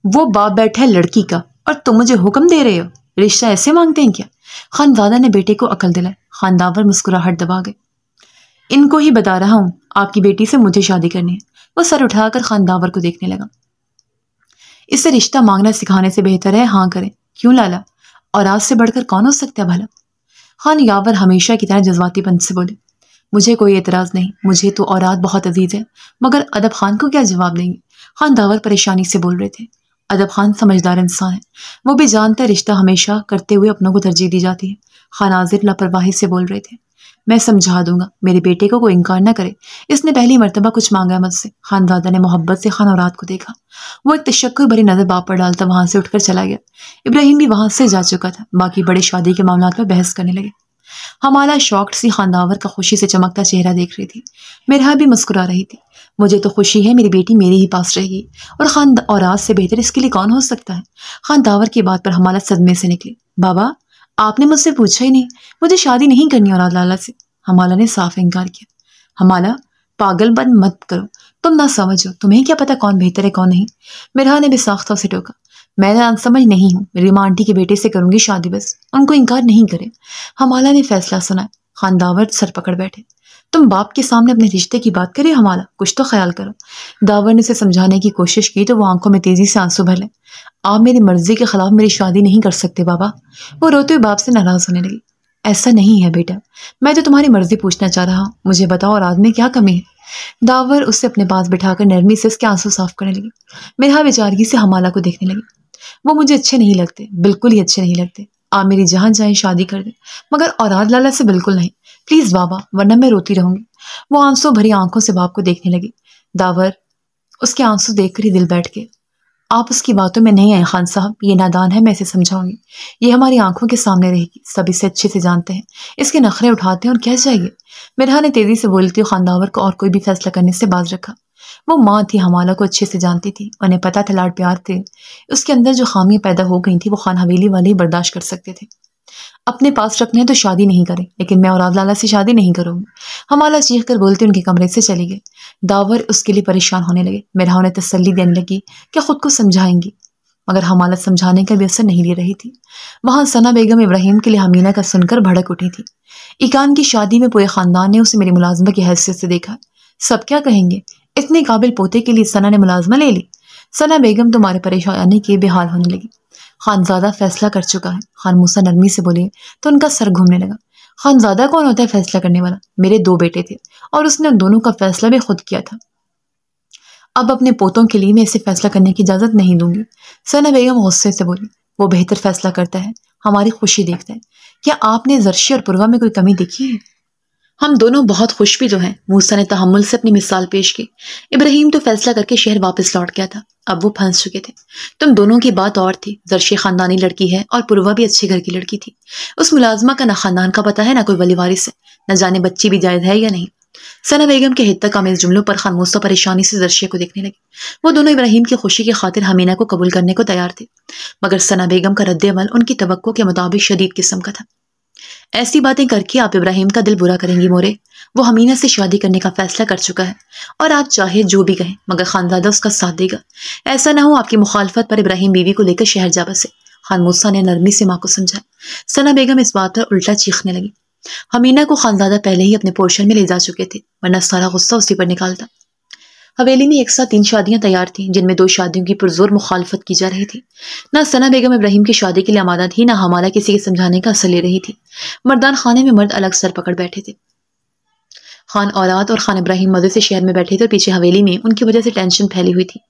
وہ باپ بیٹھا ہے لڑکی کا اور تم مجھے حکم دے رہے ہو؟ رشتہ ایسے مانگتے ہیں کیا؟ خانزادہ نے بیٹے کو عقل دلائی۔ خان داور مسکراہٹ دبا گئے۔ ان کو ہی بتا رہا ہوں، آپ کی بیٹی سے مجھے شادی کرنی ہے۔ وہ سر اٹھا کر خان داور کو دیکھنے لگا۔ اسے رشتہ مانگنا سکھانے سے بہتر ہے ہاں کریں۔ کیوں لالا؟ اوراد سے بڑھ کر کون ہو سکتا ہے بھلا؟ خان یاور ہمیشہ کی طرح جذباتی پن سے بولے۔ مجھے کوئی اعتراض نہیں، مجھے تو اوراد بہت عزیز ہے، مگر ادب خان کو کیا جواب دیں گے؟ خان داور پریشانی سے بول رہے تھے۔ ادب خان سمجھدار انسان ہے، وہ بھی جانتا ہے رشتہ ہمیشہ کرتے ہوئے اپنوں کو ترجیح دی جاتی ہے۔ خان ناظر لاپرواہی سے بول رہے تھے۔ میں سمجھا دوں گا، میرے بیٹے کو کوئی انکار نہ کرے، اس نے پہلی مرتبہ کچھ مانگا ہے مجھ سے۔ خانزادہ نے محبت سے خان اوراد کو دیکھا۔ وہ ایک تشکر بھری نظر باپ پر ڈالتا وہاں سے اٹھ کر چلا گیا۔ ابراہیم بھی وہاں سے جا چکا تھا۔ باقی بڑے شادی کے معاملات پر بحث کرنے لگے۔ حمالہ شوقڈ سی خان داور کا خوشی سے چمکتا چہرہ دیکھ رہی تھی۔ مرحا بھی مسکرا رہی تھی۔ مجھے تو خوشی ہے میری بیٹی میرے ہی پاس رہے گی، اور خان اوراد سے بہتر اس کے لیے کون ہو سکتا ہے؟ خان داور کی بات پر حمالہ صدمے سے نکلی۔ بابا، آپ نے مجھ سے پوچھا ہی نہیں، مجھے شادی نہیں کرنی اوراد لالا سے۔ حمالہ نے صاف انکار کیا۔ حمالہ، پاگل بن مت کرو، تم نہ سمجھو، تمہیں کیا پتا کون بہتر ہے کون نہیں؟ مرحا نے بے ساختہ سے ٹوکا۔ میں نہ سمجھ نہیں ہوں، ریما آنٹی کے بیٹے سے کروں گی شادی، بس ان کو انکار نہیں کرے۔ حمالہ نے فیصلہ سنا۔ خان داور سر پکڑ بیٹھے۔ تم باپ کے سامنے اپنے رشتے کی بات کرے حمالہ، کچھ تو خیال کرو۔ داور نے اسے سمجھانے کی کوشش کی تو وہ آنکھوں میں تیزی سے آنسو بھر لے۔ آپ میری مرضی کے خلاف میری شادی نہیں کر سکتے بابا۔ وہ روتے ہوئے باپ سے ناراض ہونے لگی۔ ایسا نہیں ہے بیٹا، میں تو تمہاری مرضی پوچھنا چاہ رہا ہوں، مجھے بتاؤ اور آدمی کیا کمی ہے؟ داور اسے اپنے پاس بٹھا کر نرمی سے اس کے آنسو صاف کرنے لگی۔ مرحا بیچارگی سے حمالہ کو دیکھنے لگی۔ وہ مجھے اچھے نہیں لگتے، بالکل ہی اچھے نہیں لگتے۔ آپ میری جہاں جائیں شادی کر دیں، مگر اوراد لالا سے بالکل نہیں، پلیز بابا، ورنہ میں روتی رہوں گی۔ وہ آنسو بھری آنکھوں سے باپ کو دیکھنے لگی۔ داور اس کے آنسو دیکھ کر ہی دل بیٹھ گئے۔ آپ اس کی باتوں میں نہیں آئے خان صاحب، یہ نادان ہے، میں اسے سمجھاؤں گی، یہ ہماری آنکھوں کے سامنے رہے گی، سب اسے اچھے سے جانتے ہیں، اس کے نخرے اٹھاتے ہیں اور کیا چاہیے؟ مرحا نے تیزی سے بولتی ہوئے خان داور کو اور کوئی بھی فیصلہ کرنے سے باز رکھا۔ وہ ماں تھی، حمالہ کو اچھے سے جانتی تھی، انہیں پتا تھا لاڈ پیار تھے، اس کے اندر جو خامیاں پیدا ہو گئی تھی وہ خان حویلی والے ہی برداشت کر سکتے تھے۔ اپنے پاس رکھنے تو شادی نہیں کریں، لیکن میں اوراد لالا سے شادی نہیں کروں گی، حمالہ چیخ کر بولتے ان کے کمرے سے چلی گئی۔ داور اس کے لیے پریشان ہونے لگے۔ مرحا انہیں تسلی دینے لگی کہ خود کو سمجھائیں گی، مگر حمالہ سمجھانے کا بھی اثر نہیں لے رہی تھی۔ وہاں ثنا بیگم ابراہیم کے لیے حمینہ کا سن کر بھڑک اٹھی تھی۔ ایکان کی شادی میں پورے خاندان نے اسے میری ملازمہ کی حیثیت سے دیکھا، سب کیا کہیں گے؟ اتنے قابل پوتے کے لیے ثنا نے ملازمہ لے لی۔ ثنا بیگم تمہارے پریشانی کے بے حال ہونے لگی۔ خانزادہ فیصلہ کر چکا ہے، خان موسیٰ نرمی سے بولے تو ان کا سر گھومنے لگا۔ خانزادہ کون ہوتا ہے فیصلہ کرنے والا؟ میرے 2 بیٹے تھے اور اس نے ان دونوں کا فیصلہ بھی خود کیا تھا۔ اب اپنے پوتوں کے لیے میں اسے فیصلہ کرنے کی اجازت نہیں دوں گی۔ ثنا بیگم غصے سے بولی۔ وہ بہتر فیصلہ کرتا ہے، ہماری خوشی دیکھتا ہے۔ کیا آپ نے زرشی اور پروا میں کوئی کمی دیکھی ہے؟ ہم دونوں بہت خوش بھی تو ہیں، موسیٰ نے تحمل سے اپنی مثال پیش کی۔ ابراہیم تو فیصلہ کر کے شہر واپس لوٹ گیا تھا، اب وہ پھنس چکے تھے۔ تم دونوں کی بات اور تھی، زرشی خاندانی لڑکی ہے اور پروا بھی اچھے گھر کی لڑکی تھی۔ اس ملازمہ کا نہ خاندان کا پتہ ہے نہ کوئی ولی وارث ہے، نہ جانے بچی بھی جائز ہے یا نہیں۔ ثنا بیگم کے حد تک آمیز جملوں پر خان موسیٰ پریشانی سے زرشیہ کو دیکھنے لگے۔ وہ دونوں ابراہیم کی خوشی کی خاطر حمینہ کو قبول کرنے کو تیار تھے، مگر ثنا بیگم کا رد عمل ان کی توقع کے مطابق شدید قسم کا تھا۔ ایسی باتیں کر کے آپ ابراہیم کا دل برا کریں گی مورے، وہ حمینہ سے شادی کرنے کا فیصلہ کر چکا ہے، اور آپ چاہے جو بھی کہیں مگر خانزادہ اس کا ساتھ دے گا۔ ایسا نہ ہو آپ کی مخالفت پر ابراہیم بیوی کو لے کر شہر جا بسے۔ خان موسیٰ نے نرمی سے ماں کو سمجھا۔ ثنا بیگم اس بات پر الٹا چیخنے لگی۔ حمینہ کو خانزادہ پہلے ہی اپنے پورشن میں لے جا چکے تھے، ورنہ سارا غصہ اسی پر نکالتا۔ حویلی میں ایک ساتھ 3 شادیاں تیار تھیں، جن میں 2 شادیوں کی پرزور مخالفت کی جا رہی تھی۔ نہ ثنا بیگم ابراہیم کی شادی کے لیے آمادہ تھی، نہ حمالہ کسی کے سمجھانے کا اثر لے رہی تھی۔ مردان خانے میں مرد الگ سر پکڑ بیٹھے تھے۔ خان اولاد اور خان ابراہیم مزے سے شہر میں بیٹھے تھے اور پیچھے حویلی میں ان کی وجہ سے ٹینشن پھیلی ہوئی تھی۔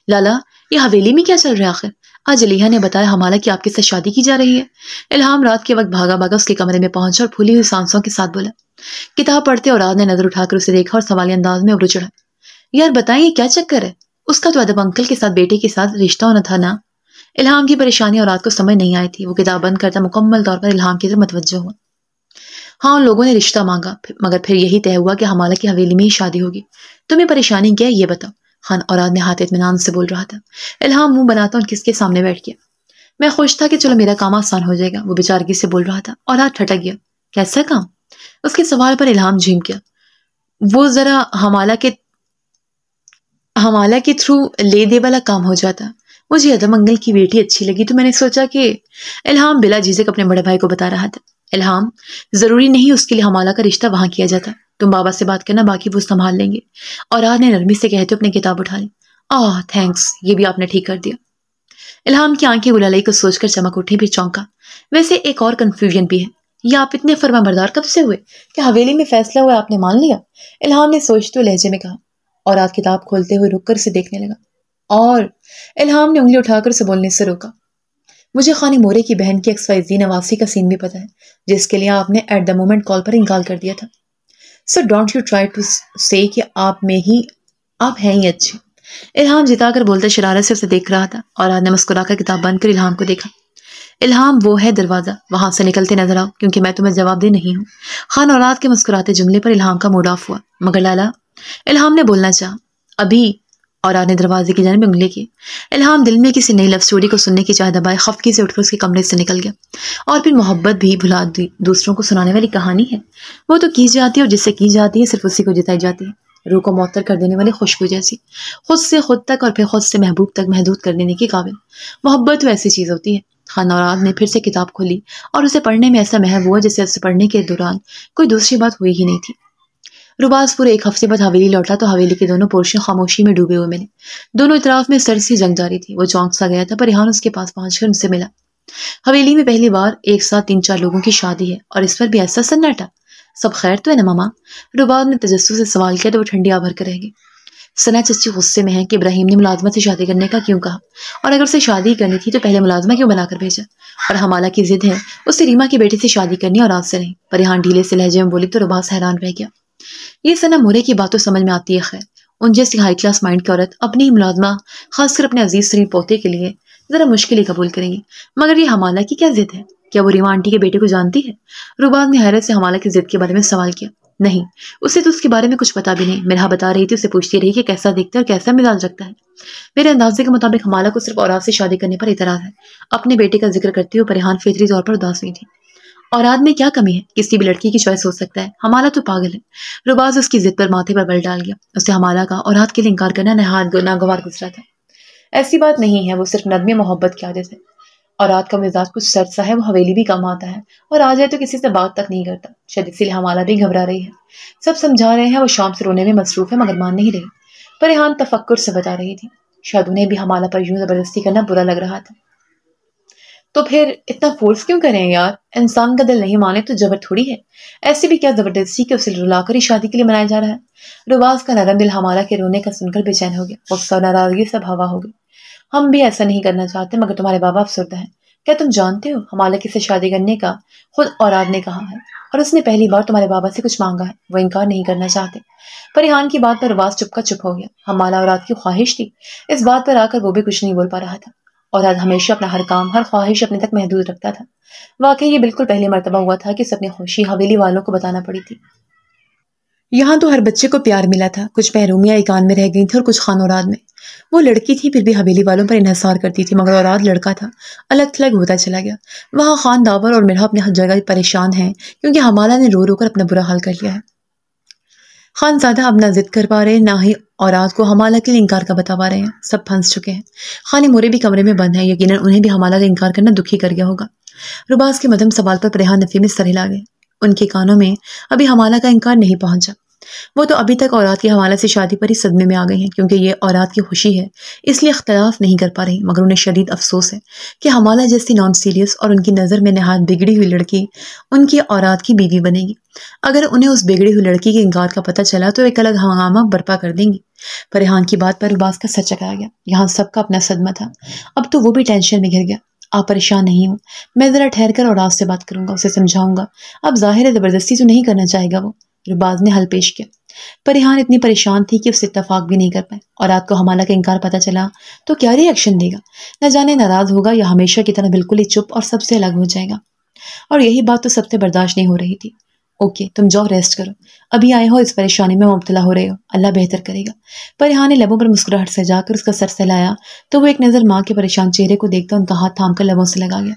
لالا، یہ حویلی میں کیا چل رہا ہے آخر؟ آج علیحہ نے بتایا حمالہ کی آپ کے ساتھ شادی کی جا رہی ہے۔ الہام رات کے وقت بھاگا بھاگا اس کے کمرے میں پہنچا اور پھولی ہوئی سانسوں کے ساتھ بولا۔ کتاب پڑھتے اور آج نے نظر اٹھا کر اسے دیکھا اور سوالی انداز میں ابرو چڑھا۔ یار بتائیں، یہ کیا چکر ہے؟ اس کا تو ادب انکل کے ساتھ بیٹے کے ساتھ رشتہ ہونا تھا نا۔ الہام کی پریشانی اور رات کو سمجھ نہیں آئی تھی۔ وہ کتاب بند کرتا مکمل طور پر الہام کی طرف متوجہ ہوا۔ ہاں، ان لوگوں نے رشتہ مانگا، مگر پھر یہی طے ہوا کہ حمالہ کی حویلی میں ہی شادی ہوگی۔ تمہیں پریشانی کیا ہے یہ بتاؤ؟ خان اوراد نے ہاتھ اطمینان سے بول رہا تھا۔ الہام منہ بناتا اور کس کے سامنے بیٹھ گیا۔ میں خوش تھا کہ چلو میرا کام آسان ہو جائے گا، وہ بیچارگی سے بول رہا تھا۔ اوراد ٹھٹک گیا۔ کیسا کام؟ اس کے سوال پر الہام جھیم گیا۔ وہ ذرا حمالہ کے تھرو لے دے والا کام ہو جاتا۔ مجھے ادم انگل کی بیٹی اچھی لگی تو میں نے سوچا کہ… الہام بلا جھجک اپنے بڑے بھائی کو بتا رہا تھا۔ الہام، ضروری نہیں اس کے لیے حمالہ کا رشتہ وہاں کیا جاتا۔ تم بابا سے بات کرنا، باقی وہ سنبھال لیں گے۔ اوراد نے نرمی سے کہتے اپنی کتاب اٹھا لی۔ تھینکس، یہ بھی آپ نے ٹھیک کر دیا۔ الہام کی آنکھیں گلالئی کو سوچ کر چمک اٹھی، پھر چونکا۔ ویسے ایک اور کنفیوژن بھی ہے، یہ آپ اتنے فرما بردار کب سے ہوئے؟ کیا حویلی میں فیصلہ ہوا آپ نے مان لیا؟ الہام نے سوچتے لہجے میں کہا۔ اوراد کتاب کھولتے ہوئے رک کر اسے دیکھنے لگا۔ اور الہام نے انگلی اٹھا کر اسے بولنے سے روکا۔ مجھے خانی مورے کی بہن کی XYZ نواسی کا سین بھی پتا ہے، جس کے لیے آپ نے ایٹ دا مومنٹ کال پر انکار کر دیا تھا۔ So don't you try to say کہ آپ ہیں ہی اچھے۔ الہام جتا کر بولتا شرارت سے اسے دیکھ رہا تھا۔ اوراد نے مسکرا کر کتاب بند کر الہام کو دیکھا۔ الہام، وہ ہے دروازہ، وہاں سے نکلتے نظر آؤ، کیونکہ میں تمہیں جواب دہ نہیں ہوں۔ خان اوراد کے مسکراتے جملے پر الہام کا موڈ آف ہوا۔ مگر لالا، الہام نے بولنا چاہا۔ ابھی؟ اوراد نے دروازے کی جانب انگلی کی۔ الہام دل میں کسی نئی لو اسٹوری کو سننے کی چاہ دبائے خفگی سے اٹھ کر اس کے کمرے سے نکل گیا۔ اور پھر محبت بھی بھلا دوسروں کو سنانے والی کہانی ہے، وہ تو کی جاتی ہے اور جس سے کی جاتی ہے صرف اسی کو جتائی جاتی ہے، روح کو معطر کر دینے والی خوشبو جیسی، خود سے خود تک اور پھر خود سے محبوب تک محدود کر دینے کی قابل۔ محبت تو ایسی چیز ہوتی ہے۔ خان اوراد نے پھر سے کتاب کھولی اور اسے پڑھنے میں ایسا محو ہوا جیسے اسے پڑھنے کے دوران کوئی دوسری بات ہوئی ہی نہیں تھی۔ رباز پورے 1 ہفتے بعد حویلی لوٹا تو حویلی کے دونوں پورشن خاموشی میں ڈوبے ہوئے ملے۔ دونوں اطراف میں سرسی جنگ جاری تھی۔ وہ چونک سا گیا تھا، پر ریحان اس کے پاس پہنچ کر ان سے ملا۔ حویلی میں پہلی بار ایک ساتھ 3-4 لوگوں کی شادی ہے، اور اس پر بھی ایسا سناٹا۔ سب خیر تو ہے نا ماما؟ رباز نے تجسس سے سوال کیا تو وہ ٹھنڈی آبھر کر رہ گئی۔ ثنا چچی غصے میں ہے کہ ابراہیم نے ملازمت سے شادی کرنے کا کیوں کہا، اور اگر اسے شادی کرنی تھی تو پہلے ملازمہ کیوں بنا کر بھیجا، اور حمالہ کی ضد ہے اسے ریما کے بیٹے سے شادی کرنی اور آج سے نہیں۔ پر ریحان ڈھیلے سے لہجے میں بولی تو رباز حیران رہ گیا۔ یہ ثنا مورے کی بات تو سمجھ میں آتی ہے، خیر ان جیسی ہائی کلاس مائنڈ کی عورت اپنی ہی ملازمہ خاص کر اپنے عزیز ترین پوتے کے لیے ذرا مشکل ہی قبول کریں گی، مگر یہ حمالہ کی کیا ضد ہے؟ کیا وہ ریما آنٹی کے بیٹے کو جانتی ہے؟ رباز نے حیرت سے حمالہ کی ضد کے بارے میں سوال کیا۔ نہیں، اسے تو اس کے بارے میں کچھ پتا بھی نہیں۔ مرحا بتا رہی تھی، اسے پوچھتی رہی کہ کیسا دکھتا ہے اور کیسا مزاج رکھتا ہے۔ میرے اندازے کے مطابق حمالہ کو صرف اوراد سے شادی کرنے پر اعتراض ہے۔ اپنے بیٹے کا ذکر کرتے ہوئے ریحان فطری طور پر اداس ہوئی تھی۔ اوراد میں کیا کمی ہے؟ کسی بھی لڑکی کی چوائس ہو سکتا ہے، حمالہ تو پاگل ہے۔ رباز اس کی ضد پر ماتھے پر بل ڈال گیا۔ اسے حمالہ کا اوراد کے لیے انکار کرنا نہایت ناگوار گزرا تھا۔ ایسی بات نہیں ہے، وہ صرف ندم محبت کی عادت ہے۔ اوراد کا مزاج کچھ سرد سا ہے، وہ حویلی بھی کم آتا ہے، اور آ جائے تو کسی سے بات تک نہیں کرتا، شاید اسی لیے حمالہ بھی گھبرا رہی ہے۔ سب سمجھا رہے ہیں، وہ شام سے رونے میں مصروف ہے مگر مان نہیں رہی۔ پر ریحان تفکر سے بتا رہی تھی، شاید انہیں بھی حمالہ پر یوں زبردستی کرنا برا لگ رہا تھا۔ تو پھر اتنا فورس کیوں کریں یار؟ انسان کا دل نہیں مانے تو جبر تھوڑی ہے۔ ایسے بھی کیا زبردستی کہ اسے رلا کر ہی شادی کے لیے منایا جا رہا ہے؟ رباز کا نرم دل حمالہ کے رونے کا سن کر بے چین ہو گیا، غصہ اور ناراضگی سب ہوا ہو گئی۔ ہم بھی ایسا نہیں کرنا چاہتے، مگر تمہارے بابا افسردہ ہیں۔ کیا تم جانتے ہو حمالہ سے شادی کرنے کا خود اوراد نے کہا ہے، اور اس نے پہلی بار تمہارے بابا سے کچھ مانگا ہے، وہ انکار نہیں کرنا چاہتے۔ پر ریحان کی بات پر رباز چپ کا چپ ہو گیا۔ حمالہ اوراد کی خواہش تھی، اس بات پر آ کر وہ بھی کچھ نہیں بول پا رہا تھا۔ اوراد ہمیشہ اپنا ہر کام، ہر خواہش اپنے تک محدود رکھتا تھا۔ واقعی یہ بالکل پہلی مرتبہ ہوا تھا کہ اس اپنی خوشی حویلی والوں کو بتانا پڑی تھی۔ یہاں تو ہر بچے کو پیار ملا تھا، کچھ محرومیاں ایکان میں رہ گئی تھیں اور کچھ خان اوراد میں۔ وہ لڑکی تھی پھر بھی حویلی والوں پر انحصار کرتی تھی، مگر اوراد لڑکا تھا، الگ تھلگ ہوتا چلا گیا۔ وہاں خان داور اور مرحا اپنے ہر جگہ پریشان ہیں کیونکہ حمالہ نے رو رو کر اپنا برا حال کر لیا ہے۔ خانزادہ اب نہ ضد کر پا رہے، نہ ہی اوراد کو حمالہ کے لیے انکار کا بتا پا رہے ہیں، سب پھنس چکے ہیں۔ خانے مورے بھی کمرے میں بند ہیں، یقیناً انہیں بھی حمالہ کا انکار کرنا دکھی کر گیا ہوگا۔ رباز کے مدھم سوال پر ریحان نفی میں سر ہلا گئے۔ ان کے کانوں میں ابھی حمالہ کا انکار نہیں پہنچا۔ وہ تو ابھی تک اورات کے حوالے سے شادی پر ہی صدمے میں آ گئی ہیں، کیونکہ یہ اورات کی خوشی ہے اس لیے اختلاف نہیں کر پا رہی، مگر انہیں شدید افسوس ہے کہ حمالہ جیسی نان سیریس اور ان کی نظر میں نہایت بگڑی ہوئی لڑکی ان کی اورات کی بیوی بنے گی۔ اگر انہیں اس بگڑی ہوئی لڑکی کے انکار کا پتہ چلا تو ایک الگ ہنگامہ برپا کر دیں گی۔ فرحان کی بات پر عباس کا سر چکرایا گیا۔ یہاں سب کا اپنا صدمہ تھا، اب تو وہ بھی ٹینشن میں گھر گیا۔ آپ پریشان نہیں ہوں، میں ذرا ٹھہر کر اورات سے بات کروں گا، اسے سمجھاؤں گا۔ اب ظاہر ہے زبردستی تو نہیں کرنا چاہے گا وہ، رباز نے حل پیش کیا۔ فرحان اتنی پریشان تھی کہ اس سے اتفاق بھی نہیں کر پائے، اور رات کو حمالہ کا انکار پتہ چلا تو کیا ری ایکشن دے گا؟ نہ جانے ناراض ہوگا یا ہمیشہ کی طرح بالکل ہی چپ اور سب سے الگ ہو جائے گا، اور یہی بات تو سب سے برداشت نہیں ہو رہی تھی۔ اوکے، تم جاؤ ریسٹ کرو، ابھی آئے ہو اس پریشانی میں مبتلا ہو رہے ہو، اللہ بہتر کرے گا۔ فرحان نے لبوں پر مسکراہٹ سجا کر اس کا سر سہلایا تو وہ ایک نظر ماں کے پریشان چہرے کو دیکھتا ان کا ہاتھ تھام کر لبوں سے لگا گیا۔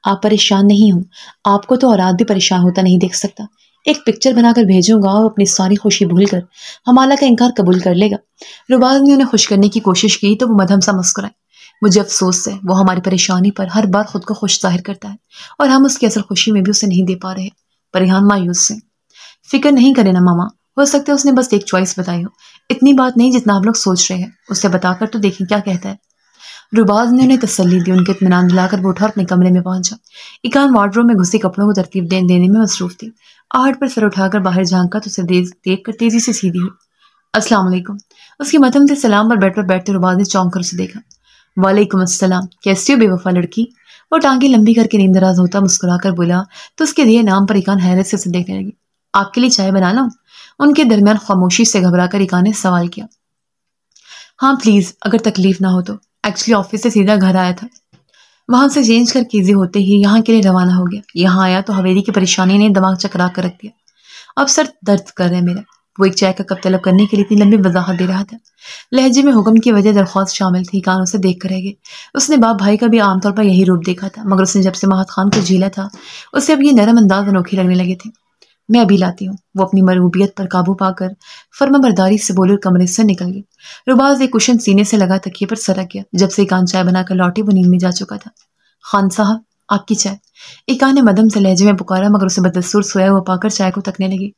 آپ پریشان نہیں ہوں، آپ کو تو اورات بھی پریشان ہوتا نہیں دیکھ سکتا۔ ایک پکچر بنا کر بھیجوں گا اور اپنی ساری خوشی بھول کر حمالہ کا انکار قبول کر لے گا۔ رباز نے انہیں خوش کرنے کی کوشش کی تو وہ مدھم سا مسکرائے۔ مجھے افسوس ہے، وہ ہماری پریشانی پر ہر بار خود کو خوش ظاہر کرتا ہے اور ہم اس کی اصل خوشی میں بھی اسے نہیں دے پا رہے۔ فرحان مایوس سے، فکر نہیں کرے نا ماما، ہو سکتا ہے اس نے بس ایک چوائس بتائی ہو، اتنی بات نہیں جتنا آپ لوگ سوچ رہے ہیں، اسے بتا کر تو دیکھیں کیا کہتا ہے۔ رباز نے انہیں تسلی دی، ان کے اطمینان دلا کر وہ اٹھا اور اپنے کمرے میں پہنچا۔ ایقان وارڈروب میں گھسی کپڑوں کو ترتیب دینے میں مصروف تھی۔ آہٹ پر سر اٹھا کر باہر جھانکا تو اسے دیکھ کر تیزی سے سیدھی ہوئی۔ السلام علیکم۔ اس کی مدھم سے سلام پر بیڈ پر بیٹھتے رباز نے چونک کر اسے دیکھا۔ وعلیکم السلام، کیسی ہو بے وفا لڑکی؟ وہ ٹانگیں لمبی کر کے نیند دراز ہوتا مسکرا کر بولا تو اس کے دیے نام پر ایقان حیرت سے اسے دیکھنے لگی۔ آپ کے لیے چائے بنا لاؤں؟ ان کے درمیان خاموشی سے گھبرا کر ایقان نے سوال کیا۔ ہاں پلیز، اگر تکلیف نہ ہو تو، ایکچولی آفس سے سیدھا گھر آیا تھا، وہاں سے چینج کر کے ایزی ہوتے ہی یہاں کے لیے روانہ ہو گیا۔ یہاں آیا تو حویلی کی پریشانی نے دماغ چکرا کر رکھ دیا، اب سر درد کر رہا ہے میرا۔ وہ ایک چائے کا کپ طلب کرنے کے لیے اتنی لمبی وضاحت دے رہا تھا، لہجے میں حکم کی وجہ درخواست شامل تھی۔ کان اسے دیکھ کر رہ گئے۔ اس نے باپ بھائی کا بھی عام طور پر یہی روپ دیکھا تھا، مگر اس نے جب سے مہات خان کو جھیلا تھا اسے اب یہ نرم انداز انوکھے لگنے لگے تھے۔ میں ابھی لاتی ہوں، وہ اپنی مرغوبیت پر قابو پا کر فرما برداری سے بولے اور کمرے سے نکل گئی۔ رباز ایک کشن سینے سے لگا تکیے پر سرک گیا۔ جب سے ایقان چائے بنا کر لوٹی وہ نیند میں جا چکا تھا۔ خان صاحب، آپ کی چائے، ایقان نے مدھم سے لہجے میں پکارا، مگر اسے بدستور سویا ہوا پا کر چائے کو تکنے لگی۔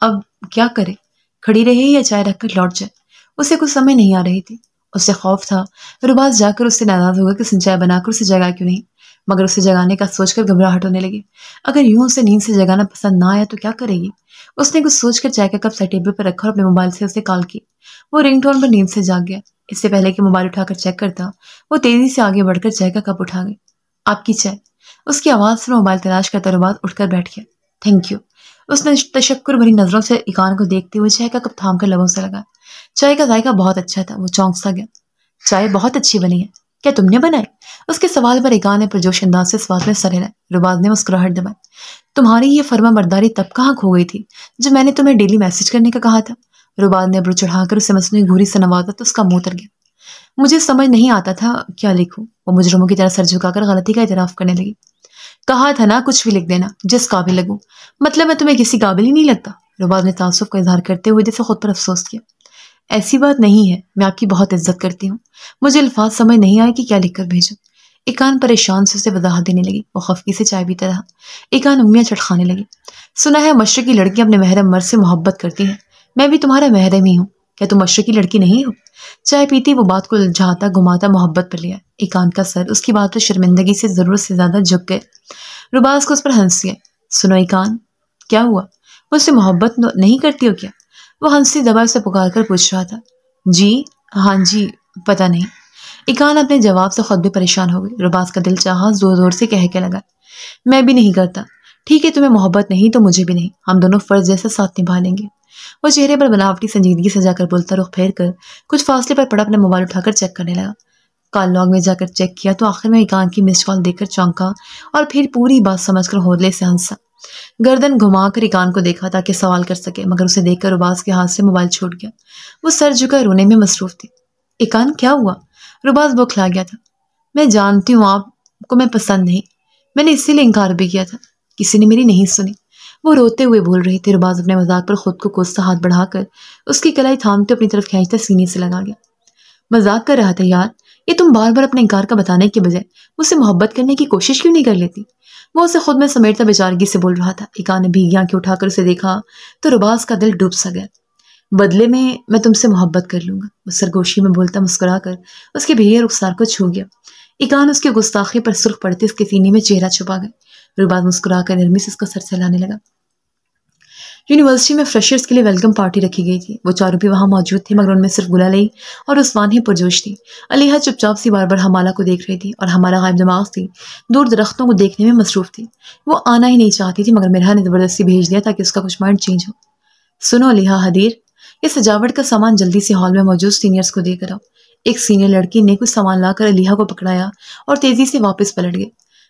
اب کیا کرے، کھڑی رہے یا چائے رکھ کر لوٹ جائے؟ اسے کچھ سمجھ نہیں آ رہی تھی۔ اسے خوف تھا رباز جا کر اس سے ناراض ہوگا کہ اس نے چائے بنا کر اسے جگا کیوں نہیں، مگر اسے جگانے کا سوچ کر گھبراہٹ ہونے لگی۔ اگر یوں اسے نیند سے جگانا پسند نہ آیا تو کیا کرے گی؟ اس نے کچھ سوچ کر چائے کا کپ سائڈ ٹیبل پر رکھا اور اپنے موبائل سے اسے کال کی۔ وہ رنگ ٹون پر نیند سے جاگ گیا۔ اس سے پہلے کہ موبائل اٹھا کر چیک کرتا وہ تیزی سے آگے بڑھ کر چائے کا کپ اٹھا گئی۔ آپ کی چائے، اس کی آواز سے موبائل تلاش کرتا رباز اٹھ کر بیٹھ گیا۔ تھینک یو، اس نے تشکر بھری نظروں سے ایقان کو دیکھتے ہوئے چائے کا کپ تھام کر لبوں سے لگا۔ چائے کا ذائقہ بہت اچھا تھا، وہ چونک سا گیا۔ چائے بہت اچھی بنی ہے، کیا تم نے بنائی؟ اس کے سوال پر ایقان نے پرجوش انداز سے سوال میں سر ہلایا۔ رباز نے مسکراہٹ دبائی۔ تمہاری یہ فرما برداری تب کہاں کھو گئی تھی جب میں نے تمہیں ڈیلی میسج کرنے کا کہا تھا؟ رباز نے ابرو چڑھا کر اسے مصنوعی گھوری سے نوازا تو اس کا منہ اتر گیا۔ مجھے سمجھ نہیں آتا تھا کیا لکھوں، وہ مجرموں کی طرح سر جھکا کر غلطی کا اعتراف کرنے لگی۔ کہا تھا نا کچھ بھی لکھ دینا جس قابل لگوں، مطلب میں تمہیں کسی قابل ہی نہیں لگتا؟ رباز نے تعصب کا اظہار کرتے ہوئے جیسے خود پر افسوس کیا۔ ایسی بات نہیں ہے، میں آپ کی بہت عزت کرتی ہوں، مجھے الفاظ سمجھ نہیں آئے کہ کیا لکھ کر بھیجوں۔ ایقان پریشان سے اسے وضاحت دینے لگی۔ وہ خفگی سے چائے پیتا رہا۔ ایقان انگلیاں چٹکانے لگی۔ سنا ہے مشرقی لڑکیاں اپنے محرم مرد سے محبت کرتی ہیں، میں بھی تمہارا محرم ہی ہوں، کیا تم مشرقی لڑکی نہیں ہو؟ چائے پیتی وہ بات کو الجھاتا گھماتا محبت پر لیا۔ ایقان کا سر اس کی بات پر شرمندگی سے ضرورت سے زیادہ جھک گئے۔ رباز کو اس پر ہنسی ہے۔ سنو ایقان، کیا ہوا، مجھ سے محبت نہیں کرتی ہو کیا؟ وہ ہنسی دبا سے پکار کر پوچھ رہا تھا۔ جی ہاں جی، پتہ نہیں۔ ایقان اپنے جواب سے خود بھی پریشان ہو گئی۔ رباز کا دل چاہا زور زور سے کہہ کے لگا، میں بھی نہیں کرتا۔ ٹھیک ہے، تمہیں محبت نہیں تو مجھے بھی نہیں، ہم دونوں فرض جیسا ساتھ نبھا لیں گے۔ وہ چہرے پر بناوٹی سنجیدگی سجا کر بولتا رخ پھیر کر کچھ فاصلے پر پڑا اپنا موبائل اٹھا کر چیک کرنے لگا۔ کال لاگ میں جا کر چیک کیا تو آخر میں ایقان کی مس کال دیکھ کر چونکا اور پھر پوری بات سمجھ کر ہولے سے ہنسا۔ گردن گھما کر ایقان کو دیکھا تاکہ سوال کر سکے، مگر اسے دیکھ کر رباز کے ہاتھ سے موبائل چھوٹ گیا۔ وہ سر جھکا رونے میں مصروف تھی۔ ایقان کیا ہوا؟ رباز بوکھلا گیا تھا۔ میں جانتی ہوں آپ کو میں پسند نہیں، میں نے اسی لیے انکار بھی کیا تھا، کسی نے میری نہیں سنی۔ وہ روتے ہوئے بول رہی تھی۔ رباز اپنے مذاق پر خود کو کوستا ہاتھ بڑھا کر اس کی کلائی تھامتے اپنی طرف کھینچتا سینے سے لگا گیا۔ مذاق کر رہا تھا یار، یہ تم بار بار اپنے انکار کا بتانے کے بجائے مجھ سے محبت کرنے کی کوشش کیوں نہیں کر لیتی؟ وہ اسے خود میں سمیٹتا بیچارگی سے بول رہا تھا۔ ایکا نے بھیگی آنکھیں اٹھا کر اسے دیکھا تو رباز کا دل ڈوب سا گیا۔ بدلے میں تم سے محبت کر لوں گا، وہ سرگوشی میں بولتا مسکرا کر اس کے بھیے رخسار کو چھو گیا۔ ایکان اس کی گستاخی پر سرخ پڑتے اس کے سینے میں چہرہ چھپا گئے۔ رباز مسکرا کر نرمی سے اس کا سر سہلانے لگا۔ یونیورسٹی میں فریشرز کے لیے ویلکم پارٹی رکھی گئی تھی۔ وہ چاروں بھی وہاں موجود تھے، مگر ان میں صرف گلالئی اور عثمان ہی پرجوش تھی۔ علیحہ چپ چاپ سی بار بار حمالہ کو دیکھ رہی تھی اور حمالہ غائب دماغ تھی، دور درختوں کو دیکھنے میں مصروف تھی۔ وہ آنا ہی نہیں چاہتی تھی، مگر مرحا نے زبردستی بھیج دیا تاکہ اس کا کچھ مائنڈ چینج ہو۔ سنو علیحہ حدیر، یہ سجاوٹ کا سامان جلدی سے ہال میں موجود سینئرز کو دے کر آؤ۔ ایک سینئر لڑکی نے کچھ سامان لا کر علیحہ کو پکڑایا اور تیزی سے واپس پلٹ گئے۔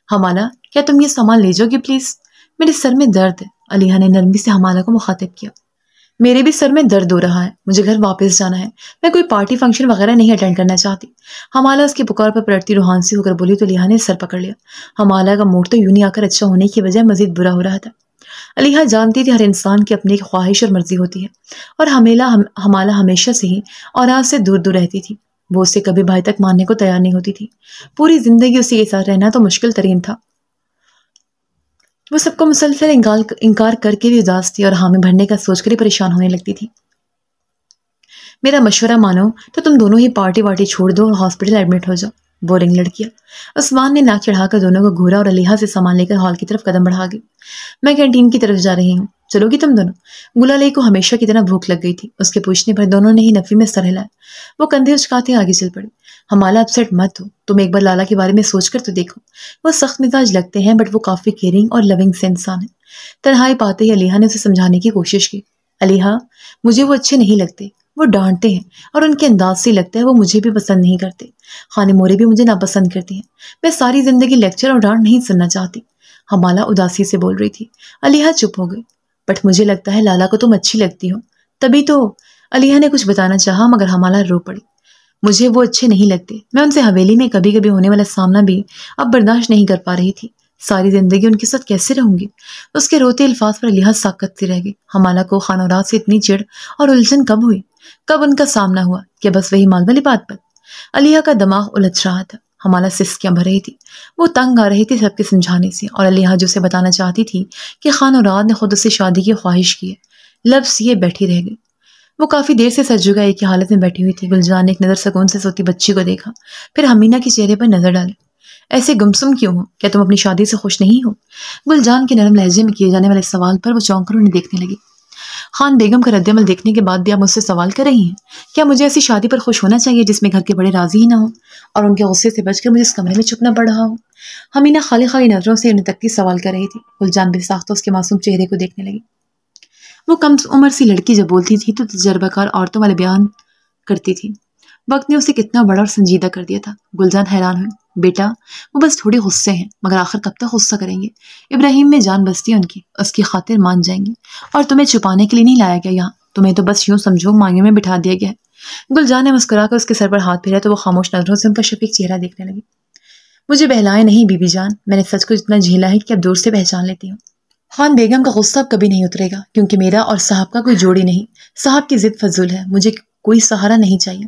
حمالہ، کیا تم یہ سامان لے جاؤ گی پلیز؟ میرے سر میں درد ہے، علیحہ نے نرمی سے حمالہ کو مخاطب کیا۔ میرے بھی سر میں درد ہو رہا ہے، مجھے گھر واپس جانا ہے، میں کوئی پارٹی فنکشن وغیرہ نہیں اٹینڈ کرنا چاہتی۔ حمالہ اس کی پکار پر پلٹتی روحان سی ہو کر بولی تو علیحہ نے سر پکڑ لیا۔ حمالہ کا موڈ تو یوں ہی آ کر اچھا ہونے کی بجائے مزید برا ہو رہا تھا۔ علیحہ جانتی تھی ہر انسان کی اپنی ایک خواہش اور مرضی ہوتی ہے، اور حمالہ ہمیشہ سے ہی اوراد سے دور دور رہتی تھی۔ وہ اسے کبھی بھائی تک ماننے کو تیار نہیں ہوتی تھی۔ پوری زندگی اسے کے ساتھ رہنا تو مشکل ترین تھا۔ وہ سب کو مسلسل انکار کر کے بھی اداس تھی اور حامی بھرنے کا سوچ کر ہی پریشان ہونے لگتی تھی۔ میرا مشورہ مانو تو تم دونوں ہی پارٹی وارٹی چھوڑ دو اور ہاسپٹل ایڈمٹ ہو جاؤ، بورنگ لڑکیاں۔ عثمان نے ناک چڑھا کر دونوں کو گھورا اور علیحہ سے سامان لے کر ہال کی طرف قدم بڑھا گئی۔ میں کینٹین کی طرف جا رہی ہوں، چلو گی تم دونوں؟ گلالئی کو ہمیشہ کی طرح بھوک لگ گئی تھی۔ اس کے پوچھنے پر دونوں نے ہی نفی میں سر ہلایا۔ وہ کندھے اچکاتے آگے چل پڑی۔ حمالہ اپسیٹ مت ہو، تم ایک بار لالا کے بارے میں سوچ کر تو دیکھو۔ وہ سخت مزاج لگتے ہیں بٹ وہ کافی کیئرنگ اور لونگ سے انسان ہے۔ تنہائی پاتے ہی علیحہ نے اسے سمجھانے کی کوشش کی۔ علیحہ، مجھے وہ اچھے نہیں لگتے، وہ ڈانٹتے ہیں اور ان کے انداز سے لگتا ہے وہ مجھے بھی پسند نہیں کرتے۔ خانے مورے بھی مجھے ناپسند کرتی ہیں۔ میں ساری زندگی لیکچر اور ڈانٹ نہیں سننا چاہتی۔ حمالہ اداسی سے بول رہی تھی۔ علیحہ چپ ہو گئی۔ بٹ مجھے لگتا ہے لالا کو تم اچھی لگتی ہو، تبھی تو۔ علیحہ نے کچھ بتانا چاہا مگر حمالہ رو پڑی۔ مجھے وہ اچھے نہیں لگتے، میں ان سے حویلی میں کبھی کبھی ہونے والا سامنا بھی اب برداشت نہیں کر پا رہی تھی۔ ساری زندگی ان کے ساتھ کیسے رہوں گی؟ اس کے روتے الفاظ پر علیحہ ساکت سی رہ گئی۔ حمالہ کو خانہ رات سے اتنی چڑ اور الجھن کب ہوئی؟ کب ان کا سامنا ہوا؟ کہ بس وہی مال والی بات پر؟ علیحہ کا دماغ الجھ رہا تھا۔ حمالہ سسکیاں بھر رہی تھی، وہ تنگ آ رہی تھی سب کے سمجھانے سے، اور علیحہ جو اسے بتانا چاہتی تھی کہ خانہ رات نے خود اس سے شادی کی خواہش کی ہے، لفظ یہ بیٹھی رہ گئی۔ وہ کافی دیر سے سر جھکائے کی حالت میں بیٹھی ہوئی تھی۔ گلجان نے ایک نظر سکون سے سوتی بچی کو دیکھا، پھر حمینہ کے چہرے پر نظر ڈالی۔ ایسے گمسم کیوں ہو؟ کیا تم اپنی شادی سے خوش نہیں ہو؟ گلجان کے نرم لہجے میں کیے جانے والے سوال پر وہ چونک کر انہیں دیکھنے لگی۔ خان بیگم کا رد عمل دیکھنے کے بعد بھی آپ مجھ سے سوال کر رہی ہیں؟ کیا مجھے ایسی شادی پر خوش ہونا چاہیے جس میں گھر کے بڑے راضی ہی نہ ہوں اور ان کے غصے سے بچ کر مجھے اس کمرے میں چھپنا پڑ رہا ہو؟ حمینہ خالی خالی نظروں سے انہیں تک کی سوال کر رہی تھی۔ گلجان بے ساختہ اس کے معصوم چہرے کو دیکھنے لگی۔ وہ کم عمر سی لڑکی جب بولتی تھی تو تجربہ کار عورتوں والے بیان کرتی تھی۔ وقت نے اسے کتنا بڑا اور سنجیدہ کر دیا تھا۔ گلجان حیران ہوئی۔ بیٹا، وہ بس تھوڑی غصے ہیں، مگر آخر کب تک غصہ کریں گے؟ ابراہیم میں جان بستی ہے ان کی، اس کی خاطر مان جائیں گے، اور تمہیں چھپانے کے لیے نہیں لایا گیا یہاں، تمہیں تو بس یوں سمجھو مانگے میں بٹھا دیا گیا ہے۔ گلجان نے مسکرا کر اس کے سر پر ہاتھ پھیرا تو وہ خاموش نظروں سے ان کا شفیق چہرہ دیکھنے لگی۔ مجھے بہلائے نہیں بی بی جان، میں نے سچ کو اتنا جھیلا ہے کہ اب دور سے پہچان لیتی ہوں۔ خان بیگم کا غصہ اب کبھی نہیں اترے گا، کیونکہ میرا اور صاحب کا کوئی جوڑی نہیں۔ صاحب کی ضد فضول ہے، مجھے کوئی سہارا نہیں چاہیے۔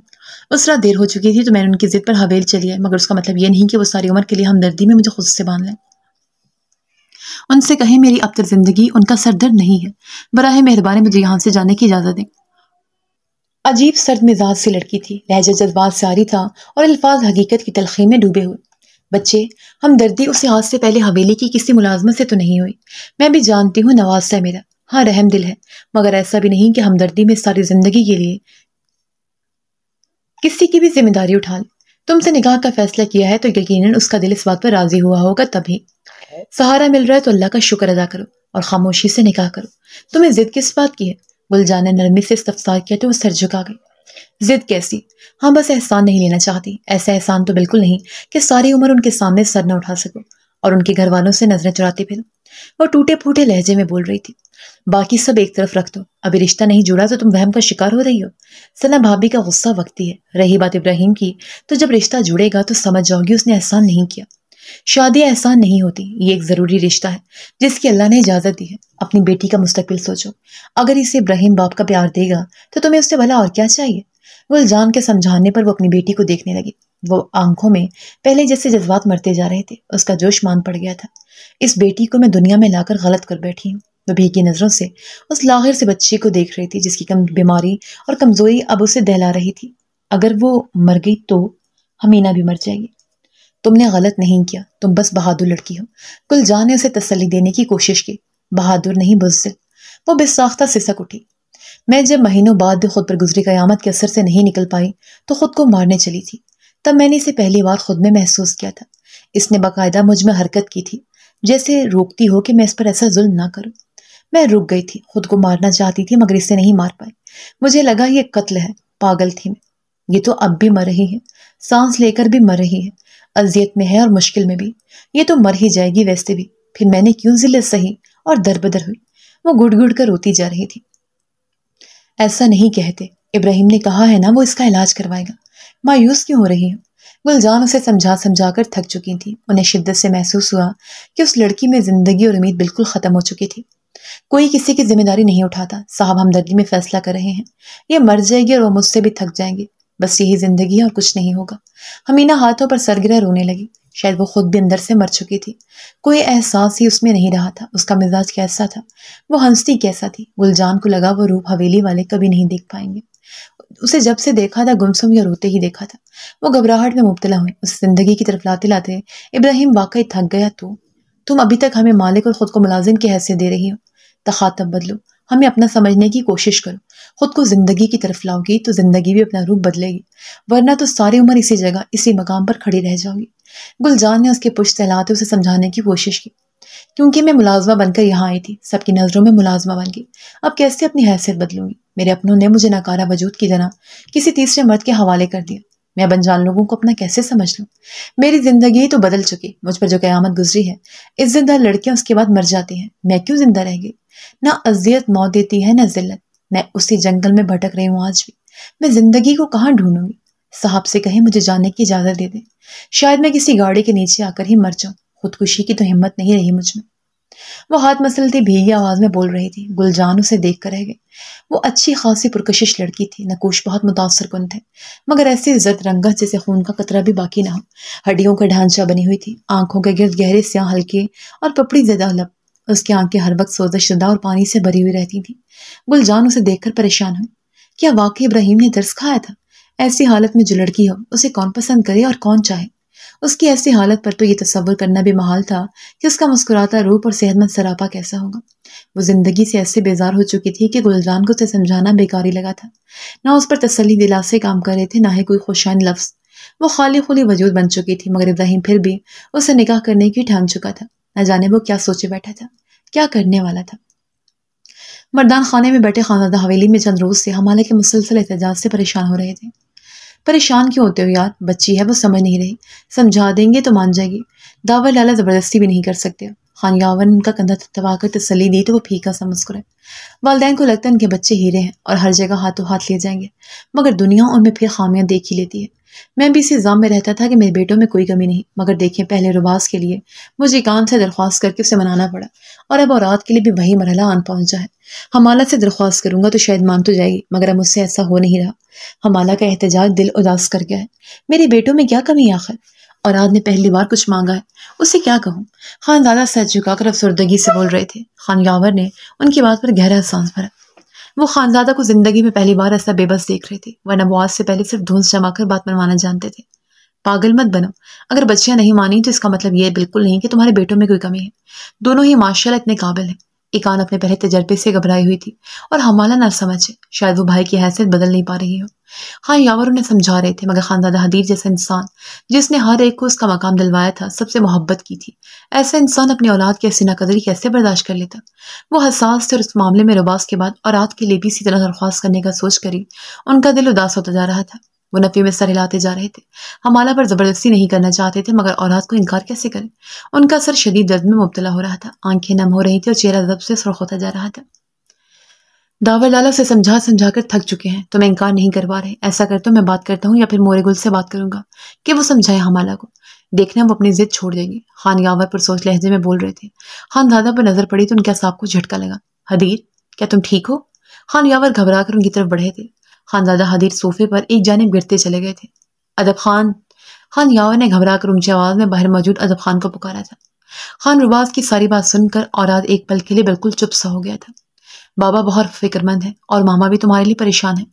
اس رات دیر ہو چکی تھی تو میں نے ان کی ضد پر حویل چلی ہے، مگر اس کا مطلب یہ نہیں کہ وہ ساری عمر کے لیے ہمدردی میں مجھے خود سے باندھ لیں۔ ان سے کہیں میری اب تک زندگی ان کا سردرد نہیں ہے، براہ مہربانی مجھے یہاں سے جانے کی اجازت دیں۔ عجیب سرد مزاج سی لڑکی تھی، لہجہ جذبات سے عاری تھا اور الفاظ حقیقت کی تلخی میں ڈوبے ہوئے۔ بچے، ہمدردی اسے آج سے پہلے حویلی کی کسی ملازمت سے تو نہیں ہوئی۔ میں بھی جانتی ہوں نواز ہے میرا، ہاں رحم دل ہے، مگر ایسا بھی نہیں کہ ہمدردی میں ساری زندگی کے لیے کسی کی بھی ذمہ داری اٹھا لے۔ تم سے نکاح کا فیصلہ کیا ہے تو یقیناً اس کا دل اس بات پر راضی ہوا ہوگا، تبھی سہارا مل رہا ہے تو اللہ کا شکر ادا کرو اور خاموشی سے نکاح کرو۔ تمہیں ضد کس بات کی ہے؟ گلجان نے نرمی سے استفسار کیا تو وہ سر جھکا گئی۔ ضد کیسی؟ ہاں بس احسان نہیں لینا چاہتی، ایسا احسان تو بالکل نہیں کہ ساری عمر ان کے سامنے سر نہ اٹھا سکو اور ان کے گھر والوں سے نظریں چراتے پھرو۔ وہ ٹوٹے پھوٹے لہجے میں بول رہی تھی۔ باقی سب ایک طرف رکھ دو، ابھی رشتہ نہیں جڑا تو تم وہم کا شکار ہو رہی ہو۔ ثنا بھابی کا غصہ وقتی ہے، رہی بات ابراہیم کی تو جب رشتہ جڑے گا تو سمجھ جاؤ گی اس نے احسان نہیں کیا۔ شادی احسان نہیں ہوتی، یہ ایک ضروری رشتہ ہے جس کی اللہ نے اجازت دی ہے۔ اپنی بیٹی کا مستقبل سوچو، اگر اسے ابراہیم باپ کا پیار دے گا تو تمہیں اس سے بھلا اور کیا چاہیے؟ گلجان کے سمجھانے پر وہ اپنی بیٹی کو دیکھنے لگی۔ وہ آنکھوں میں پہلے جیسے جذبات مرتے جا رہے تھے، اس کا جوش مان پڑ گیا تھا۔ اس بیٹی کو میں دنیا میں لا کر غلط کر بیٹھی ہوں۔ وہ بھیگی نظروں سے اس لاغر سے بچی کو دیکھ رہی تھی جس کی بیماری اور کمزوری اب اسے دہلا رہی تھی۔ اگر وہ مر گئی تو ہمینہ بھی مر جائے گی۔ تم نے غلط نہیں کیا، تم بس بہادر لڑکی ہو۔ گلجان نے اسے تسلی دینے کی کوشش کی۔ بہادر نہیں، بزدل۔ وہ بے ساختہ سسک اٹھی۔ میں جب مہینوں بعد بھی خود پر گزری قیامت کے اثر سے نہیں نکل پائی تو خود کو مارنے چلی تھی۔ تب میں نے اسے پہلی بار خود میں محسوس کیا تھا۔ اس نے باقاعدہ مجھ میں حرکت کی تھی، جیسے روکتی ہو کہ میں اس پر ایسا ظلم نہ کروں۔ میں رک گئی تھی، خود کو مارنا چاہتی تھی مگر اسے نہیں مار پائی۔ مجھے لگا یہ قتل ہے۔ پاگل تھی میں۔ یہ تو اب بھی مر رہی ہے، سانس لے کر بھی مر رہی ہے، اذیت میں ہے اور مشکل میں بھی۔ یہ تو مر ہی جائے گی ویسے بھی، پھر میں نے کیوں ذلت سہی اور در بدر ہوئی۔ وہ گڑ گڑ کر روتی جا رہی تھی۔ ایسا نہیں کہتے، ابراہیم نے کہا ہے نا وہ اس کا علاج کروائے گا۔ مایوس کیوں ہو رہی ہو؟ گلجان اسے سمجھا کر تھک چکی تھی۔ انہیں شدت سے محسوس ہوا کہ اس لڑکی میں زندگی اور امید بالکل ختم ہو چکی تھی۔ کوئی کسی کی ذمہ داری نہیں اٹھاتا۔ صاحب ہمدردی میں فیصلہ کر رہے ہیں، یہ مر جائے گی اور وہ مجھ سے بھی تھک جائیں گے۔ بس یہی زندگی ہے اور کچھ نہیں ہوگا۔ ہمینہ ہاتھوں پر سر گرہ رونے لگی۔ شاید وہ خود بھی اندر سے مر چکی تھی۔ کوئی احساس ہی اس میں نہیں رہا تھا۔ اس کا مزاج کیسا تھا، وہ ہنستی کیسا تھی۔ گلجان کو لگا وہ روپ حویلی والے کبھی نہیں دیکھ پائیں گے۔ اسے جب سے دیکھا تھا گمسم یا روتے ہی دیکھا تھا۔ وہ گھبراہٹ میں مبتلا ہوئی، اس زندگی کی طرف لاتے لاتے ابراہیم واقعی تھک گیا۔ تم ابھی تک ہمیں مالک اور خود کو ملازم کی حیثیت دے رہی ہو۔ تخاطب بدلو، ہمیں اپنا سمجھنے کی کوشش کرو۔ خود کو زندگی کی طرف لاؤ گی تو زندگی بھی اپنا روپ بدلے گی، ورنہ تو ساری عمر اسی جگہ اسی مقام پر کھڑی رہ جاؤ گی۔ گلجان نے اس کے پشت سہلاتے اسے سمجھانے کی کوشش کی۔ کیونکہ میں ملازمہ بن کر یہاں آئی تھی، سب کی نظروں میں ملازمہ بن گئی۔ اب کیسے اپنی حیثیت بدلوں گی؟ میرے اپنوں نے مجھے ناکارہ وجود کی طرح کسی تیسرے مرد کے حوالے کر دیا۔ میں اب انجان لوگوں کو اپنا کیسے سمجھ لوں؟ میری زندگی تو بدل چکی، مجھ پر جو قیامت گزری ہے۔ اس زندہ لڑکیاں اس کے بعد مر جاتی ہیں، میں کیوں زندہ رہ گئی؟ نہ اذیت موت دیتی ہے نہ ذلت۔ میں اسی جنگل میں بھٹک رہی ہوں آج بھی۔ میں زندگی کو کہاں ڈھونڈوں گی؟ صاحب سے کہیں مجھے جانے کی اجازت دے دیں، شاید میں کسی گاڑی کے نیچے آ کر ہی مر جاؤں۔ خودکشی کی تو ہمت نہیں رہی مجھ میں۔ وہ ہاتھ مسلتی بھیگی آواز میں بول رہی تھی۔ گلجان اسے دیکھ کر رہ گئی۔ وہ اچھی خاصی پرکشش لڑکی تھی، نقوش بہت متاثر کن تھے، مگر ایسی زرد رنگت جیسے خون کا قطرہ بھی باقی نہ ہو۔ ہڈیوں کا ڈھانچہ بنی ہوئی تھی، آنکھوں کے گرد گہرے سیاہ حلقے اور پپڑی زدہ لب۔ اس کی آنکھیں ہر وقت سوزش شدہ اور پانی سے بھری ہوئی رہتی تھیں۔ گلجان اسے دیکھ کر پریشان ہوئی۔ کیا واقعی ابراہیم نے درس کھایا تھا؟ ایسی حالت میں جو لڑکی ہو اسے کون پسند کرے اور کون چاہے؟ اس کی ایسی حالت پر تو یہ تصور کرنا بھی محال تھا کہ اس کا مسکراتا روپ اور صحت مند سراپا کیسا ہوگا۔ وہ زندگی سے ایسے بیزار ہو چکی تھی کہ گلجان کو اسے سمجھانا بیکاری لگا تھا۔ نہ اس پر تسلی دلاسے کام کر رہے تھے، نہ ہی کوئی خوشائن لفظ۔ وہ خالی خلی وجود بن چکی تھی، مگر ابراہیم پھر بھی اسے نکاح کرنے کی ٹھان چکا تھا۔ نہ جانے وہ کیا سوچے بیٹھا تھا، کیا کرنے والا تھا۔ مردان خانے میں بیٹھے خانزادہ حویلی میں چند روز سے حمالے کے مسلسل احتجاج سے پریشان ہو رہے تھے۔ پریشان کیوں ہوتے ہو یار؟ بچی ہے، وہ سمجھ نہیں رہی، سمجھا دیں گے تو مان جائے گی۔ دعوت لالا زبردستی بھی نہیں کر سکتے۔ خان یاور نے ان کا کندھا تھپتھپا کر تسلی دی تو وہ پھیکا سا مسکرائے۔ والدین کو لگتا ہے ان کے بچے ہیرے ہیں اور ہر جگہ ہاتھوں ہاتھ لے جائیں گے، مگر دنیا ان میں پھر خامیاں دیکھ ہی لیتی ہے۔ میں بھی اسی الزام میں رہتا تھا کہ میرے بیٹوں میں کوئی کمی نہیں، مگر دیکھیں پہلے رباز کے لیے مجھے کان سے درخواست کر کے اسے منانا پڑا، اور اب اورات کے لیے بھی وہی مرحلہ آن پہنچا ہے۔ حمالہ سے درخواست کروں گا تو شاید مان تو جائے گی، مگر اب مجھ سے ایسا ہو نہیں رہا۔ حمالہ کا احتجاج دل اداس کر گیا ہے۔ میرے بیٹوں میں کیا کمی ہے آخر؟ اوراد نے پہلی بار کچھ مانگا ہے، اسے کیا کہوں؟ خانزادہ سر جھکا کر افسردگی سے بول رہے تھے۔ خان یاور نے ان کی بات پر گہرا سانس بھرا۔ وہ خانزادہ کو زندگی میں پہلی بار ایسا بے بس دیکھ رہے تھے، ورنہ وہ آج سے پہلے صرف دھونس جما کر بات منوانا جانتے تھے۔ پاگل مت بنو، اگر بچیاں نہیں مانی تو اس کا مطلب یہ بالکل نہیں کہ تمہارے بیٹوں میں کوئی کمی ہے۔ دونوں ہی ماشاءاللہ اتنے قابل ہیں۔ ایکان اپنے پہلے تجربے سے گھبرائی ہوئی تھی اور حمالہ نہ سمجھ، شاید وہ بھائی کی حیثیت بدل نہیں پا رہی ہو۔ خان یاور انہیں سمجھا رہے تھے، مگر خانزادہ حدیر جیسا انسان جس نے ہر ایک کو اس کا مقام دلوایا تھا، سب سے محبت کی تھی، ایسا انسان اپنی اولاد کی ایسی ناقدری کیسے برداشت کر لیتا؟ وہ حساس تھے اور اس معاملے میں رباس کے بعد اوراد کے لیے بھی اسی طرح درخواست کرنے کا سوچ کر ہی ان کا دل اداس ہوتا جا رہا تھا۔ وہ نفی میں سر ہلاتے جا رہے تھے، حمالہ پر زبردستی نہیں کرنا چاہتے تھے، مگر اوراد کو انکار کیسے کریں؟ ان کا سر شدید درد میں مبتلا ہو رہا تھا، آنکھیں نم ہو رہی تھی اور چہرہ ضب سے سرخ ہوتا جا رہا تھا۔ داور لالا سے سمجھا کر تھک چکے ہیں، تو میں انکار نہیں کروا رہے۔ ایسا کرتا ہوں میں بات کرتا ہوں یا پھر مورے گل سے بات کروں گا کہ وہ سمجھائے حمالہ کو، دیکھنا وہ اپنی ضد چھوڑ دے گی۔ خان یاور پر سوچ لہجے میں بول رہے تھے۔ خان دادا پر نظر پڑی تو ان کے اعصاب کو جھٹکا لگا۔ حدیر، کیا تم ٹھیک ہو؟ خان یاور گھبرا کر ان کی طرف بڑھے تھے۔ خانزادہ حدیر صوفے پر ایک جانب گرتے چلے گئے تھے۔ ادب خان، خان یاور نے گھبرا کر اونچی آواز میں باہر موجود ادب خان کو پکارا تھا۔ خان رباز کی ساری بات سن کر اوراد ایک پل کے لیے بالکل چپ سا ہو گیا تھا۔ بابا بہت فکر مند ہے اور ماما بھی تمہارے لیے پریشان ہے۔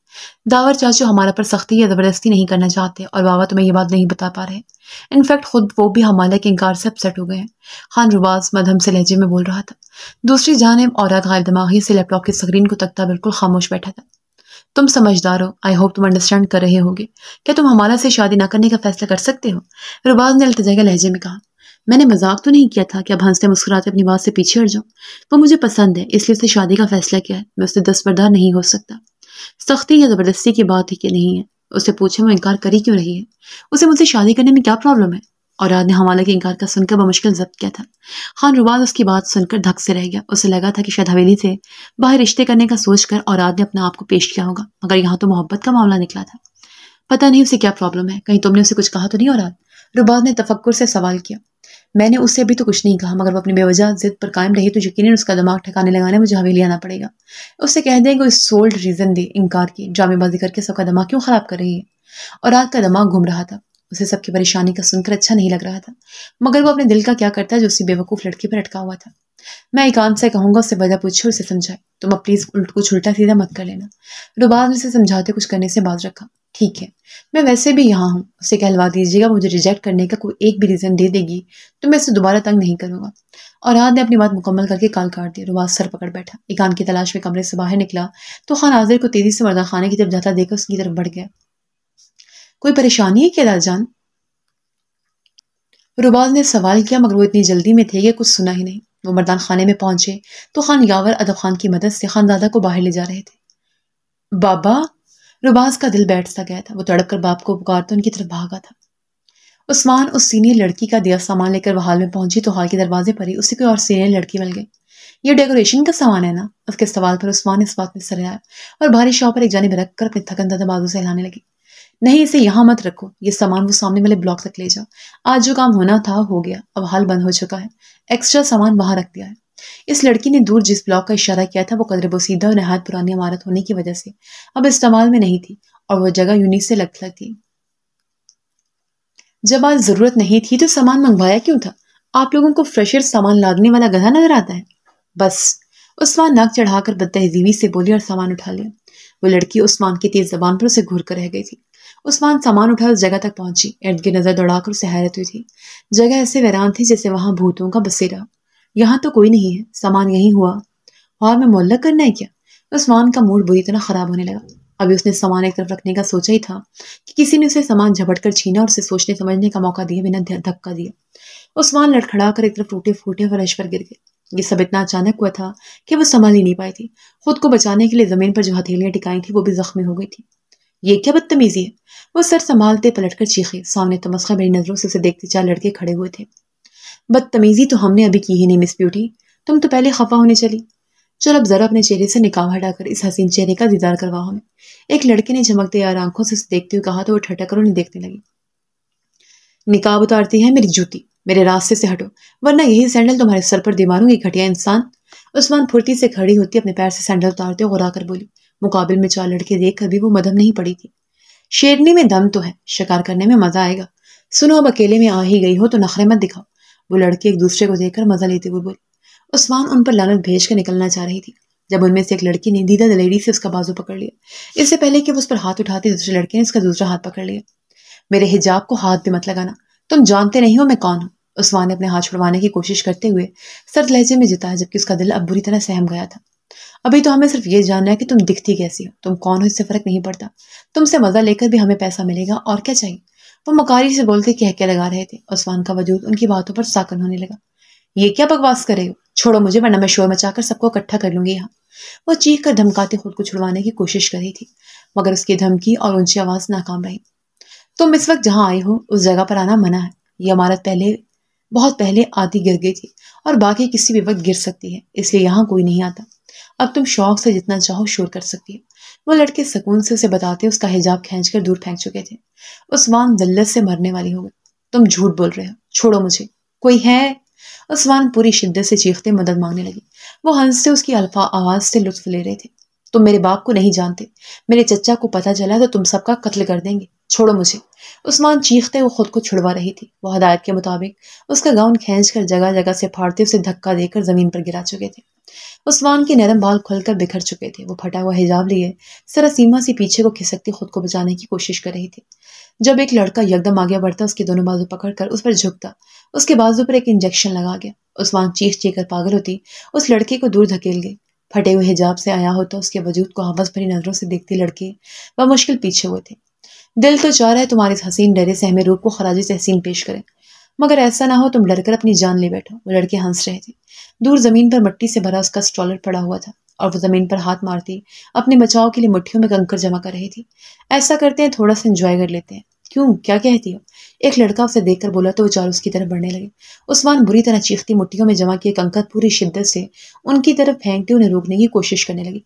داور چاچو ہمارا پر سختی یا زبردستی نہیں کرنا چاہتے اور بابا تمہیں یہ بات نہیں بتا پا رہے۔ انفیکٹ خود وہ بھی ہمارے کے انکار سے اپسیٹ ہو گئے ہیں۔ خان رباز مدھم سے لہجے میں بول رہا تھا۔ دوسری جانب اوراد غیر دماغی سے لیپ ٹاپ کی اسکرین کو تکتا بالکل خاموش بیٹھا تھا۔ تم سمجھدار ہو، آئی ہوپ تم انڈرسٹینڈ کر رہے ہوگے۔ کیا تم ہمارا سے شادی نہ کرنے کا فیصلہ کر سکتے ہو؟ رباز نے التجا کے لہجے میں کہا۔ میں نے مذاق تو نہیں کیا تھا کہ اب ہنستے مسکراتے اپنی بات سے پیچھے ہٹ جاؤں۔ وہ مجھے پسند ہے، اس لیے اسے شادی کا فیصلہ کیا ہے۔ میں اسے دستبردار نہیں ہو سکتا۔ سختی یا زبردستی کی بات ہی کہ نہیں ہے۔ اسے پوچھے وہ انکار کری کیوں رہی ہے؟ اسے مجھ سے شادی کرنے میں کیا پرابلم ہے؟ اوراد نے حوالہ کے انکار کا سن کر بمشکل ضبط کیا تھا۔ خان رباز اس کی بات سن کر دھک سے رہ گیا۔ اسے لگا تھا کہ شاید حویلی سے باہر رشتے کرنے کا سوچ کر اوراد نے اپنا آپ کو پیش کیا ہوگا، مگر یہاں تو محبت کا معاملہ نکلا تھا۔ پتہ نہیں اسے کیا پرابلم ہے، کہیں تم نے اسے کچھ کہا تو نہیں اوراد؟ رباز نے تفکر سے سوال کیا۔ میں نے اسے ابھی تو کچھ نہیں کہا، مگر وہ اپنی بے وجہ ضد پر قائم رہی تو یقیناً اس کا دماغ ٹھکانے لگانے مجھے حویلی آنا پڑے گا۔ اسے کہہ دیں کوئی سولڈ ریزن دے انکار کی، ڈرامے بازی کر کے سب کا دماغ کیوں خراب کر رہی ہے؟ اور رات کا دماغ گھوم رہا تھا۔ اسے سب کی پریشانی کا سن کر اچھا نہیں لگ رہا تھا، مگر وہ اپنے دل کا کیا کرتا ہے جو اسی بے وقوف لڑکی پر اٹکا ہوا تھا۔ میں ایکانت سے کہوں گا اسے وجہ پوچھے اور اسے سمجھائے۔ تم اب پلیز کچھ الٹا سیدھا مت کر لینا۔ رباز نے اسے سمجھاتے کچھ کرنے سے باز رکھا۔ ٹھیک ہے، میں ویسے بھی یہاں ہوں، اسے کہلوا دیجیے گا مجھے ریجیکٹ کرنے کا کوئی ایک بھی ریزن دے دے گی تو میں اسے دوبارہ تنگ نہیں کروں گا۔ اور رات نے اپنی بات مکمل کر کے کال کاٹ دی۔ رباز سر پکڑ بیٹھا، ایکانت کی تلاش میں کمرے سے باہر نکلا تو خان حاضر کو تیزی سے مردہ خانے کی طرف جاتا دیکھ کر اس کی طرف بڑھ گیا۔ کوئی پریشانی ہے کیا داد جان؟ رباز نے سوال کیا، مگر وہ اتنی جلدی میں تھے کہ کچھ سنا ہی نہیں۔ وہ مردان خانے میں پہنچے تو خان یاور ادب خان کی مدد سے خانزادہ کو باہر لے جا رہے تھے۔ بابا! رباز کا دل بیٹھ سا گیا تھا۔ وہ تڑپ کر باپ کو پکارتا ان کی طرف بھاگا تھا۔ عثمان اس سینئر لڑکی کا دیا سامان لے کر وہ ہال میں پہنچی تو ہال کے دروازے پر ہی اسے کوئی اور سینئر لڑکی مل گئی۔ یہ ڈیکوریشن کا سامان ہے نا؟ اس کے سوال پر عثمان اس بات میں سر آیا اور بھاری شاہ پر ایک جانب رکھ کر اپنے تھکن زدہ بازو سے ہلانے لگی۔ نہیں، اسے یہاں مت رکھو، یہ سامان وہ سامنے والے بلاک تک لے جاؤ۔ آج جو کام ہونا تھا ہو گیا، اب حال بند ہو چکا ہے۔ ایکسٹرا سامان وہاں رکھ دیا ہے۔ اس لڑکی نے دور جس بلاک کا اشارہ کیا تھا وہ قدر بوسیدہ اور نہایت پرانی عمارت ہونے کی وجہ سے اب استعمال میں نہیں تھی اور وہ جگہ یونی سے لگ تھی۔ جب آج ضرورت نہیں تھی تو سامان منگوایا کیوں تھا؟ آپ لوگوں کو فریشر سامان لادنے والا گدھا نظر آتا ہے؟ بس! عثمان ناک چڑھا کر بدتہذیبی سے بولی اور سامان اٹھا لیا۔ وہ لڑکی عثمان کی تیز زبان پر اسے گھور کر رہ گئی تھی۔ عثمان سامان اٹھا اس جگہ تک پہنچی، ارد گرد نظر دوڑا کر اسے حیرت ہوئی تھی۔ جگہ ایسے ویران تھی جیسے وہاں بھوتوں کا بسیرا۔ یہاں تو کوئی نہیں ہے، سامان یہیں ہوا ہال میں معلق کرنا ہے کیا؟ عثمان کا موڈ بری طرح خراب ہونے لگا۔ ابھی اس نے سامان ایک طرف رکھنے کا سوچا ہی تھا کہ کسی نے اسے سامان جھپٹ کر چھینا اور اسے سوچنے سمجھنے کا موقع دیے بنا دھکا دیا۔ عثمان لڑکھڑا کر ایک طرف ٹوٹے پھوٹے فرش پر گر گئے۔ یہ سب اتنا اچانک ہوا تھا کہ وہ سنبھال ہی نہیں پائی تھی۔ خود کو بچانے کے لیے زمین پر جو ہتھیلیاں ٹکائی تھی وہ بھی زخمی ہو گئی تھی۔ یہ کیا بدتمیزی ہے؟ وہ سر سنبھالتے پلٹ کر چیخے۔ سامنے تمسخر بھری نظروں سے اسے دیکھتے 4 لڑکے کھڑے ہوئے تھے۔ بدتمیزی تو ہم نے ابھی کی ہی نہیں مس بیوٹی، تم تو پہلے خفا ہونے چلی۔ چل اب ذرا اپنے چہرے سے نقاب ہٹا کر اس حسین چہرے کا دیدار کرواؤ ہمیں۔ ایک لڑکے نے چمکتے یار آنکھوں سے اسے دیکھتے ہوئے کہا تو وہ ٹھٹک کر انہیں دیکھنے لگی۔ نقاب اتارتی ہے میری جوتی، میرے راستے سے ہٹو ورنہ یہی سینڈل تمہارے سر پر دے ماروں گی گھٹیا انسان۔ عثمان پھرتی سے کھڑی ہوتی اپنے پیر سے سینڈل اتارتے غرا کر بولی۔ مقابل میں 4 لڑکے دیکھ کر بھی وہ مدھم نہیں پڑی تھی۔ شیرنی میں دم تو ہے، شکار کرنے میں مزہ آئے گا۔ سنو اب اکیلے میں آ ہی گئی ہو تو نخرے مت دکھاؤ۔ وہ لڑکے ایک دوسرے کو دیکھ کر مزہ لیتے ہوئے بولی۔ عثمان ان پر لعنت بھیج کر نکلنا چاہ رہی تھی جب ان میں سے ایک لڑکی نے دیدہ دلیری سے اس کا بازو پکڑ لیا۔ اس سے پہلے کہ وہ اس پر ہاتھ اٹھاتی دوسرے لڑکے نے اس کا دوسرا ہاتھ پکڑ لیا۔ میرے حجاب کو ہاتھ بھی مت لگانا، تم جانتے نہیں ہو میں کون ہوں۔ عثمان نے اپنے ہاتھ چھڑوانے کی کوشش کرتے ہوئے سرد لہجے میں جتایا جبکہ اس کا دل اب بری طرح سہم گیا تھا۔ ابھی تو ہمیں صرف یہ جاننا ہے کہ تم دکھتی کیسی ہو، تم کون ہو اس سے فرق نہیں پڑتا۔ تم سے مزہ لے کر بھی ہمیں پیسہ ملے گا، اور کیا چاہیے؟ وہ مکاری سے بولتے کہکے لگا رہے تھے۔ عثمان کا وجود ان کی باتوں پر ساکن ہونے لگا۔ یہ کیا بکواس کر رہے ہو؟ چھوڑو مجھے ورنہ میں شور مچا کر سب کو اکٹھا کر لوں گی یہاں۔ وہ چیخ کر دھمکاتے خود کو چھڑوانے کی کوشش کر رہی تھی مگر اس کی دھمکی اور اونچی آواز ناکام رہی۔ تم اس وقت جہاں آئی ہو اس جگہ پر آنا منع ہے۔ یہ عمارت بہت پہلے آدھی گر گئی تھی اور باقی کسی بھی وقت گر سکتی ہے، اس لیے یہاں کوئی نہیں آتا۔ اب تم شوق سے جتنا چاہو شور کر سکتی ہے۔ وہ لڑکے سکون سے اسے بتاتے اس کا حجاب کھینچ کر دور پھینک چکے تھے۔ عثمان ذلت سے مرنے والی ہو گئی۔ تم جھوٹ بول رہے ہو، چھوڑو مجھے۔ کوئی ہے؟ عثمان پوری شدت سے چیختے مدد مانگنے لگی۔ وہ ہنستے اس کی الفا آواز سے لطف لے رہے تھے۔ تم میرے باپ کو نہیں جانتے، میرے چچا کو پتہ چلا تو تم سب کا قتل کر دیں گے، چھوڑو مجھے۔ عثمان چیختے وہ خود کو چھڑوا رہی تھی۔ وہ ہدایت کے مطابق اس کا گاؤن کھینچ کر جگہ جگہ سے پھاڑتے اسے دھکا دے کر زمین پر گرا چکے تھے۔ عثمان کے نرم بال کھل کر بکھر چکے تھے۔ وہ پھٹا ہوا حجاب لیے سراسیما سی پیچھے کو کھسکتی خود کو بچانے کی کوشش کر رہی تھی، جب ایک لڑکا یکدم آگے بڑھتا، اس کے دونوں بازو پکڑ کر اس پر جھکتا، اس کے بازو پر ایک انجیکشن لگا گیا۔ عثمان چیخ چیخ کر پاگل ہوتی اس لڑکے کو دور دھکیل گئی۔ پھٹے ہوئے حجاب سے آیا ہوتا اس کے وجود کو حوث بھری نظروں سے دیکھتی لڑکی بمشکل پیچھے ہوئے تھے۔ دل تو چاہ رہا ہے تمہارے اس حسین ڈرے سہمے روپ کو خراج تحسین پیش کریں، مگر ایسا نہ ہو تم ڈر کر اپنی جان لے بیٹھو۔ وہ لڑکے ہنس رہے تھے۔ دور زمین پر مٹی سے بھرا اس کا اسٹالر پڑا ہوا تھا اور وہ زمین پر ہاتھ مارتی اپنے بچاؤ کے لیے مٹھیوں میں کنکر جمع کر رہی تھی۔ ایسا کرتے ہیں تھوڑا سا انجوائے کر لیتے ہیں، کیوں کیا کہتی ہو؟ ایک لڑکا اسے دیکھ کر بولا تو وہ چاروں اس کی طرف بڑھنے لگے۔ عثمان بری طرح چیختی مٹھیوں میں جمع کیے کنکر پوری شدت سے ان کی طرف پھینکتے انہیں روکنے کی کوشش کرنے لگی۔